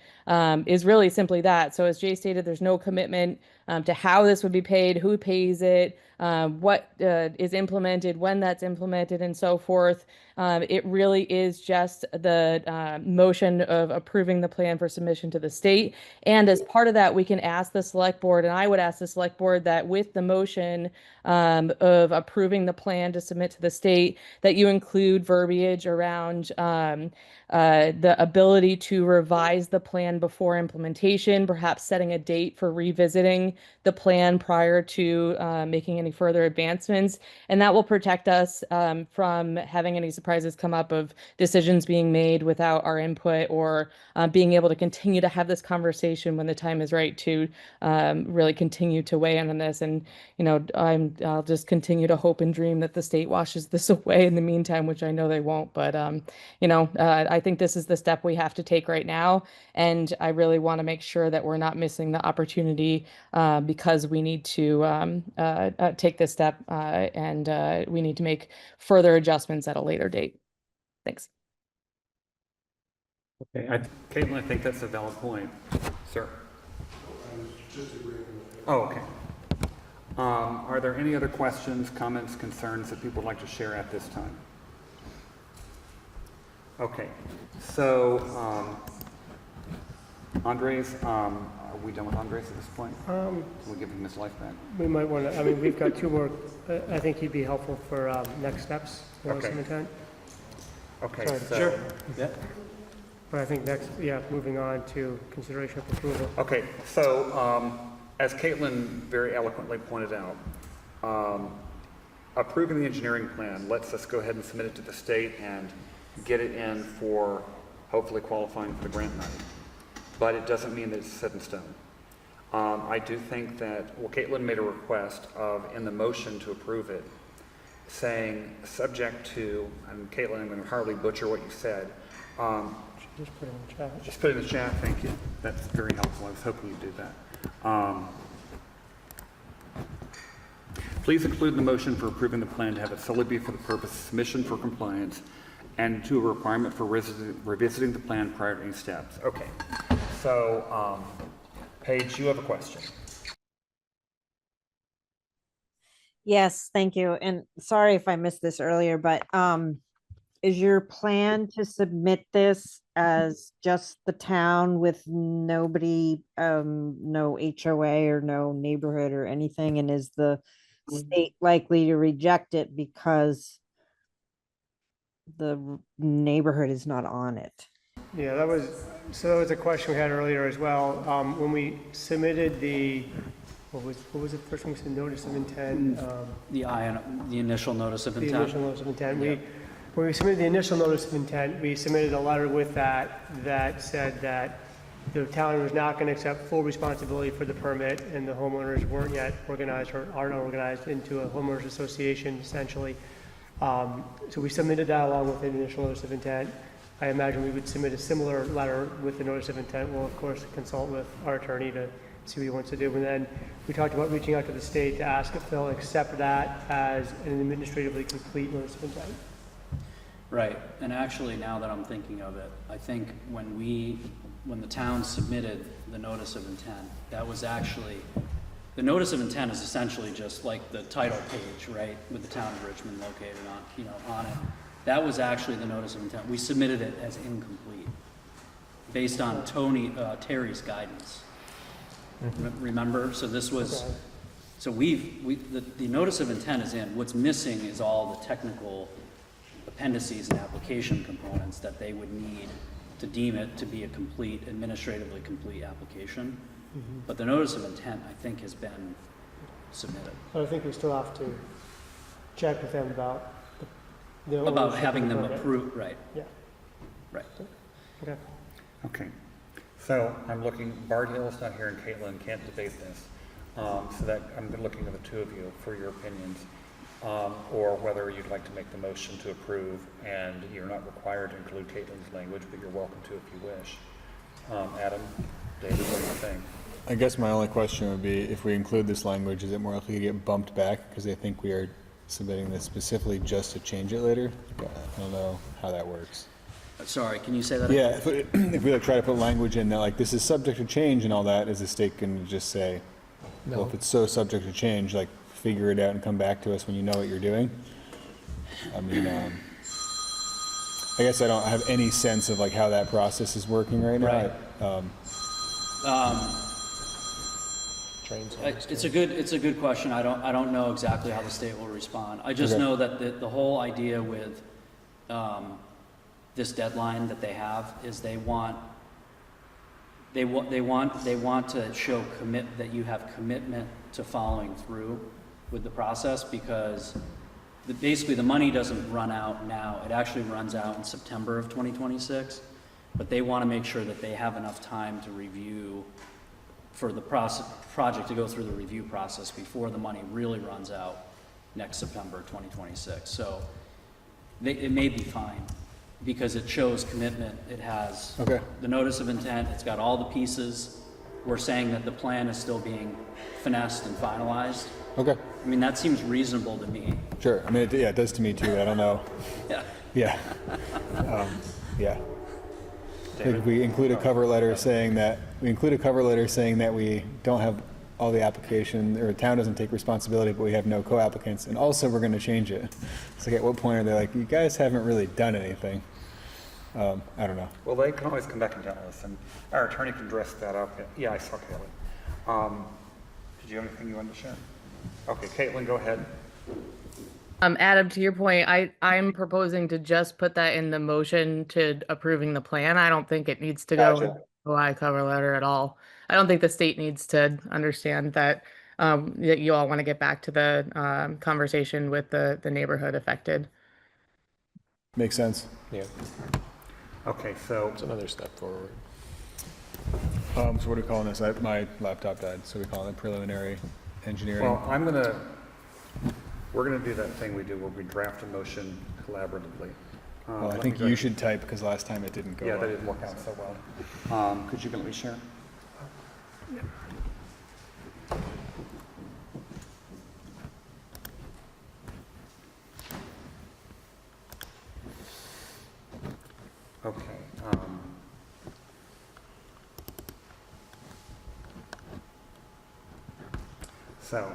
is really simply that. So as Jay stated, there's no commitment to how this would be paid, who pays it, what is implemented, when that's implemented, and so forth. It really is just the motion of approving the plan for submission to the state. And as part of that, we can ask the select board, and I would ask the select board that with the motion of approving the plan to submit to the state, that you include verbiage around the ability to revise the plan before implementation, perhaps setting a date for revisiting the plan prior to making any further advancements. And that will protect us from having any surprises come up of decisions being made without our input, or being able to continue to have this conversation when the time is right to really continue to weigh in on this. And, I'll just continue to hope and dream that the state washes this away in the meantime, which I know they won't. But, I think this is the step we have to take right now. And I really want to make sure that we're not missing the opportunity because we need to take this step and we need to make further adjustments at a later date. Thanks. Okay, Caitlin, I think that's a valid point, sir. Oh, okay. Are there any other questions, comments, concerns that people would like to share at this time? Okay, so Andres, are we done with Andres at this point? Can we give him his life back? We might want to, we've got two more, I think he'd be helpful for next steps. Okay. Some intent. Okay, Sorry. so, Sure. yeah. But I think next, moving on to consideration of approval. Okay, so as Caitlin very eloquently pointed out, approving the engineering plan lets us go ahead and submit it to the state and get it in for hopefully qualifying for the grant money. But it doesn't mean that it's set in stone. I do think that, Caitlin made a request in the motion to approve it, saying subject to, and Caitlin, I'm going to hardly butcher what you said. Just put it in the chat. Just put it in the chat, thank you. That's very helpful. I was hoping you'd do that. Please include in the motion for approving the plan to have it solely be for the purpose of submission for compliance and to a requirement for revisiting the plan prior to any steps. Okay, so Paige, you have a question. Yes, thank you. And sorry if I missed this earlier, but is your plan to submit this as just the town with nobody, no HOA or no neighborhood or anything? And is the state likely to reject it because the neighborhood is not on it? Yeah, that was a question we had earlier as well. When we submitted what was the first one? We said notice of intent. The initial notice of The intent. initial notice of intent. Yeah. When we submitted the initial notice of intent, we submitted a letter with that said that the town was not going to accept full responsibility for the permit, and the homeowners weren't yet organized or are not organized into a homeowners association, essentially. So we submitted that along with the initial notice of intent. I imagine we would submit a similar letter with the notice of intent. We'll, of course, consult with our attorney to see what he wants to do. And then we talked about reaching out to the state to ask if they'll accept that as an administratively complete notice of intent. Right, and actually, now that I'm thinking of it, I think when the town submitted the notice of intent, that was actually, the notice of intent is essentially just like the title page, right, with the town of Richmond located on it. That was actually the notice of intent. We submitted it as incomplete, based on Terry's guidance. Remember? So this was, so the notice of intent is in. What's missing is all the technical appendices and application components that they would need to deem it to be a complete, administratively complete application. But the notice of intent, I think, has been submitted. But I think we still have to check with them about About having them approved, right. Yeah. Right. Okay. Okay, so I'm looking, Bart Hill's not here and Caitlin can't debate this. So that I'm looking at the two of you for your opinions, or whether you'd like to make the motion to approve, and you're not required to include Caitlin's language, but you're welcome to if you wish. Adam, David, what do you think? I guess my only question would be, if we include this language, is it more likely to get bumped back because they think we are submitting this specifically just to change it later? I don't know how that works. Sorry, can you say that Yeah, again? if we like try to put language in that like this is subject to change and all that, is the state going to just say, No. well, if it's so subject to change, like figure it out and come back to us when you know what you're doing? I mean, I guess I don't have any sense of like how that process is working right now. Right. It's a good question. I don't know exactly how the state will respond. I just know that the whole idea with this deadline that they have is they want they want to show that you have commitment to following through with the process, because basically the money doesn't run out now. It actually runs out in September of 2026, but they want to make sure that they have enough time to review for the project to go through the review process before the money really runs out next September 2026. So it may be fine because it shows commitment. It has the notice of intent. It's got all the pieces. We're saying that the plan is still being finessed and finalized. Okay. I mean, that seems reasonable to me. Sure. I mean, it does to me too. I don't know. Yeah. Yeah. Yeah. I think we include a cover letter saying that we don't have all the application, or the town doesn't take responsibility, but we have no co-applicants, and also we're going to change it. It's like, at what point are they like, you guys haven't really done anything? I don't know. Well, they can always come back and tell us, and our attorney can dress that up. Yeah, I saw Caitlin. Did you have anything you wanted to share? Okay, Caitlin, go ahead. Adam, to your point, I'm proposing to just put that in the motion to approving the plan. I don't think it needs to go in the cover letter at all. I don't think the state needs to understand that that you all want to get back to the conversation with the neighborhood affected. Makes sense. Yeah. Okay, so it's another step forward. So what are we calling this? My laptop died, so we call it preliminary engineering. Well, we're gonna do that thing we do where we draft a motion collaboratively. Well, I think you should type, because last time it didn't go Yeah, well. that didn't work out so well. Could you let me share? Okay. So.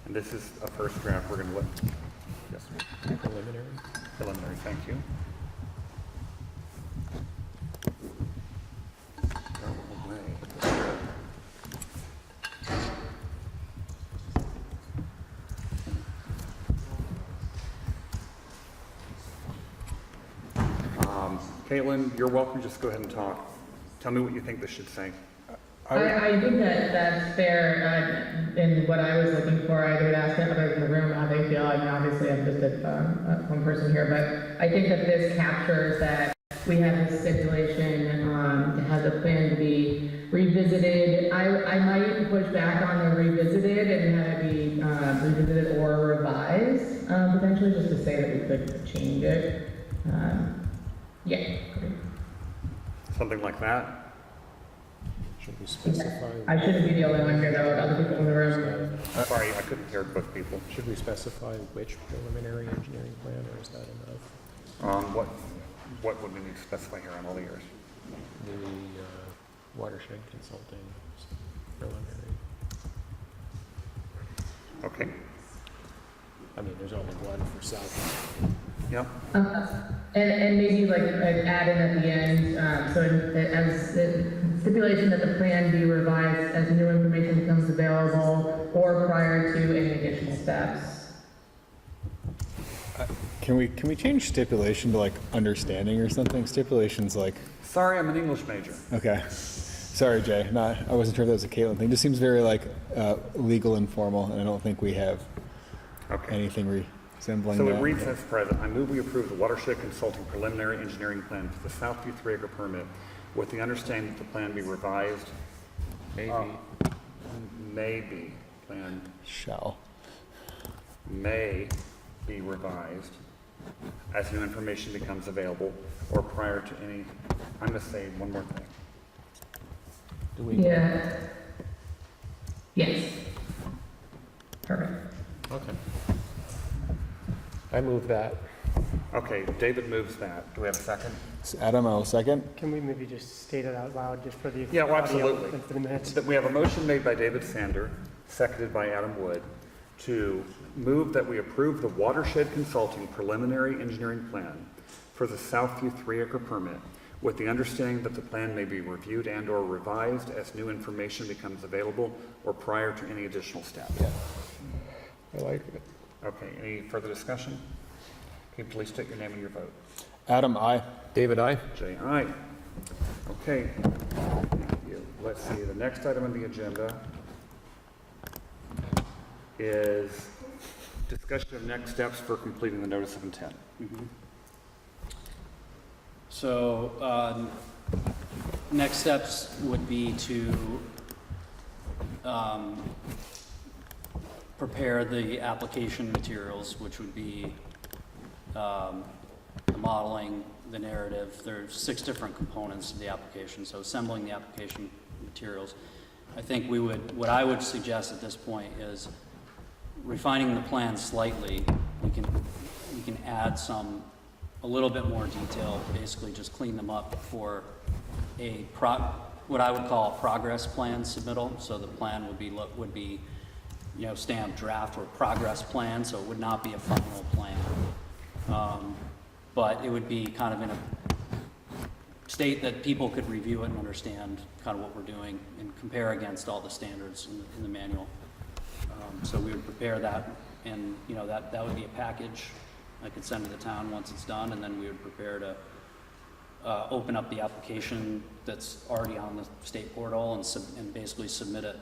And this is a first draft. We're going to look. Yes. Preliminary. Preliminary. Thank you. Caitlin, you're welcome. Just go ahead and talk. Tell me what you think this should say. I think that's fair in what I was looking for. I would ask others in the room how they feel. I mean, obviously I'm just one person here, but I think that this captures that we have this stipulation to have the plan to be revisited. I might push back on the revisited and have it be revisited or revised, potentially, just to say that we could change it. Yeah. Something like that? Should we specify? I shouldn't be the only one here, though, other people in the room. Sorry, I couldn't hear both people. Should we specify which preliminary engineering plan, or is that enough? What would we need to specify here? I'm all ears. The watershed consulting preliminary. Okay. I mean, there's only one for Southview. Yep. And maybe like add in at the end, so as the stipulation that the plan be revised as new information becomes available or prior to any additional steps. Can we change stipulation to like understanding or something? Stipulation's like. Sorry, I'm an English major. Okay. Sorry, Jay. I wasn't sure if that was a Caitlin thing. It just seems very like legal and formal, and I don't think we have anything resembling So that. it reads as present. I move we approve the watershed consulting preliminary engineering plan for the Southview 3-acre permit with the understanding that the plan be revised. Maybe plan may be revised as new information becomes available or prior to any. I'm going to say one more thing. Do we? Yeah. Yes. Perfect. Okay. I move that. Okay, David moves that. Do we have a second? Adam, I'll second. Can we maybe just state it out loud just for the Yeah, well, audio absolutely. and for the minutes? We have a motion made by David Sander, seconded by Adam Wood, to move that we approve the watershed consulting preliminary engineering plan for the Southview 3-acre permit with the understanding that the plan may be reviewed and/or revised as new information becomes available or prior to any additional steps. I like it. Okay, any further discussion? Can you please state your name and your vote? Adam, I. David, I. Jay, aye. Okay, thank you. Let's see, the next item on the agenda is discussion of next steps for completing the notice of intent. So, next steps would be to prepare the application materials, which would be the modeling, the narrative. There's 6 different components of the application, so assembling the application materials. I think what I would suggest at this point is refining the plan slightly. We can add a little bit more detail, basically just clean them up for what I would call a progress plan submittal. So the plan would be stamped draft or progress plan, so it would not be a final plan. But it would be kind of in a state that people could review it and understand kind of what we're doing and compare against all the standards in the manual. So we would prepare that, and that would be a package I could send to the town once it's done, and then we would prepare to open up the application that's already on the state portal and basically submit it.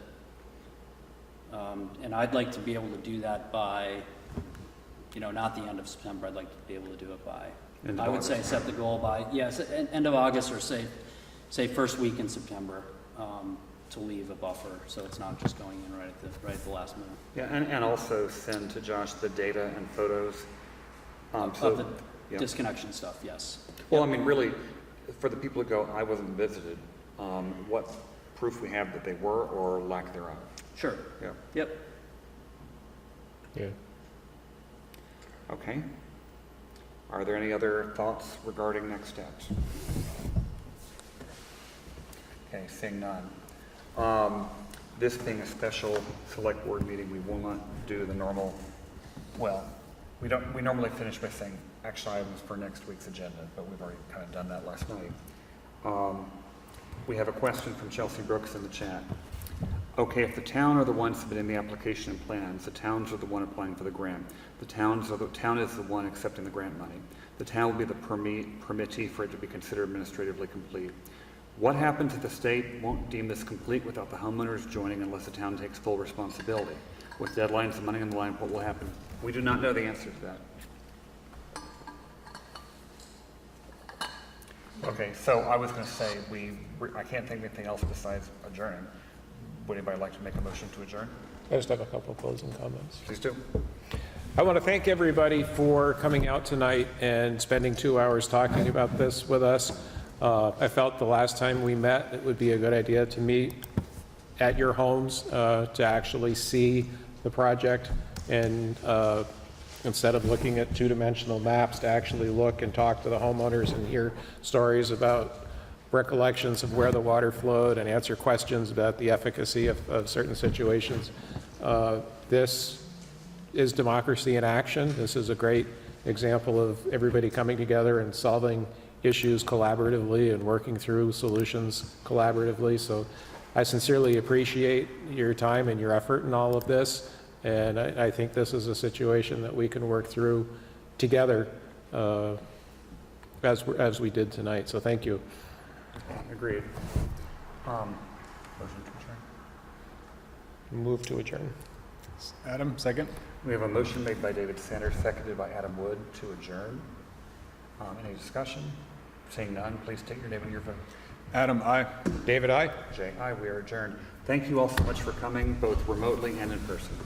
And I'd like to be able to do that by, not the end of September. I'd like to be able to do it by, I would say set the goal by, yes, end of August, or say first week in September, to leave a buffer, so it's not just going in right at the last minute. Yeah, and also send to Josh the data and photos. Of the disconnection stuff, yes. Well, I mean, really, for the people who go, I wasn't visited, what proof we have that they were or lack thereof. Sure. Yeah. Yep. Yeah. Okay. Are there any other thoughts regarding next steps? Okay, seeing none. This being a special select board meeting, we will not do the normal, we normally finish by saying action items for next week's agenda, but we've already kind of done that last night. We have a question from Chelsea Brooks in the chat. Okay, if the town are the ones submitting the application and plans, the towns are the one applying for the grant. The town is the one accepting the grant money. The town will be the permittee for it to be considered administratively complete. What happens if the state won't deem this complete without the homeowners joining unless the town takes full responsibility? With deadlines and money on the line, what will happen? We do not know the answer to that. Okay, so I was going to say, I can't think of anything else besides adjourning. Would anybody like to make a motion to adjourn? I just have a couple of closing comments. Please do. I want to thank everybody for coming out tonight and spending 2 hours talking about this with us. I felt the last time we met, it would be a good idea to meet at your homes to actually see the project, and instead of looking at two-dimensional maps, to actually look and talk to the homeowners and hear stories about recollections of where the water flowed and answer questions about the efficacy of certain situations. This is democracy in action. This is a great example of everybody coming together and solving issues collaboratively and working through solutions collaboratively. So I sincerely appreciate your time and your effort in all of this, and I think this is a situation that we can work through together as we did tonight. So thank you. Agreed. Motion to adjourn. Move to adjourn. Adam, second. We have a motion made by David Sanders, seconded by Adam Wood to adjourn. Any discussion? Seeing none, please state your name and your vote. Adam, I. David, I. Jay, aye. We are adjourned. Thank you all so much for coming, both remotely and in person.